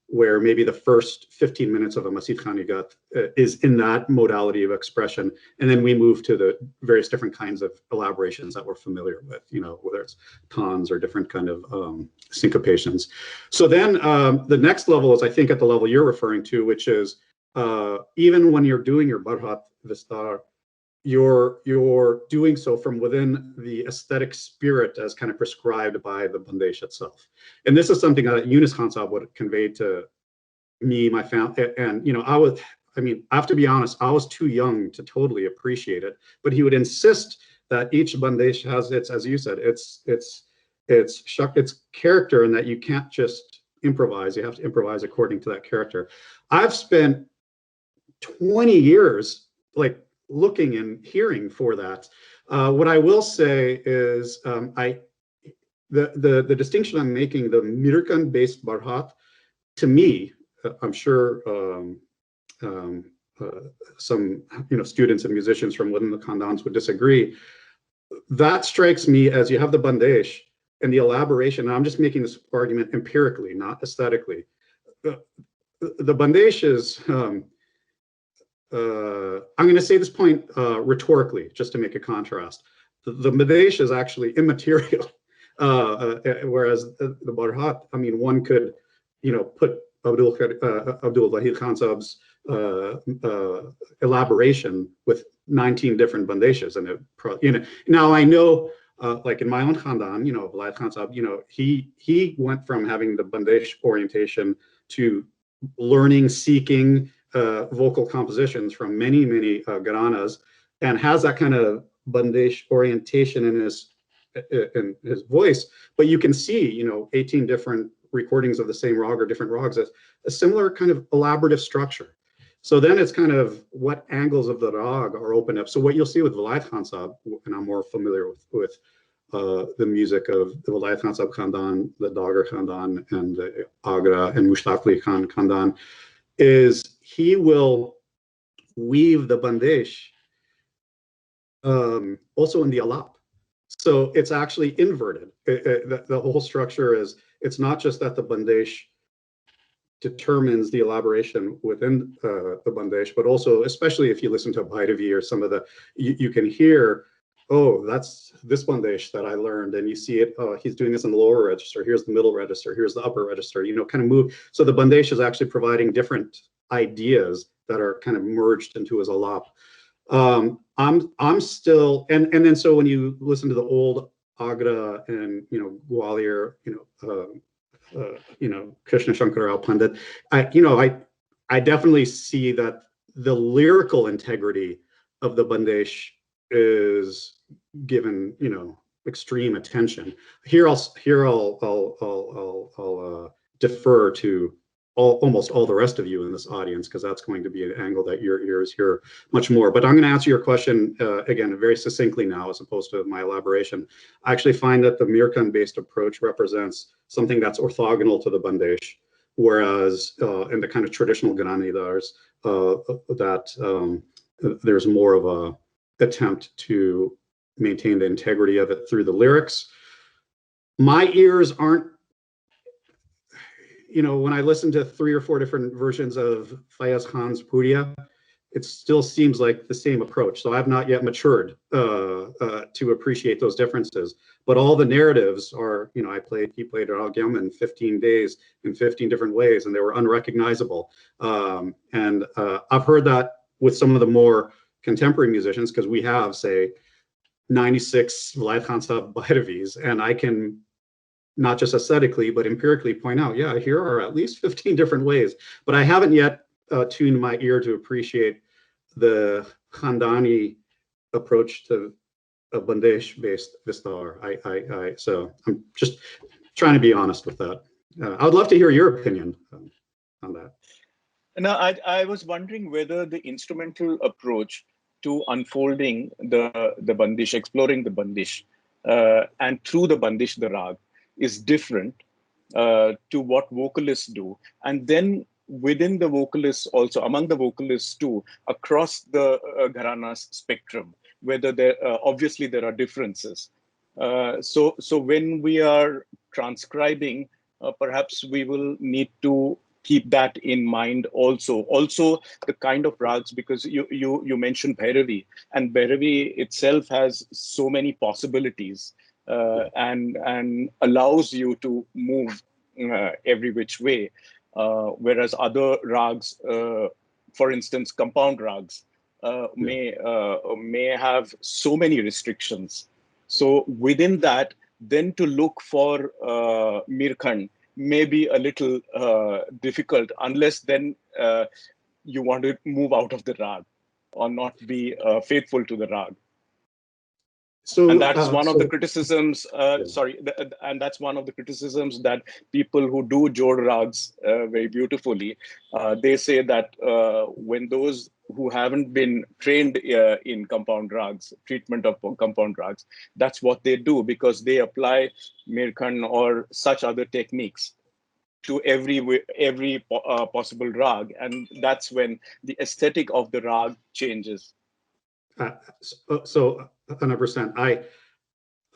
where maybe the first 15 minutes of a Masih Khani Gat is in that modality of expression. And then we move to the various different kinds of elaborations that we're familiar with, whether it's tons or different kind of syncopations. So then the next level is, I think, at the level you're referring to, which is even when you're doing your Bharhat Vistar, you're doing so from within the aesthetic spirit as kind of prescribed by the bandish itself. And this is something that Yunus Khan Sahab would convey to me, my family, and I have to be honest, I was too young to totally appreciate it, but he would insist that each bandish has its, as you said, its character, and that you can't just improvise, you have to improvise according to that character. I've spent 20 years looking and hearing for that. What I will say is the distinction I'm making, the Mirkan-based Bharhat, to me, I'm sure some students and musicians from within the Khandans would disagree. That strikes me as you have the bandish and the elaboration, and I'm just making this argument empirically, not aesthetically. The bandish is, I'm going to say this point rhetorically, just to make a contrast. The bandish is actually immaterial, whereas the Bharhat, I mean, one could, put Abdul Wahid Khan Sahab's elaboration with 19 different bandishes, and now I know, like in my own Khandan, Wahid Khan Sahab, he went from having the bandish orientation to learning, seeking vocal compositions from many gharanas, and has that kind of bandish orientation in his voice. But you can see, 18 different recordings of the same rag or different rags as a similar kind of elaborative structure. So then it's kind of what angles of the rag are opened up. So what you'll see with Vilayat Khan Sahib, and I'm more familiar with the music of the Vilayat Khan Sahib Khandan, the Dagar Khandan, and the Agra and Mushtaq Ali Khan Khandan, is he will weave the bandesh also in the alap. So it's actually inverted. The whole structure is, it's not just that the bandesh determines the elaboration within the bandesh, but also, especially if you listen to Bhairavi or some of the, you can hear, oh, that's this bandesh that I learned, and you see it, he's doing this in the lower register, here's the middle register, here's the upper register, you know, kind of move. So the bandesh is actually providing different ideas that are kind of merged into his alap. I'm still, and then so when you listen to the old Agra and, you know, Gwalior, you know, Krishna Shankar Rao Pandit, I definitely see that the lyrical integrity of the bandesh is given, you know, extreme attention. Here I'll defer to almost all the rest of you in this audience, because that's going to be an angle that your ears hear much more. But I'm going to answer your question again very succinctly now, as opposed to my elaboration. I actually find that the Mirkan-based approach represents something that's orthogonal to the bandesh, whereas in the kind of traditional Ghananidars, there's more of a attempt to maintain the integrity of it through the lyrics. My ears aren't, you know, when I listen to 3 or 4 different versions of Fayaz Khan's Puriya, it still seems like the same approach. So I've not yet matured to appreciate those differences. But all the narratives are, you know, he played Ragyam in 15 days in 15 different ways, and they were unrecognizable. And I've heard that with some of the more contemporary musicians, because we have, say, 96 Vilayat Khan Sahib Bhairavis, and I can not just aesthetically, but empirically point out, yeah, here are at least 15 different ways. But I haven't yet tuned my ear to appreciate the Khandani approach to a bandesh-based Vistar. So I'm just trying to be honest with that. I would love to hear your opinion on that. Now, I was wondering whether the instrumental approach to unfolding the bandish, exploring the bandish, and through the bandish, the rag, is different to what vocalists do. And then within the vocalists also, among the vocalists too, across the gharanas spectrum, whether there, obviously there are differences. So when we are transcribing, perhaps we will need to keep that in mind also. Also the kind of rags, because you mentioned Bhairavi, and Bhairavi itself has so many possibilities and allows you to move every which way, whereas other rags, for instance, compound rags, may have so many restrictions. So within that, then to look for Mirkhan may be a little difficult, unless then you want to move out of the rag or not be faithful to the rag. So, and that's one of the criticisms. Sorry, and that's one of the criticisms that people who do Jod rags very beautifully, they say that when those who haven't been trained in compound rags, treatment of compound rags, that's what they do, because they apply Mirkhan or such other techniques to every possible rag, and that's when the aesthetic of the rag changes. So 100%. I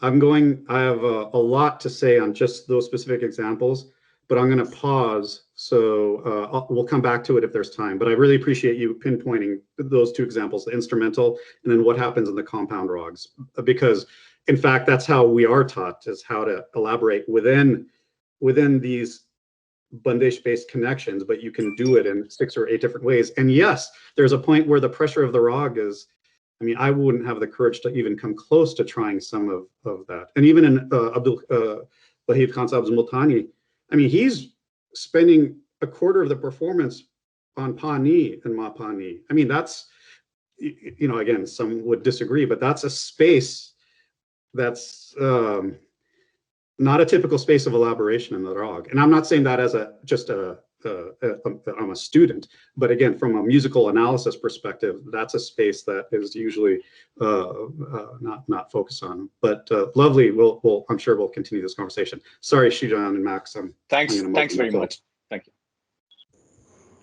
have a lot to say on just those specific examples, but I'm going to pause. So we'll come back to it if there's time. But I really appreciate you pinpointing those 2 examples, the instrumental and then what happens in the compound rags, because in fact, that's how we are taught, is how to elaborate within these bandesh-based connections, but you can do it in 6 or 8 different ways. And yes, there's a point where the pressure of the rag is, I mean, I wouldn't have the courage to even come close to trying some of that. And even in Abdul Wahid Khan Sahib's Multani, I mean, he's spending a quarter of the performance on Pani and Ma Pani. I mean, that's, you know, again, some would disagree, but that's a space that's not a typical space of elaboration in the rag. And I'm not saying that as just a I'm a student. But again, from a musical analysis perspective, that's a space that is usually not focused on. But lovely. I'm sure we'll continue this conversation. Sorry, Srijan and Max. Thanks very much. Thank you.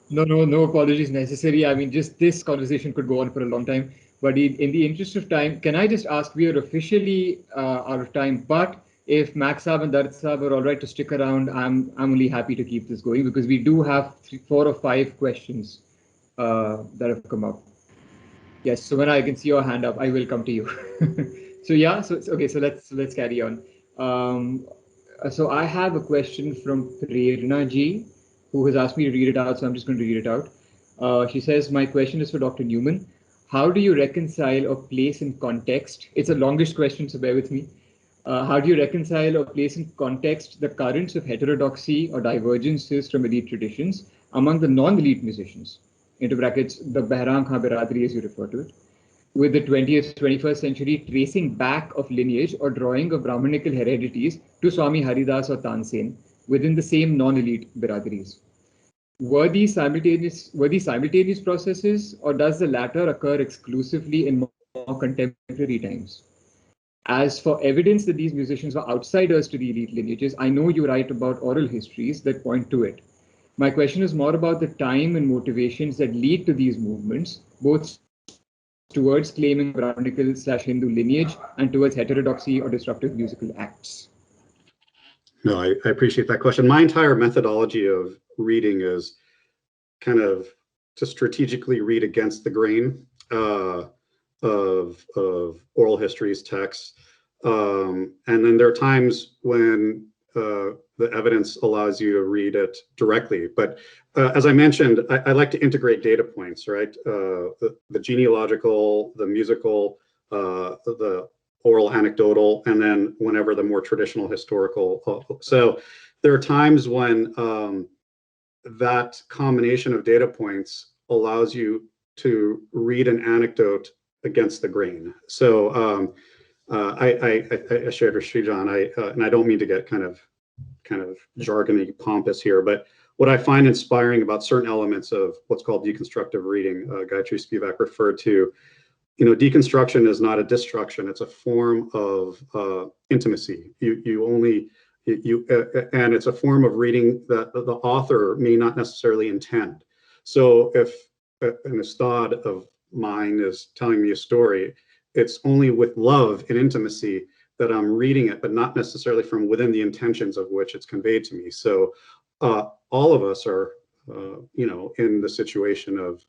No apologies necessary. I mean, just this conversation could go on for a long time. But in the interest of time, can I just ask, we are officially out of time, but if Max Saab and Dard Saab are all right to stick around, I'm only happy to keep this going, because we do have 4 or 5 questions that have come up. Yes, so when I can see your hand up, I will come to you. So yeah, so let's carry on. So I have a question from Prerna ji, who has asked me to read it out, so I'm just going to read it out. She says, my question is for Dr. Neuman. How do you reconcile or place in context? It's a longish question, so bear with me. How do you reconcile or place in context the currents of heterodoxy or divergences from elite traditions among the non-elite musicians, into brackets, the Behram Khan Biradari as you refer to it, with the 20th, 21st century tracing back of lineage or drawing of Brahmanical heredities to Swami Haridas or Tansen within the same non-elite Biradaris? Were these simultaneous processes, or does the latter occur exclusively in more contemporary times? As for evidence that these musicians were outsiders to the elite lineages, I know you write about oral histories that point to it. My question is more about the time and motivations that lead to these movements, both towards claiming Brahmanical/Hindu lineage and towards heterodoxy or disruptive musical acts. No, I appreciate that question. My entire methodology of reading is kind of to strategically read against the grain of oral histories texts. And then there are times when the evidence allows you to read it directly. But as I mentioned, I like to integrate data points, right? The genealogical, the musical, the oral anecdotal, and then whenever the more traditional historical. So there are times when that combination of data points allows you to read an anecdote against the grain. So I shared with Srijan, and I don't mean to get kind of jargony pompous here, but what I find inspiring about certain elements of what's called deconstructive reading, Gayatri Spivak referred to, deconstruction is not a destruction; it's a form of intimacy. And it's a form of reading that the author may not necessarily intend. So if an Ustad of mine is telling me a story, it's only with love and intimacy that I'm reading it, but not necessarily from within the intentions of which it's conveyed to me. So all of us are, in the situation of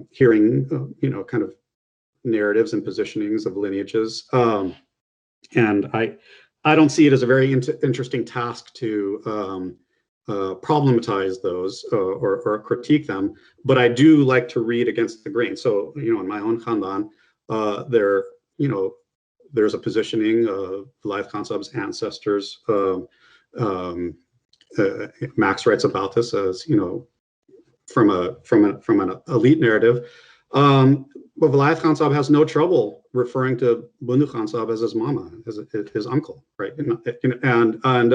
hearing, kind of narratives and positionings of lineages. And I don't see it as a very interesting task to problematize those or critique them, but I do like to read against the grain. So, in my own Khandan, there's a positioning of Laith Khan Sahib's ancestors. Max writes about this as, from an elite narrative. But Laith Khan Sahib has no trouble referring to Bundu Khan Sahib as his mama, as his uncle, right? And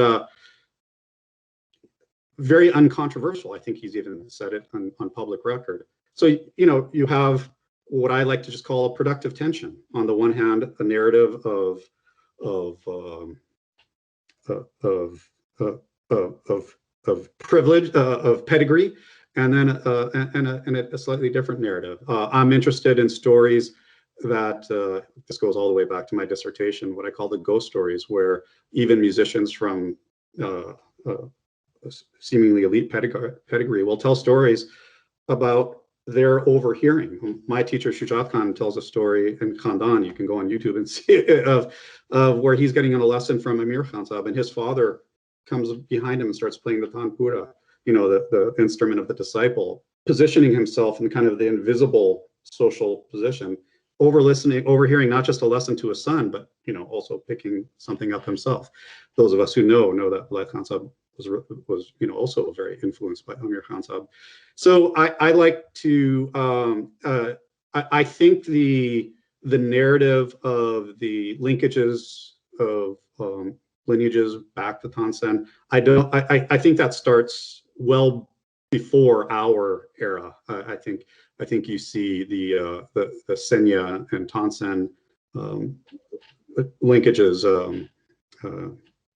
very uncontroversial. I think he's even said it on public record. So, you have what I like to just call a productive tension. On the one hand, a narrative of privilege, of pedigree, and then a slightly different narrative. I'm interested in stories that, this goes all the way back to my dissertation, what I call the ghost stories, where even musicians from seemingly elite pedigree will tell stories about their overhearing. My teacher Shujat Khan tells a story in Khandan, you can go on YouTube and see it, of where he's getting a lesson from Amir Khan Sahib, and his father comes behind him and starts playing the tanpura, the instrument of the disciple, positioning himself in kind of the invisible social position, overhearing not just a lesson to his son, but also picking something up himself. Those of us who know that Laith Khan Sahib was also very influenced by Amir Khan Sahib. So I like to I think the narrative of the linkages of lineages back to Tansen, I think that starts well before our era. I think you see the Senya and Tansen linkages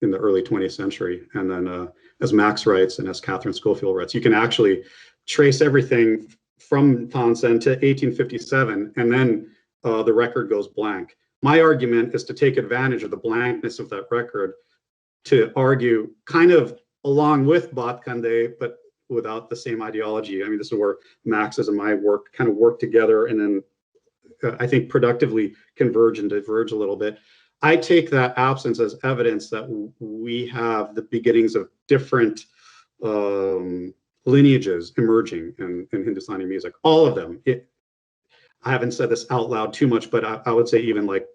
in the early 20th century, and then as Max writes and as Catherine Schofield writes, you can actually trace everything from Tansen to 1857, and then the record goes blank. My argument is to take advantage of the blankness of that record to argue kind of along with Bhatkande, but without the same ideology. I mean, this is where Max's and my work kind of work together, and then I think productively converge and diverge a little bit. I take that absence as evidence that we have the beginnings of different lineages emerging in Hindustani music. All of them. I haven't said this out loud too much, but I would say even like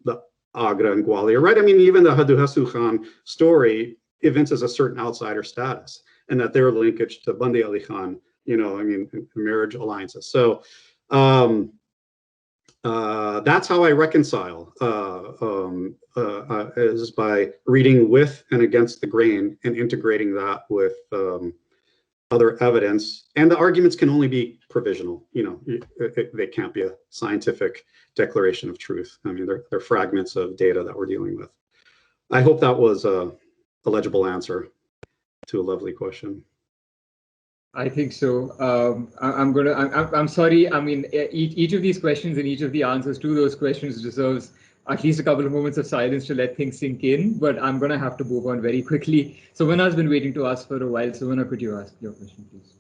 the Agra and Gwalior, right? I mean, even the Hadu Hasu Khan story evinces a certain outsider status, and that their linkage to Bandi Ali Khan, you know, I mean, marriage alliances. So that's how I reconcile, is by reading with and against the grain and integrating that with other evidence. And the arguments can only be provisional. You know, they can't be a scientific declaration of truth. I mean, they're fragments of data that we're dealing with. I hope that was a legible answer to a lovely question. I think so. I'm sorry. I mean, each of these questions and each of the answers to those questions deserves at least a couple of moments of silence to let things sink in, but I'm going to have to move on very quickly. Savannah's been waiting to ask for a while. Savannah, could you ask your question, please?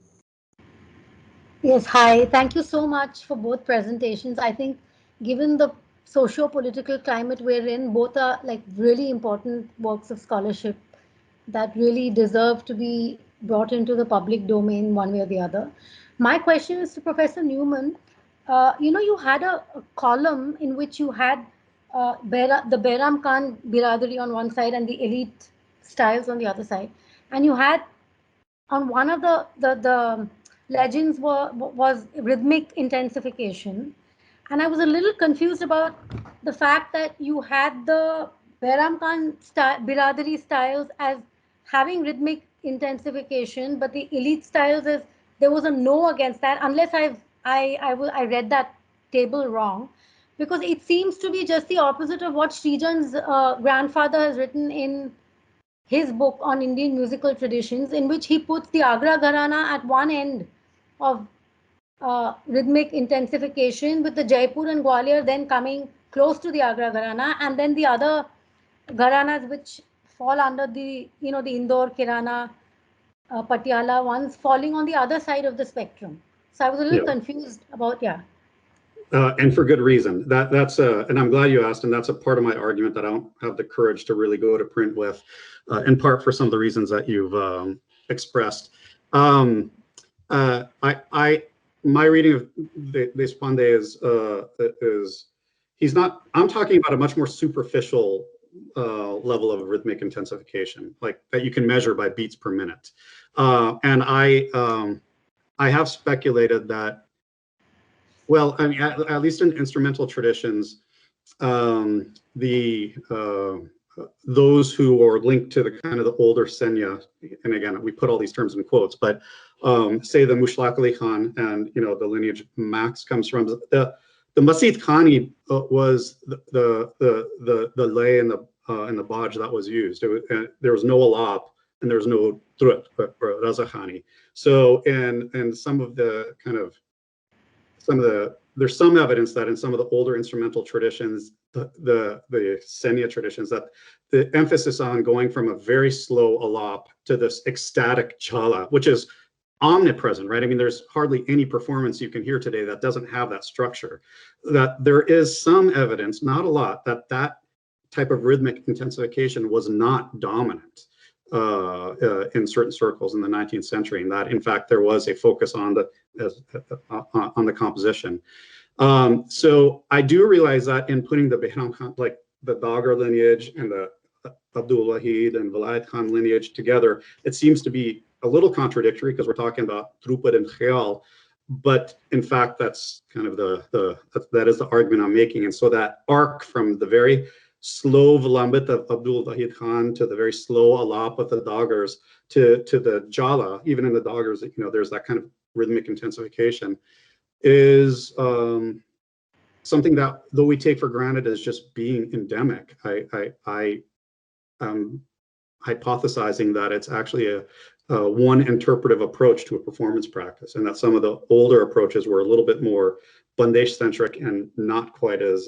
Yes, hi. Thank you so much for both presentations. I think given the socio-political climate we're in, both are like really important works of scholarship that really deserve to be brought into the public domain one way or the other. My question is to Professor Neuman. You know, you had a column in which you had the Behram Khan Biradari on one side and the elite styles on the other side. And you had on one of the legends was rhythmic intensification. And I was a little confused about the fact that you had the Behram Khan Biradari styles as having rhythmic intensification, but the elite styles is there was a no against that, unless I read that table wrong, because it seems to be just the opposite of what Srijan's grandfather has written in his book on Indian musical traditions, in which he puts the Agra Gharana at one end of rhythmic intensification, with the Jaipur and Gwalior then coming close to the Agra Gharana, and then the other Gharanas which fall under the, you know, the Indore, Kirana, Patiala ones falling on the other side of the spectrum. So I was a little confused about, and for good reason. That's and I'm glad you asked, and that's a part of my argument that I don't have the courage to really go to print with, in part for some of the reasons that you've expressed. My reading of Deshpande is he's not. I'm talking about a much more superficial level of rhythmic intensification, like that you can measure by beats per minute. And I have speculated that, well, I mean, at least in instrumental traditions, those who are linked to the kind of the older Senya, and again, we put all these terms in quotes, but say the Mushlak Ali Khan and, you know, the lineage Max comes from, the Masid Khani was the lay and the Baj that was used. There was no Alap and there was no Drut or Raza Khani. So and some of the kind of there's some evidence that in some of the older instrumental traditions, the Senya traditions, that the emphasis on going from a very slow alap to this ecstatic chala, which is omnipresent, right? I mean, there's hardly any performance you can hear today that doesn't have that structure. That there is some evidence, not a lot, that that type of rhythmic intensification was not dominant in certain circles in the 19th century, and that in fact there was a focus on the composition. So I do realize that in putting the Behram Khan, like the Dagar lineage and the Abdul Wahid and Vilayat Khan lineage together, it seems to be a little contradictory because we're talking about Drupad and Khayal, but in fact that's kind of that is the argument I'm making. And so that arc from the very slow Vilambit of Abdul Wahid Khan to the very slow Alap of the Daggers to the Jala, even in the Daggers, you know, there's that kind of rhythmic intensification, is something that, though we take for granted as just being endemic, I hypothesizing that it's actually a one interpretive approach to a performance practice, and that some of the older approaches were a little bit more Bandesh centric and not quite as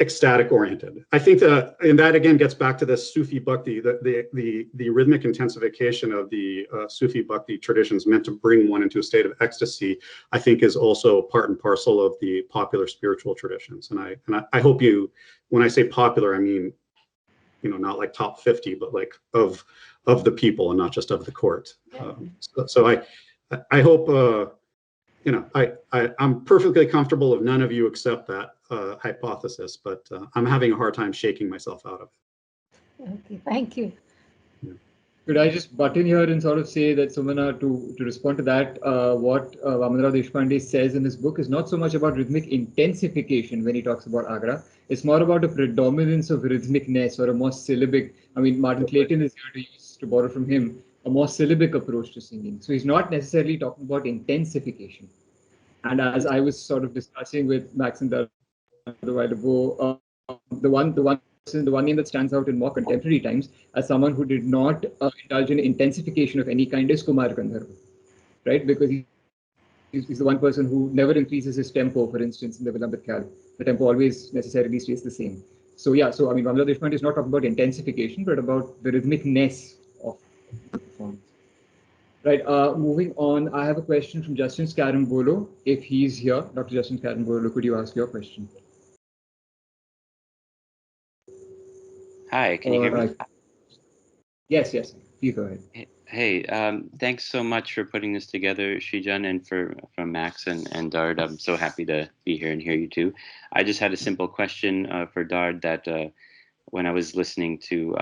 ecstatic oriented. I think that, and that again gets back to the Sufi Bhakti, the rhythmic intensification of the Sufi Bhakti traditions meant to bring one into a state of ecstasy, I think is also part and parcel of the popular spiritual traditions. And I hope you, when I say popular, I mean, you know, not like top 50, but like of the people and not just of the court. So I hope, you know, I'm perfectly comfortable if none of you accept that hypothesis, but I'm having a hard time shaking myself out of it. Okay, thank you. Could I just butt in here and sort of say that, Sumana, to respond to that, what Vamanrao Deshpande says in his book is not so much about rhythmic intensification when he talks about Agra. It's more about a predominance of rhythmicness or a more syllabic, I mean, Martin Clayton is here to borrow from him, a more syllabic approach to singing. So he's not necessarily talking about intensification. And as I was sort of discussing with Max and Dar a while ago, the one name that stands out in more contemporary times as someone who did not indulge in intensification of any kind is Kumar Gandharva, right? Because he's the one person who never increases his tempo, for instance, in the Vilambit Khayal. The tempo always necessarily stays the same. So yeah, so I mean, Vamanrao Deshpande is not talking about intensification, but about the rhythmicness of the performance. Right, moving on, I have a question from Justin Scarambolo. If he's here, Dr. Justin Scarambolo, could you ask your question? Hi, can you hear me? Yes, please go ahead. Hey, thanks so much for putting this together, Srijan, and from Max and Dard. I'm so happy to be here and hear you too. I just had a simple question for Dard that when I was listening to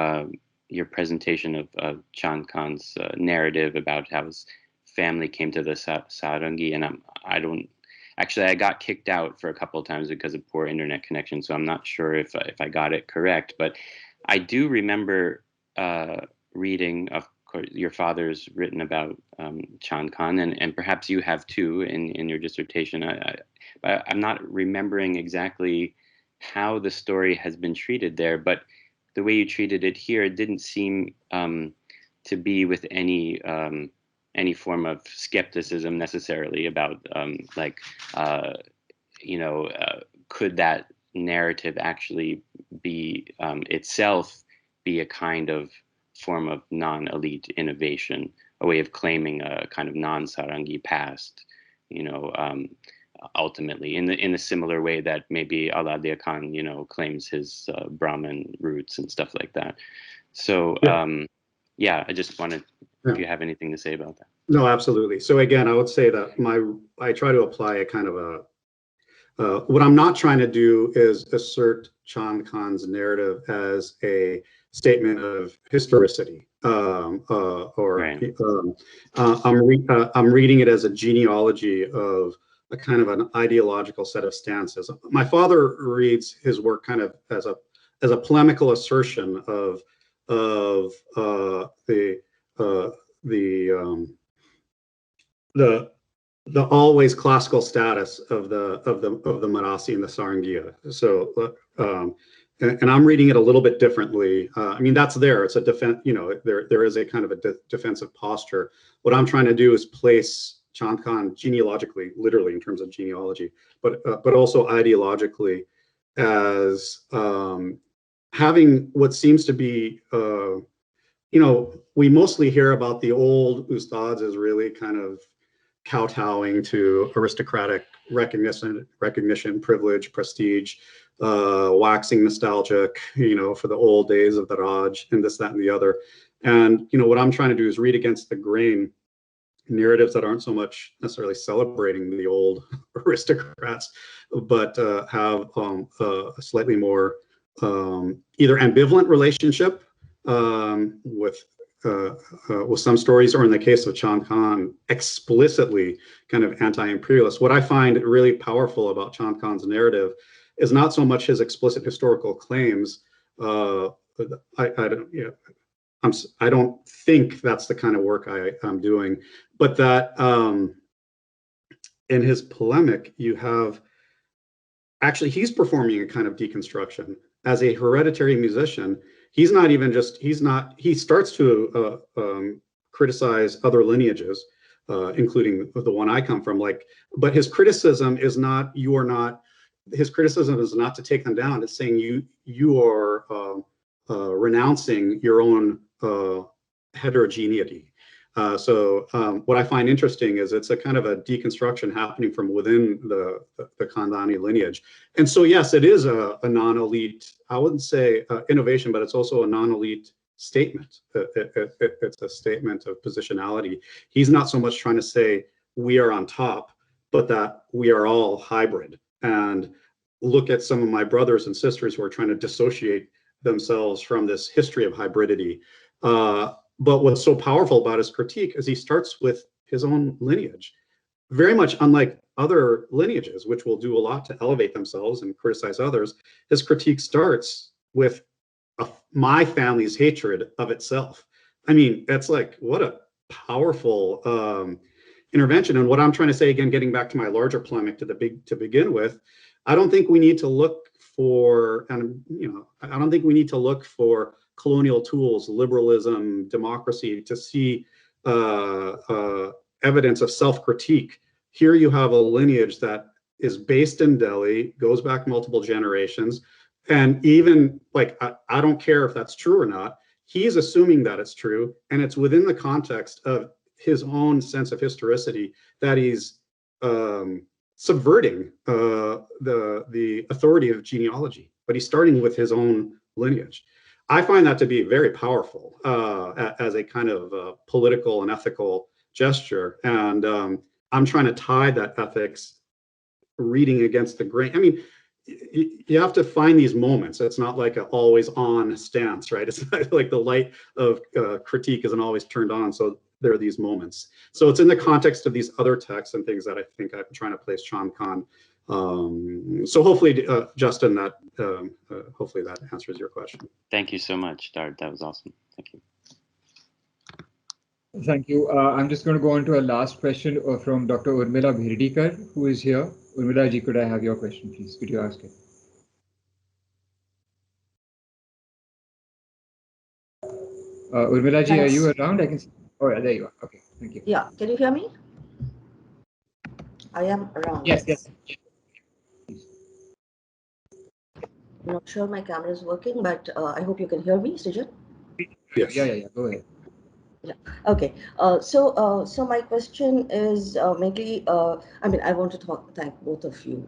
your presentation of Chand Khan's narrative about how his family came to the Sarangi, and I got kicked out for a couple of times because of poor internet connection, so I'm not sure if I got it correct, but I do remember reading, of course, your father's written about Chand Khan, and perhaps you have too in your dissertation. I'm not remembering exactly how the story has been treated there, but the way you treated it here, it didn't seem to be with any form of skepticism necessarily about could that narrative actually be itself be a kind of form of non-elite innovation, a way of claiming a kind of non-Sarangi past, ultimately in a similar way that maybe Aladia Khan, claims his Brahmin roots and stuff like that. So I just wanted, if you have anything to say about that. No, absolutely. So again, I would say that I try to apply a kind of what I'm not trying to do is assert Chand Khan's narrative as a statement of historicity, I'm reading it as a genealogy of a kind of an ideological set of stances. My father reads his work kind of as a polemical assertion of the always classical status of the Marasi and the Sarangiya. So and I'm reading it a little bit differently. I mean, that's there. It's a defense. There is a kind of a defensive posture. What I'm trying to do is place Chand Khan genealogically, literally in terms of genealogy, but also ideologically as having what seems to be, we mostly hear about the old Ustads as really kind of kowtowing to aristocratic recognition, privilege, prestige, waxing nostalgic, for the old days of the Raj and this, that, and the other. And, what I'm trying to do is read against the grain narratives that aren't so much necessarily celebrating the old aristocrats, but have a slightly more either ambivalent relationship with some stories, or in the case of Chand Khan, explicitly kind of anti-imperialist. What I find really powerful about Chand Khan's narrative is not so much his explicit historical claims. I don't think that's the kind of work I'm doing, but that in his polemic, you have, actually, he's performing a kind of deconstruction. As a hereditary musician, he's not even just, he starts to criticize other lineages, including the one I come from, but his criticism is not, his criticism is not to take them down. It's saying you are renouncing your own heterogeneity. So what I find interesting is it's a kind of a deconstruction happening from within the Khandani lineage. And so, yes, it is a non-elite, I wouldn't say innovation, but it's also a non-elite statement. It's a statement of positionality. He's not so much trying to say we are on top, but that we are all hybrid. And look at some of my brothers and sisters who are trying to dissociate themselves from this history of hybridity. But what's so powerful about his critique is he starts with his own lineage, very much unlike other lineages, which will do a lot to elevate themselves and criticize others. His critique starts with my family's hatred of itself. I mean, that's like, what a powerful intervention. And what I'm trying to say, again, getting back to my larger polemic to begin with, I don't think we need to look for, and I don't think we need to look for colonial tools, liberalism, democracy, to see evidence of self-critique. Here you have a lineage that is based in Delhi, goes back multiple generations, and even I don't care if that's true or not, he's assuming that it's true, and it's within the context of his own sense of historicity that he's subverting the authority of genealogy, but he's starting with his own lineage. I find that to be very powerful as a kind of political and ethical gesture. And I'm trying to tie that ethics reading against the grain. I mean, you have to find these moments. It's not like an always on stance, right? It's like the light of critique isn't always turned on. So there are these moments. So it's in the context of these other texts and things that I think I'm trying to place Chand Khan. So hopefully, Justin, that hopefully that answers your question. Thank you so much, Dard. That was awesome. Thank you. Thank you. I'm just going to go on to a last question from Dr. Urmila Bhirdikar, who is here. Urmila ji, could I have your question, please? Could you ask it? Urmila ji, are you around? I can see. Oh, yeah, there you are. Okay, thank you. Yeah, can you hear me? I am around. Yes, yes. I'm not sure my camera is working, but I hope you can hear me, Srijan. Yes. Yeah. Go ahead. Yeah. Okay. So my question is mainly. I mean, I want to thank both of you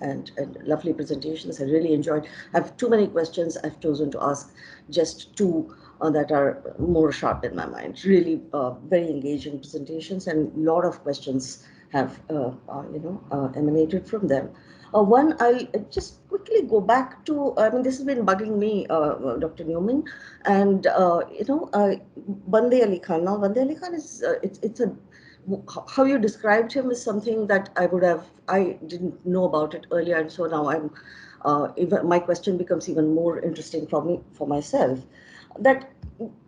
and lovely presentations. I really enjoyed. I have too many questions. I've chosen to ask just two that are more sharp in my mind. Really, very engaging presentations, and a lot of questions have emanated from them. One, I'll just quickly go back to, I mean, this has been bugging me, Dr. Neuman, and, Bande Ali Khan. Now, Bande Ali Khan is, how you described him is something that I didn't know about it earlier, and so now even my question becomes even more interesting for myself. That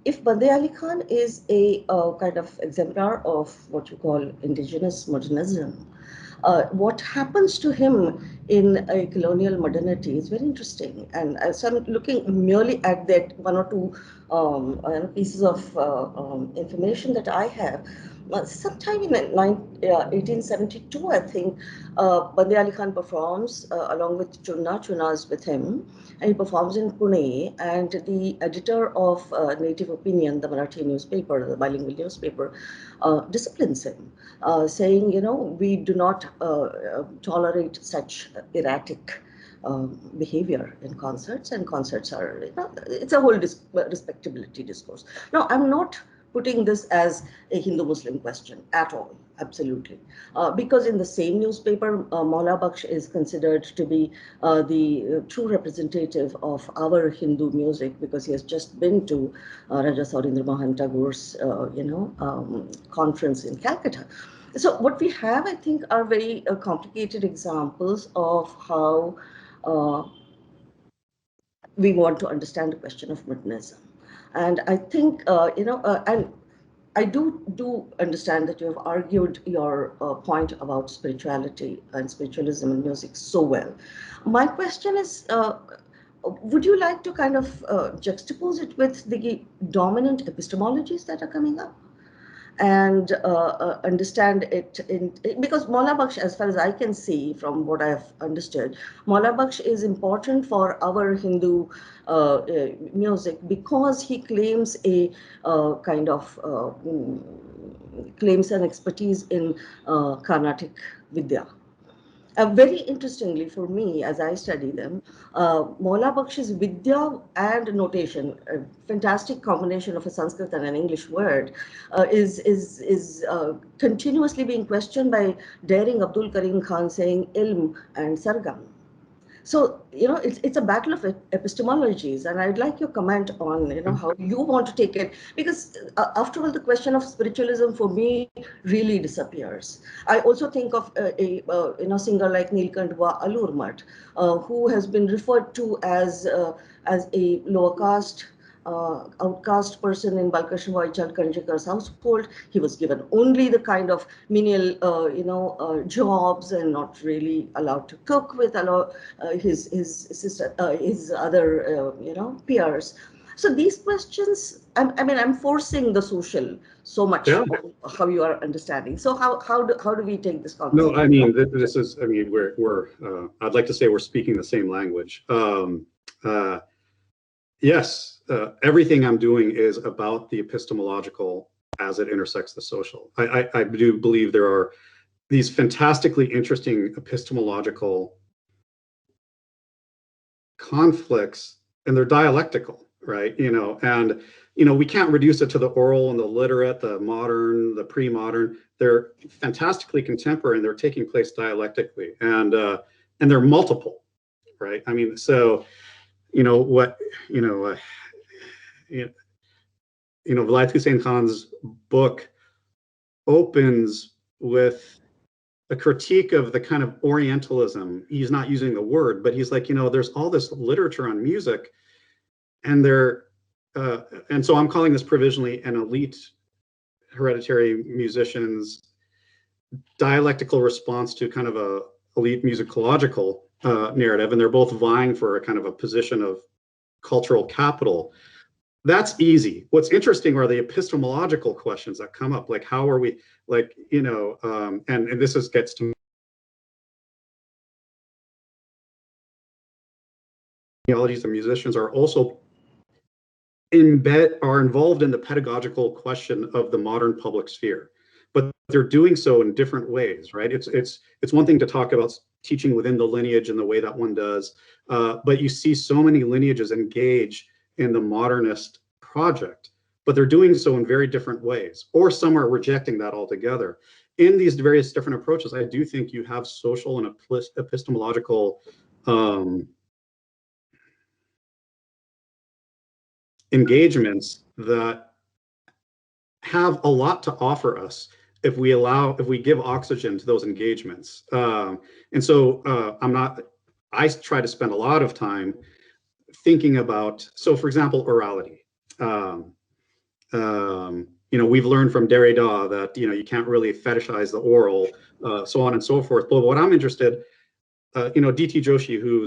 if Bande Ali Khan is a kind of exemplar of what you call indigenous modernism, what happens to him in a colonial modernity is very interesting. And so I'm looking merely at that one or two pieces of information that I have. Sometime in 1872, I think, Bande Ali Khan performs along with Chuna's with him, and he performs in Pune, and the editor of Native Opinion, the Marathi newspaper, the bilingual newspaper, disciplines him, saying, we do not tolerate such erratic behavior in concerts, and concerts are, it's a whole respectability discourse. Now, I'm not putting this as a Hindu-Muslim question at all, absolutely. Because in the same newspaper, Maula Baksh is considered to be the true representative of our Hindu music, because he has just been to Raja Saurendra Mohan Tagore's, conference in Calcutta. So what we have, I think, are very complicated examples of how we want to understand the question of modernism. And I think, and I do understand that you have argued your point about spirituality and spiritualism in music so well. My question is, would you like to kind of juxtapose it with the dominant epistemologies that are coming up? And understand it because Maula Baksh, as far as I can see from what I've understood, Maula Baksh is important for our Hindu music because he claims a claims an expertise in Carnatic Vidya. Very interestingly for me, as I study them, Maula Baksh's Vidya and notation, a fantastic combination of a Sanskrit and an English word, is continuously being questioned by daring Abdul Karim Khan saying ilm and sargam. So, it's a battle of epistemologies, and I'd like your comment on, how you want to take it, because after all, the question of spiritualism for me really disappears. I also think of a singer like Neelkantha Alurmat, who has been referred to as a lower caste, outcast person in Balkrishan Chand Kanjikar's household. He was given only the kind of menial, jobs, and not really allowed to cook with his sister, his other, peers. So these questions, I'm forcing the social so much, how you are understanding. So how do we take this conversation? No, I mean, this is, we're I'd like to say we're speaking the same language. Yes, everything I'm doing is about the epistemological as it intersects the social. I do believe there are these fantastically interesting epistemological conflicts, and they're dialectical, right? And we can't reduce it to the oral and the literate, the modern, the pre-modern. They're fantastically contemporary, and they're taking place dialectically, and they're multiple, right? So Vilayat Hussain Khan's book opens with a critique of the kind of Orientalism. He's not using the word, but he's like, there's all this literature on music, and and so I'm calling this provisionally an elite hereditary musicians dialectical response to kind of a elite musicological narrative, and they're both vying for a kind of a position of cultural capital. That's easy. What's interesting are the epistemological questions that come up, like how are we, and this gets to the musicians are also involved in the pedagogical question of the modern public sphere, but they're doing so in different ways, right? It's one thing to talk about teaching within the lineage and the way that one does, but you see so many lineages engage in the modernist project, but they're doing so in very different ways, or some are rejecting that altogether. In these various different approaches, I do think you have social and epistemological engagements that have a lot to offer us if we give oxygen to those engagements. And so I try to spend a lot of time thinking about, so for example, orality. We've learned from Derrida that, you can't really fetishize the oral, so on and so forth. But what I'm interested, D.T. Joshi, who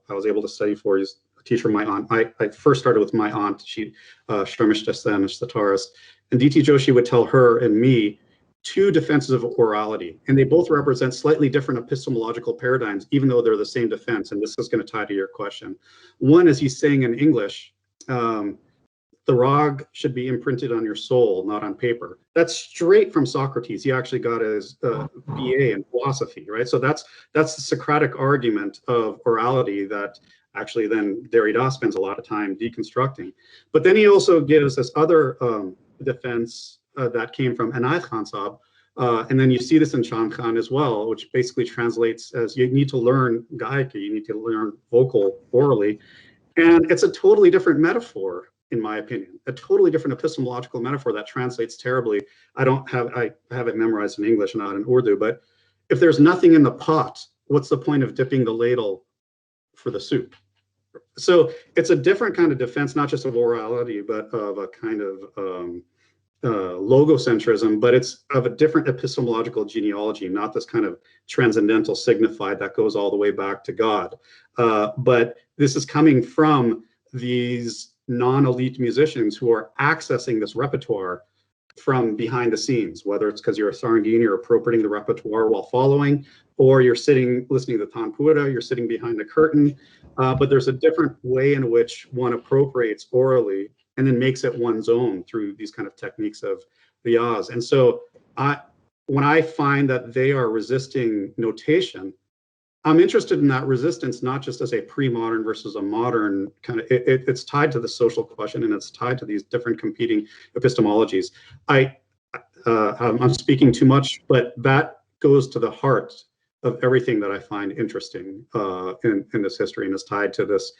I was able to study for, he's a teacher of my aunt. I first started with my aunt. She, Sharmish Dastan, is the guitarist. And D.T. Joshi would tell her and me two defenses of orality, and they both represent slightly different epistemological paradigms, even though they're the same defense. And this is going to tie to your question. One is he's saying in English, the rag should be imprinted on your soul, not on paper. That's straight from Socrates. He actually got his BA in philosophy, right? So that's the Socratic argument of orality that actually then Derrida spends a lot of time deconstructing. But then he also gives this other defense that came from Inayat Khan Sahab. And then you see this in Sham Khan as well, which basically translates as you need to learn gaika, you need to learn vocal orally. And it's a totally different metaphor, in my opinion, a totally different epistemological metaphor that translates terribly. I have it memorized in English, not in Urdu, but if there's nothing in the pot, what's the point of dipping the ladle for the soup? So it's a different kind of defense, not just of orality, but of a kind of logocentrism, but it's of a different epistemological genealogy, not this kind of transcendental signified that goes all the way back to God. But this is coming from these non-elite musicians who are accessing this repertoire from behind the scenes, whether it's because you're a Sarangini, you're appropriating the repertoire while following, or you're sitting listening to Tanpura, you're sitting behind the curtain. But there's a different way in which one appropriates orally and then makes it one's own through these kind of techniques of riyaz. And so when I find that they are resisting notation, I'm interested in that resistance, not just as a pre-modern versus a modern kind of, it's tied to the social question and it's tied to these different competing epistemologies. I'm speaking too much, but that goes to the heart of everything that I find interesting in this history, and is tied to this,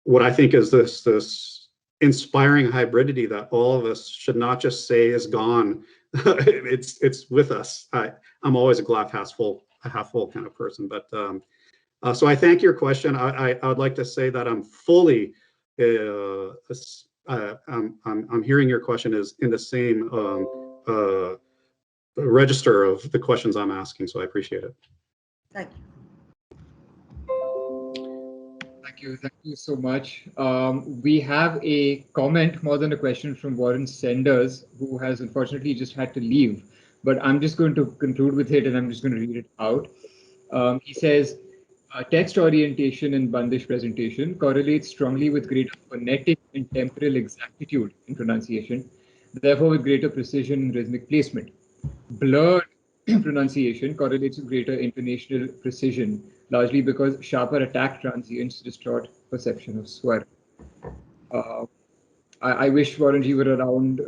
what I think is this inspiring hybridity that all of us should not just say is gone. It's with us. I'm always a glass half full kind of person. But so I thank your question. I would like to say that I'm fully, I'm hearing your question is in the same register of the questions I'm asking. So I appreciate it. Thank you. Thank you so much. We have a comment more than a question from Warren Senders, who has unfortunately just had to leave, but I'm just going to conclude with it and I'm just going to read it out. He says, text orientation in Bandish presentation correlates strongly with greater phonetic and temporal exactitude in pronunciation, therefore with greater precision in rhythmic placement. Blurred pronunciation correlates with greater intonational precision, largely because sharper attack transients distort perception of swar. I wish Warrenji were around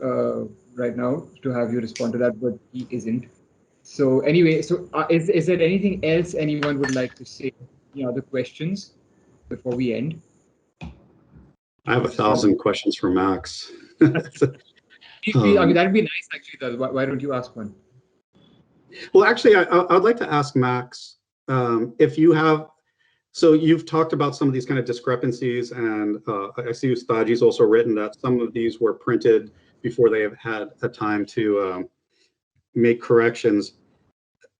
right now to have you respond to that, but he isn't. So anyway, so is there anything else anyone would like to say? Any other questions before we end? I have 1,000 questions for Max. I mean, that'd be nice actually. Why don't you ask one? Well, actually, I'd like to ask Max if you have, so you've talked about some of these kind of discrepancies, and I see Ustadji's also written that some of these were printed before they have had a time to make corrections.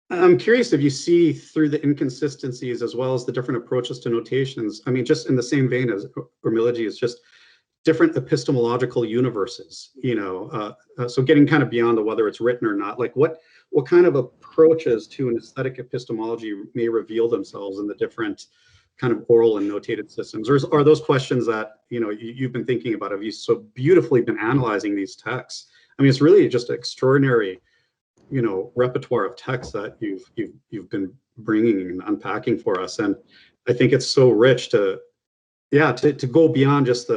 I'm curious if you see through the inconsistencies as well as the different approaches to notations. I mean, just in the same vein as Urmilaji, is just different epistemological universes, you know, so getting kind of beyond the whether it's written or not, like what kind of approaches to an aesthetic epistemology may reveal themselves in the different kind of oral and notated systems? Or are those questions that, you know, you've been thinking about? Have you so beautifully been analyzing these texts? I mean, it's really just extraordinary, you know, repertoire of texts that you've been bringing and unpacking for us. And I think it's so rich to go beyond just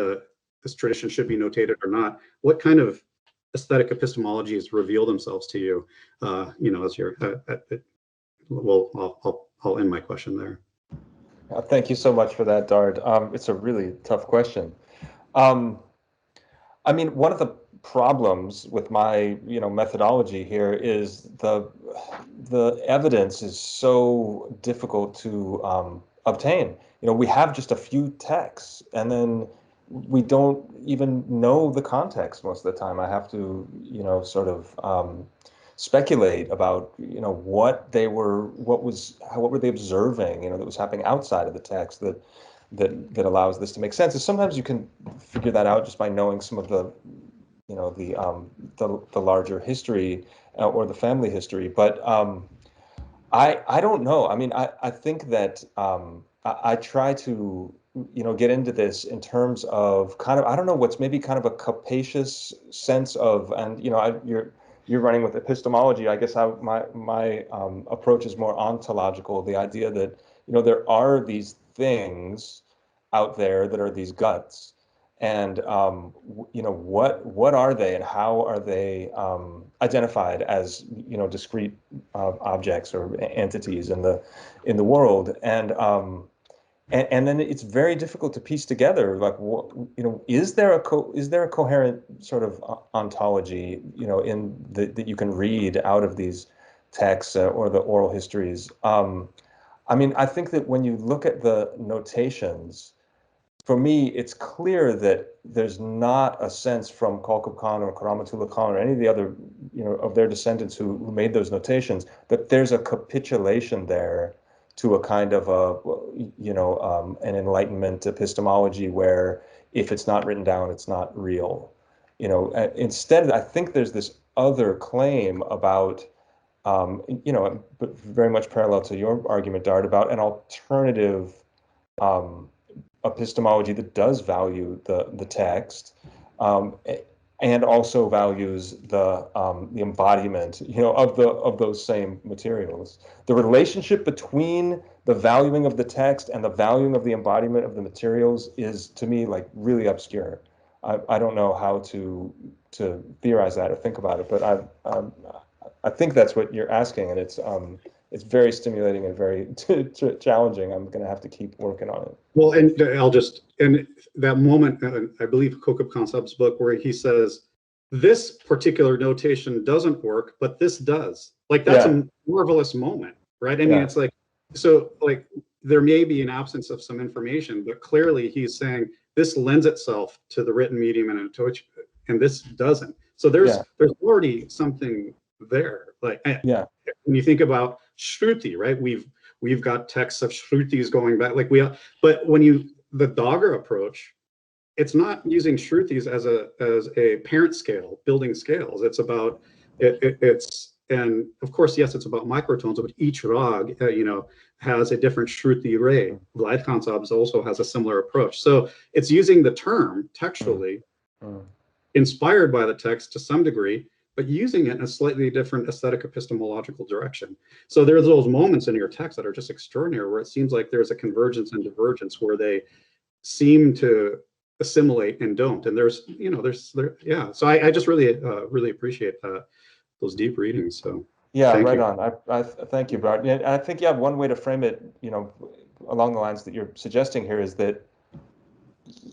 this tradition should be notated or not. What kind of aesthetic epistemologies reveal themselves to you, you know, as you're, well, I'll end my question there. Thank you so much for that, Dard. It's a really tough question. I mean, one of the problems with my, you know, methodology here is the evidence is so difficult to obtain. You know, we have just a few texts, and then we don't even know the context most of the time. I have to, you know, sort of speculate about, you know, what were they observing, you know, that was happening outside of the text that allows this to make sense. And sometimes you can figure that out just by knowing some of the, you know, the larger history or the family history. But I don't know. I mean, I think that I try to get into this in terms of kind of, I don't know, what's maybe kind of a capacious sense of, and you're running with epistemology. I guess my approach is more ontological. The idea that there are these things out there that are these guts, and what are they, and how are they identified as discrete objects or entities in the world, and then it's very difficult to piece together, like, is there a coherent sort of ontology that you can read out of these texts or the oral histories. I mean, I think that when you look at the notations, for me, it's clear that there's not a sense from Qalqub Khan or Karamatullah Khan or any of the other, of their descendants who made those notations, that there's a capitulation there to a kind of an Enlightenment epistemology where if it's not written down, it's not real. Instead, I think there's this other claim about, but very much parallel to your argument, Dard, about an alternative epistemology that does value the text, and also values the embodiment, of those same materials. The relationship between the valuing of the text and the valuing of the embodiment of the materials is, to me, like really obscure. I don't know how to theorize that or think about it, but I think that's what you're asking, and it's very stimulating and very challenging. I'm going to have to keep working on it. Well, and and that moment, I believe Qalqub Khan's book, where he says, this particular notation doesn't work, but this does. Like, that's a marvelous moment, right? I mean, it's like, so like, there may be an absence of some information, but clearly he's saying this lends itself to the written medium and this doesn't. So there's already something there. Like, when you think about Shruti, right? We've got texts of Shrutis going back, but when the Dagger approach, it's not using Shrutis as a parent scale, building scales. It's about and of course, yes, it's about microtones, but each rag, has a different Shruti array. Vlad Khan's also has a similar approach. So it's using the term textually, inspired by the text to some degree, but using it in a slightly different aesthetic epistemological direction. So there's those moments in your text that are just extraordinary, where it seems like there's a convergence and divergence where they seem to assimilate and don't. And so I just really appreciate those deep readings. So right on. I thank you, Bart. And I think one way to frame it, along the lines that you're suggesting here, is that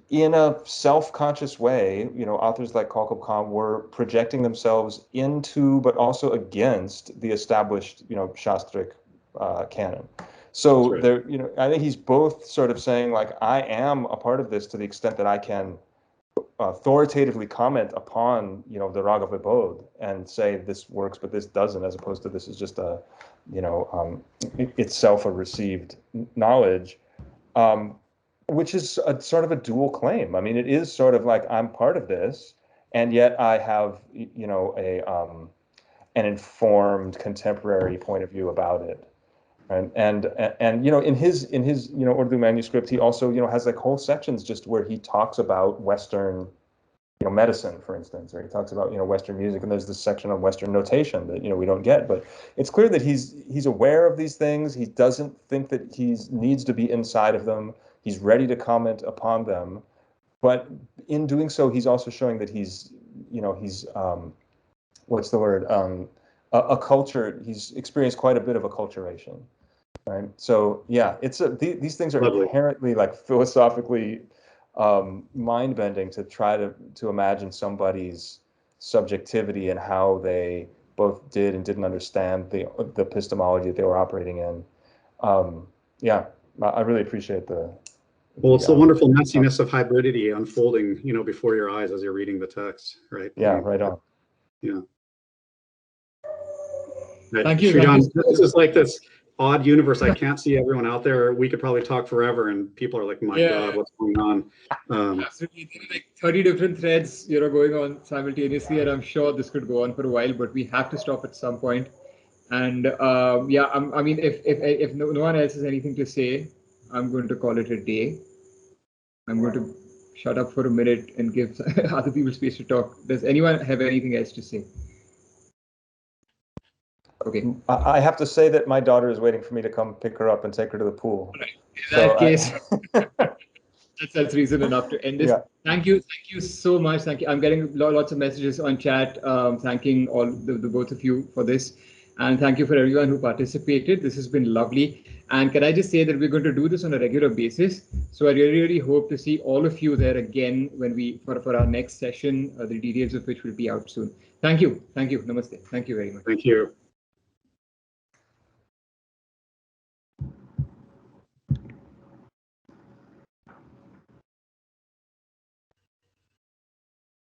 in a self-conscious way, authors like Qalqub Khan were projecting themselves into, but also against, the established, Shastric canon. So there, I think he's both sort of saying, like, I am a part of this to the extent that I can authoritatively comment upon, the Rag of Vibodh and say this works, but this doesn't, as opposed to this is just a, itself a received knowledge. Which is a sort of a dual claim. I mean, it is sort of like, I'm part of this, and yet I have, an informed contemporary point of view about it. And in his Urdu manuscript, he also has like whole sections just where he talks about Western medicine, for instance, or he talks about Western music, and there's this section on Western notation that we don't get. But it's clear that he's aware of these things. He doesn't think that he needs to be inside of them. He's ready to comment upon them, but in doing so, he's also showing that he's what's the word? A culture. He's experienced quite a bit of acculturation, right? So these things are inherently, like, philosophically mind-bending to try to imagine somebody's subjectivity and how they both did and didn't understand the epistemology that they were operating in. I really appreciate the. Well, it's the wonderful messiness of hybridity unfolding, before your eyes as you're reading the text, right? Right on. Yeah. Thank you. Srijan, this is like this odd universe. I can't see everyone out there. We could probably talk forever, and people are like, "My God, what's going on?" Absolutely, there are like 30 different threads, going on simultaneously, and I'm sure this could go on for a while. But we have to stop at some point. And I mean, if no one else has anything to say, I'm going to call it a day. I'm going to shut up for a minute and give other people space to talk. Does anyone have anything else to say? Okay. I have to say that my daughter is waiting for me to come pick her up and take her to the pool. Right. In that case, that's reason enough to end this. Yeah. Thank you so much. Thank you. I'm getting lots of messages on chat, thanking all the both of you for this, and thank you for everyone who participated. This has been lovely. And can I just say that we're going to do this on a regular basis? So I really hope to see all of you there again when for our next session, the details of which will be out soon. Thank you. Namaste. Thank you very much. Thank you.